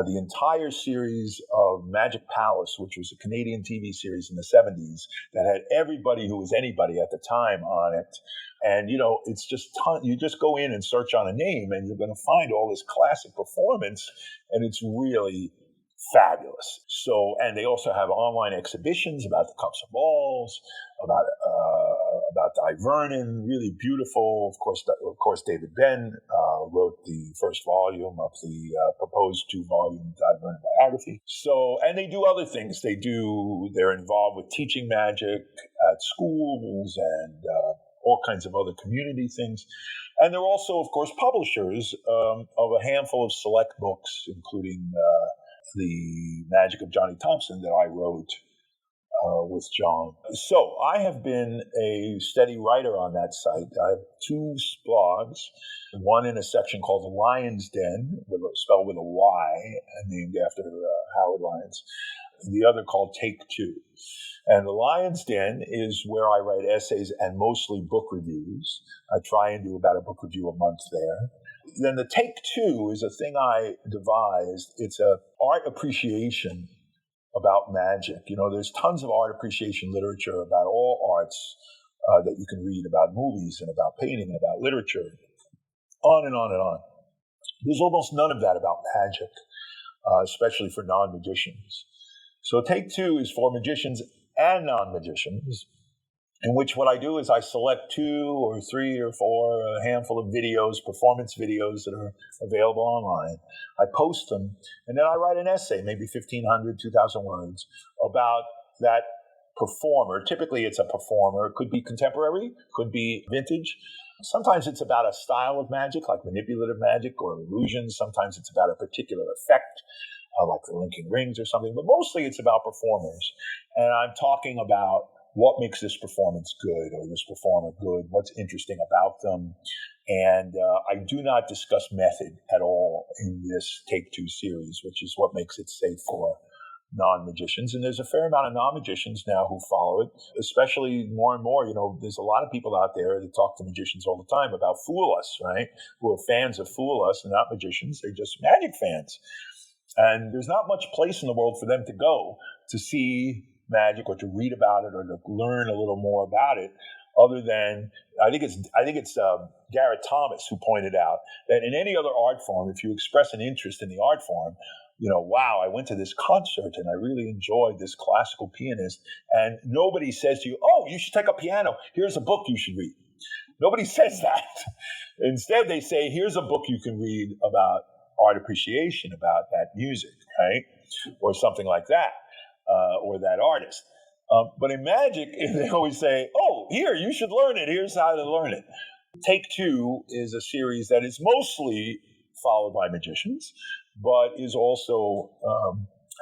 B: the entire series of Magic Palace, which was a Canadian TV series in the 70s that had everybody who was anybody at the time on it. And, it's just you just go in and search on a name and you're going to find all this classic performance, and it's really fabulous. So, and they also have online exhibitions about the cups and balls, about Di Vernon, really beautiful. Of course, David Benn wrote the first volume of the proposed 2-volume Di Vernon biography. So, and they do other things. They're involved with teaching magic at schools and all kinds of other community things. And they're also, of course, publishers of a handful of select books, including The Magic of Johnny Thompson that I wrote with John. So I have been a steady writer on that site. I have 2 blogs, one in a section called The Lion's Den, spelled with a Y, named after Howard Lyons. The other called Take Two. And The Lion's Den is where I write essays and mostly book reviews. I try and do about a book review a month there. Then the Take Two is a thing I devised. It's a art appreciation about magic. There's tons of art appreciation literature about all arts that you can read, about movies and about painting and about literature, on and on and on. There's almost none of that about magic, especially for non-magicians. So Take Two is for magicians and non-magicians, in which what I do is I select 2 or 3 or 4, a handful of videos, performance videos that are available online. I post them, and then I write an essay, maybe 1,500, 2,000 words, about that performer. Typically, it's a performer. It could be contemporary, could be vintage. Sometimes it's about a style of magic, like manipulative magic or illusions. Sometimes it's about a particular effect, like the linking rings or something. But mostly it's about performers. And I'm talking about what makes this performance good or this performer good, what's interesting about them. And I do not discuss method at all in this Take Two series, which is what makes it safe for non-magicians. And there's a fair amount of non-magicians now who follow it, especially more and more. There's a lot of people out there that talk to magicians all the time about Fool Us, right? Who are fans of Fool Us and not magicians. They're just magic fans. And there's not much place in the world for them to go to see magic or to read about it or to learn a little more about it, other than I think it's Garrett Thomas who pointed out that in any other art form, if you express an interest in the art form, wow, I went to this concert and I really enjoyed this classical pianist, and nobody says to you, oh, you should take up piano. Here's a book you should read. Nobody says that. Instead, they say, here's a book you can read about art appreciation, about that music, right? Or something like that. Or that artist. But in magic, they always say, oh, here, you should learn it. Here's how to learn it. Take Two is a series that is mostly followed by magicians, but is also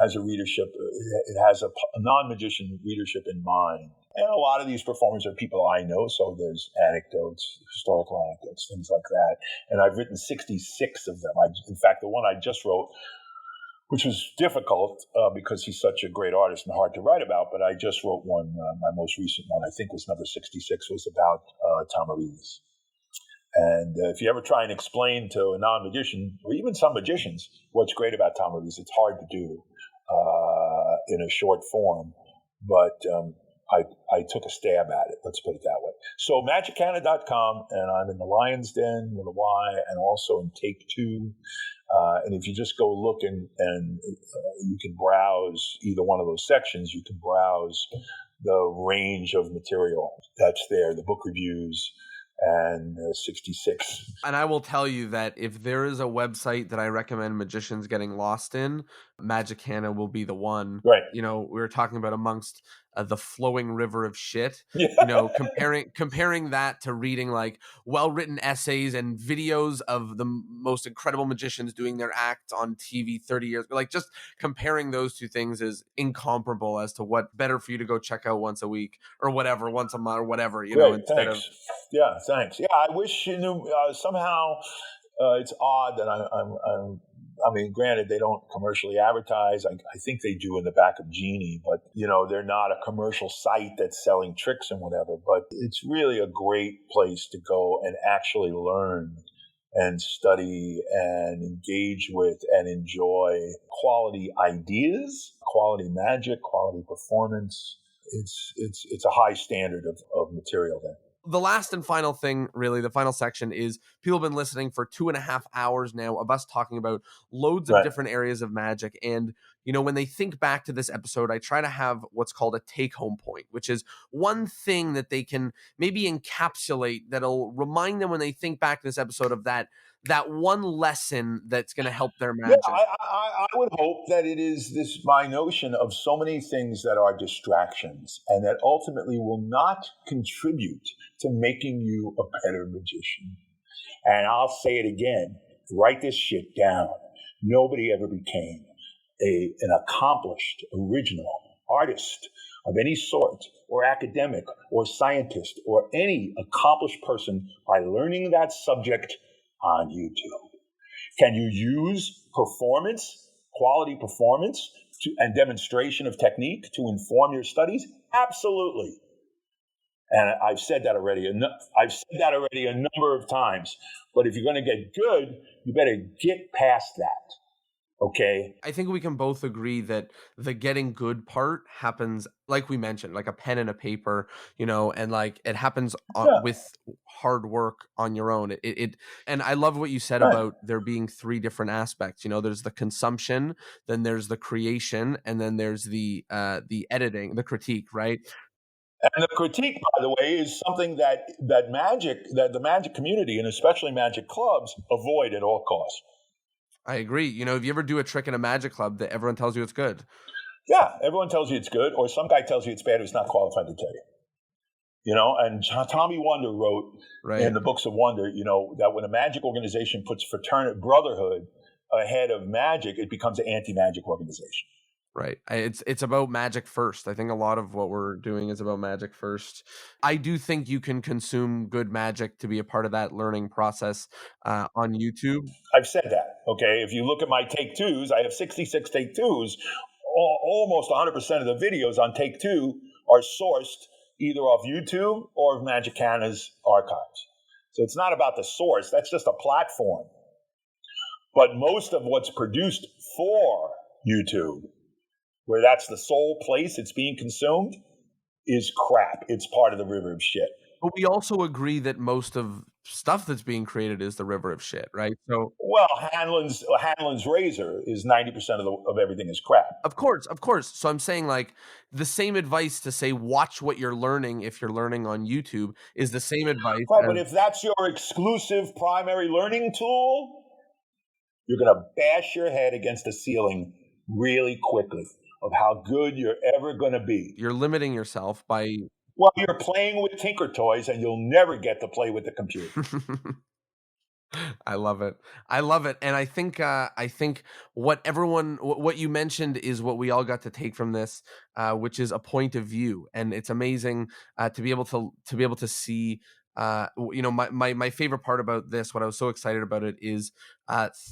B: has a readership. It has a non-magician readership in mind. And a lot of these performers are people I know, so there's anecdotes, historical anecdotes, things like that. And I've written 66 of them. In fact, the one I just wrote, which was difficult because he's such a great artist and hard to write about. But I just wrote one, my most recent one, I think was number 66, was about Tamariz. And if you ever try and explain to a non-magician, or even some magicians, what's great about Tamariz, it's hard to do in a short form. But I took a stab at it, let's put it that way. So magicana.com, and I'm in the Lion's Den with a Y, and also in Take Two. And if you just go look and you can browse either one of those sections, you can browse the range of material that's there, the book reviews and 66.
A: And I will tell you that if there is a website that I recommend magicians getting lost in, Magicana will be the one.
B: Right.
A: You know, we were talking about amongst the flowing river of shit.
B: Yeah.
A: You know, comparing that to reading like well-written essays and videos of the most incredible magicians doing their act on TV 30 years, like just comparing those two things is incomparable as to what better for you to go check out once a week or whatever, once a month or whatever, you know,
B: Great,
A: instead
B: thanks.
A: of
B: Yeah, thanks. Yeah, I wish you knew. Somehow, it's odd that I mean, granted, they don't commercially advertise. I think they do in the back of Genie, but they're not a commercial site that's selling tricks and whatever. But it's really a great place to go and actually learn and study and engage with and enjoy quality ideas, quality magic, quality performance. It's a high standard of material there.
A: The last and final thing, really, the final section is people have been listening for 2.5 hours now of us talking about loads of
B: Right.
A: different areas of magic. And, when they think back to this episode, I try to have what's called a take home point, which is one thing that they can maybe encapsulate that'll remind them when they think back to this episode of that one lesson that's going to help their
B: Yeah,
A: magic.
B: I would hope that it is my notion of so many things that are distractions and that ultimately will not contribute to making you a better magician. And I'll say it again, write this shit down. Nobody ever became an accomplished, original artist of any sort, or academic, or scientist, or any accomplished person by learning that subject on YouTube. Can you use performance, quality performance, and demonstration of technique to inform your studies? Absolutely. And I've said that already. I've said that already a number of times. But if you're going to get good, you better get past that. Okay.
A: I think we can both agree that the getting good part happens, like we mentioned, like a pen and a paper, and like it happens
B: Yeah.
A: with hard work on your own. And I love what you said
B: Right.
A: about there being three different aspects. There's the consumption, then there's the creation, and then there's the editing, the critique, right?
B: And the critique, by the way, is something that the magic community and especially magic clubs avoid at all costs.
A: I agree. If you ever do a trick in a magic club, that everyone tells you it's good.
B: Yeah, everyone tells you it's good, or some guy tells you it's bad who's not qualified to tell you. And Tommy Wonder wrote in the Books of Wonder, that when a magic organization puts fraternity, brotherhood ahead of magic, it becomes an anti-magic organization.
A: Right. It's about magic first. I think a lot of what we're doing is about magic first. I do think you can consume good magic to be a part of that learning process on YouTube.
B: I've said that. Okay. If you look at my take twos, I have 66 take twos. Almost 100% of the videos on take two are sourced either off YouTube or of Magicana's archives. So it's not about the source. That's just a platform. But most of what's produced for YouTube, where that's the sole place it's being consumed, is crap. It's part of the river of shit.
A: But we also agree that most of stuff that's being created is the river of shit, right? So,
B: well, Hanlon's razor is 90% of everything is crap.
A: Of course. So I'm saying like the same advice to say watch what you're learning if you're learning on YouTube is the same advice.
B: Right, but if that's your exclusive primary learning tool, you're going to bash your head against the ceiling really quickly of how good you're ever going to be.
A: You're limiting yourself by...
B: Well, you're playing with Tinker Toys and you'll never get to play with the computer.
A: I love it. And I think what you mentioned is what we all got to take from this, which is a point of view. And it's amazing to be able to see, my favorite part about this, what I was so excited about it is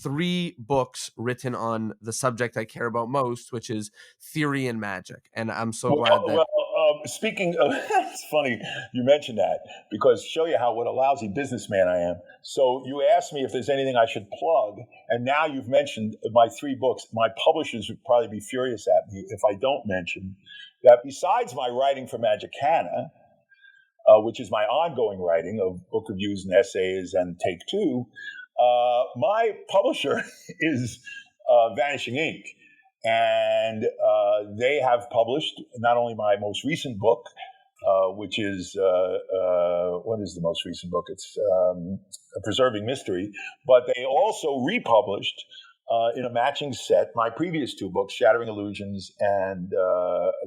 A: 3 books written on the subject I care about most, which is theory and magic. And I'm so glad that...
B: Speaking of, it's funny you mentioned that because show you what a lousy businessman I am. So you asked me if there's anything I should plug, and now you've mentioned my 3 books. My publishers would probably be furious at me if I don't mention that besides my writing for Magicana, which is my ongoing writing of book reviews and essays and Take Two, my publisher is Vanishing Ink. And they have published not only my most recent book, which is what is the most recent book? It's Preserving Mystery, but they also republished in a matching set my previous two books, Shattering Illusions and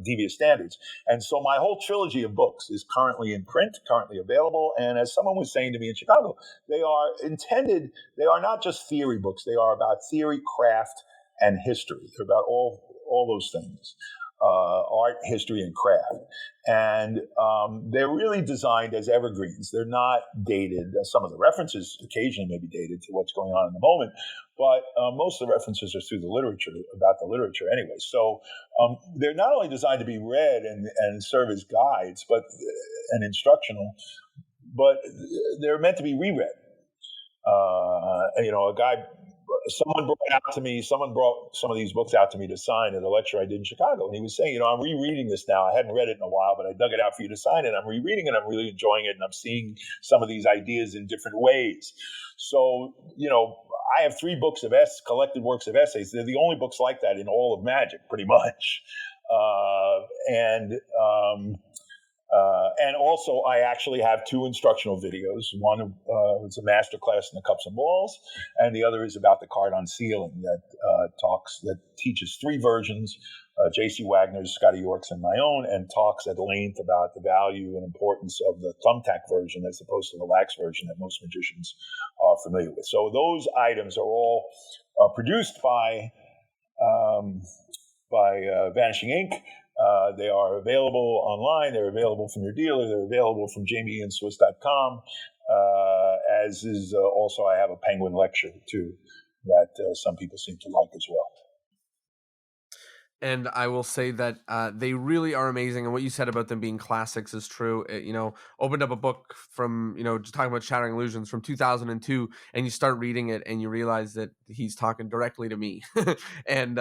B: Devious Standards. And so my whole trilogy of books is currently in print, currently available. And as someone was saying to me in Chicago, they are not just theory books, they are about theory, craft, and history. They're about all those things. Art, history, and craft. And they're really designed as evergreens. They're not dated. Some of the references occasionally may be dated to what's going on in the moment, but most of the references are through the literature, about the literature anyway. So they're not only designed to be read and serve as guides and instructional, but they're meant to be reread. Someone brought some of these books out to me to sign at a lecture I did in Chicago. And he was saying, I'm rereading this now. I hadn't read it in a while, but I dug it out for you to sign it. I'm rereading it. I'm really enjoying it. And I'm seeing some of these ideas in different ways. So, I have 3 books of collected works of essays. They're the only books like that in all of magic, pretty much. And also, I actually have 2 instructional videos. One is a master class in the cups and balls, and the other is about the card on sealing that teaches 3 versions, J.C. Wagner's, Scotty York's, and my own, and talks at length about the value and importance of the thumbtack version as opposed to the lax version that most magicians are familiar with. So those items are all produced by Vanishing Ink. They are available online. They're available from your dealer. They're available from jamyianswiss.com. As is also, I have a Penguin lecture too that some people seem to like as well.
A: And I will say that they really are amazing. And what you said about them being classics is true. Opened up a book from, just talking about Shattering Illusions from 2002, and you start reading it and you realize that he's talking directly to me. and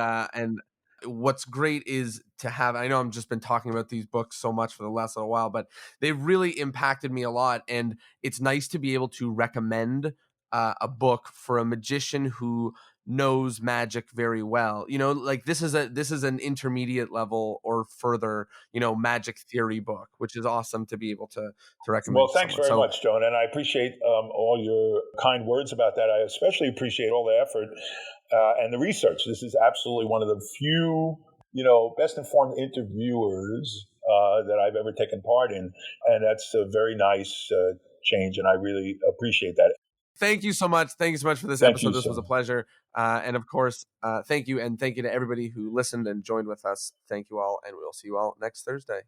A: what's great is to have, I know I've just been talking about these books so much for the last little while, but they've really impacted me a lot. And it's nice to be able to recommend a book for a magician who knows magic very well. Like this is an intermediate level or further, magic theory book, which is awesome to be able to recommend.
B: Well, thanks very much, Jonah. And I appreciate all your kind words about that. I especially appreciate all the effort and the research. This is absolutely one of the few, best informed interviewers that I've ever taken part in. And that's a very nice change. And I really appreciate that.
A: Thank you so much. Thank you so much for this episode. This was a pleasure. And of course, thank you. And thank you to everybody who listened and joined with us. Thank you all. And we'll see you all next Thursday.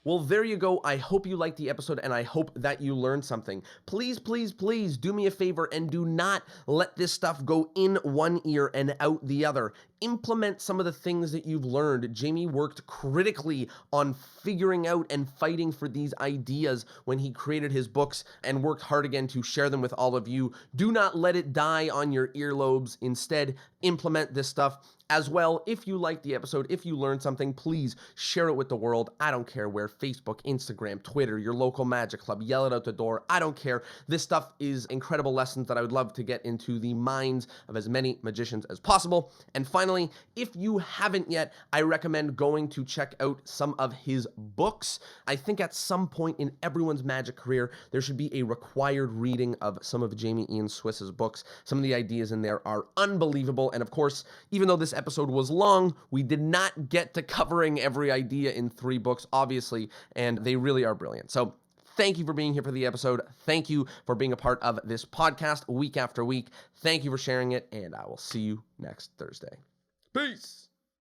A: Well, there you go. I hope you liked the episode and I hope that you learned something. Please, please, please do me a favor and do not let this stuff go in one ear and out the other. Implement some of the things that you've learned. Jamy worked critically on figuring out and fighting for these ideas when he created his books and worked hard again to share them with all of you. Do not let it die on your earlobes. Instead, implement this stuff. As well, if you liked the episode, if you learned something, please share it with the world. I don't care where, Facebook, Instagram, Twitter, your local magic club, yell it out the door. I don't care. This stuff is incredible lessons that I would love to get into the minds of as many magicians as possible. And finally, if you haven't yet, I recommend going to check out some of his books. I think at some point in everyone's magic career, there should be a required reading of some of Jamy Ian Swiss's books. Some of the ideas in there are unbelievable. And of course, even though this episode was long, we did not get to covering every idea in 3 books, obviously, and they really are brilliant. So thank you for being here for the episode. Thank you for being a part of this podcast week after week. Thank you for sharing it, and I will see you next Thursday. Peace.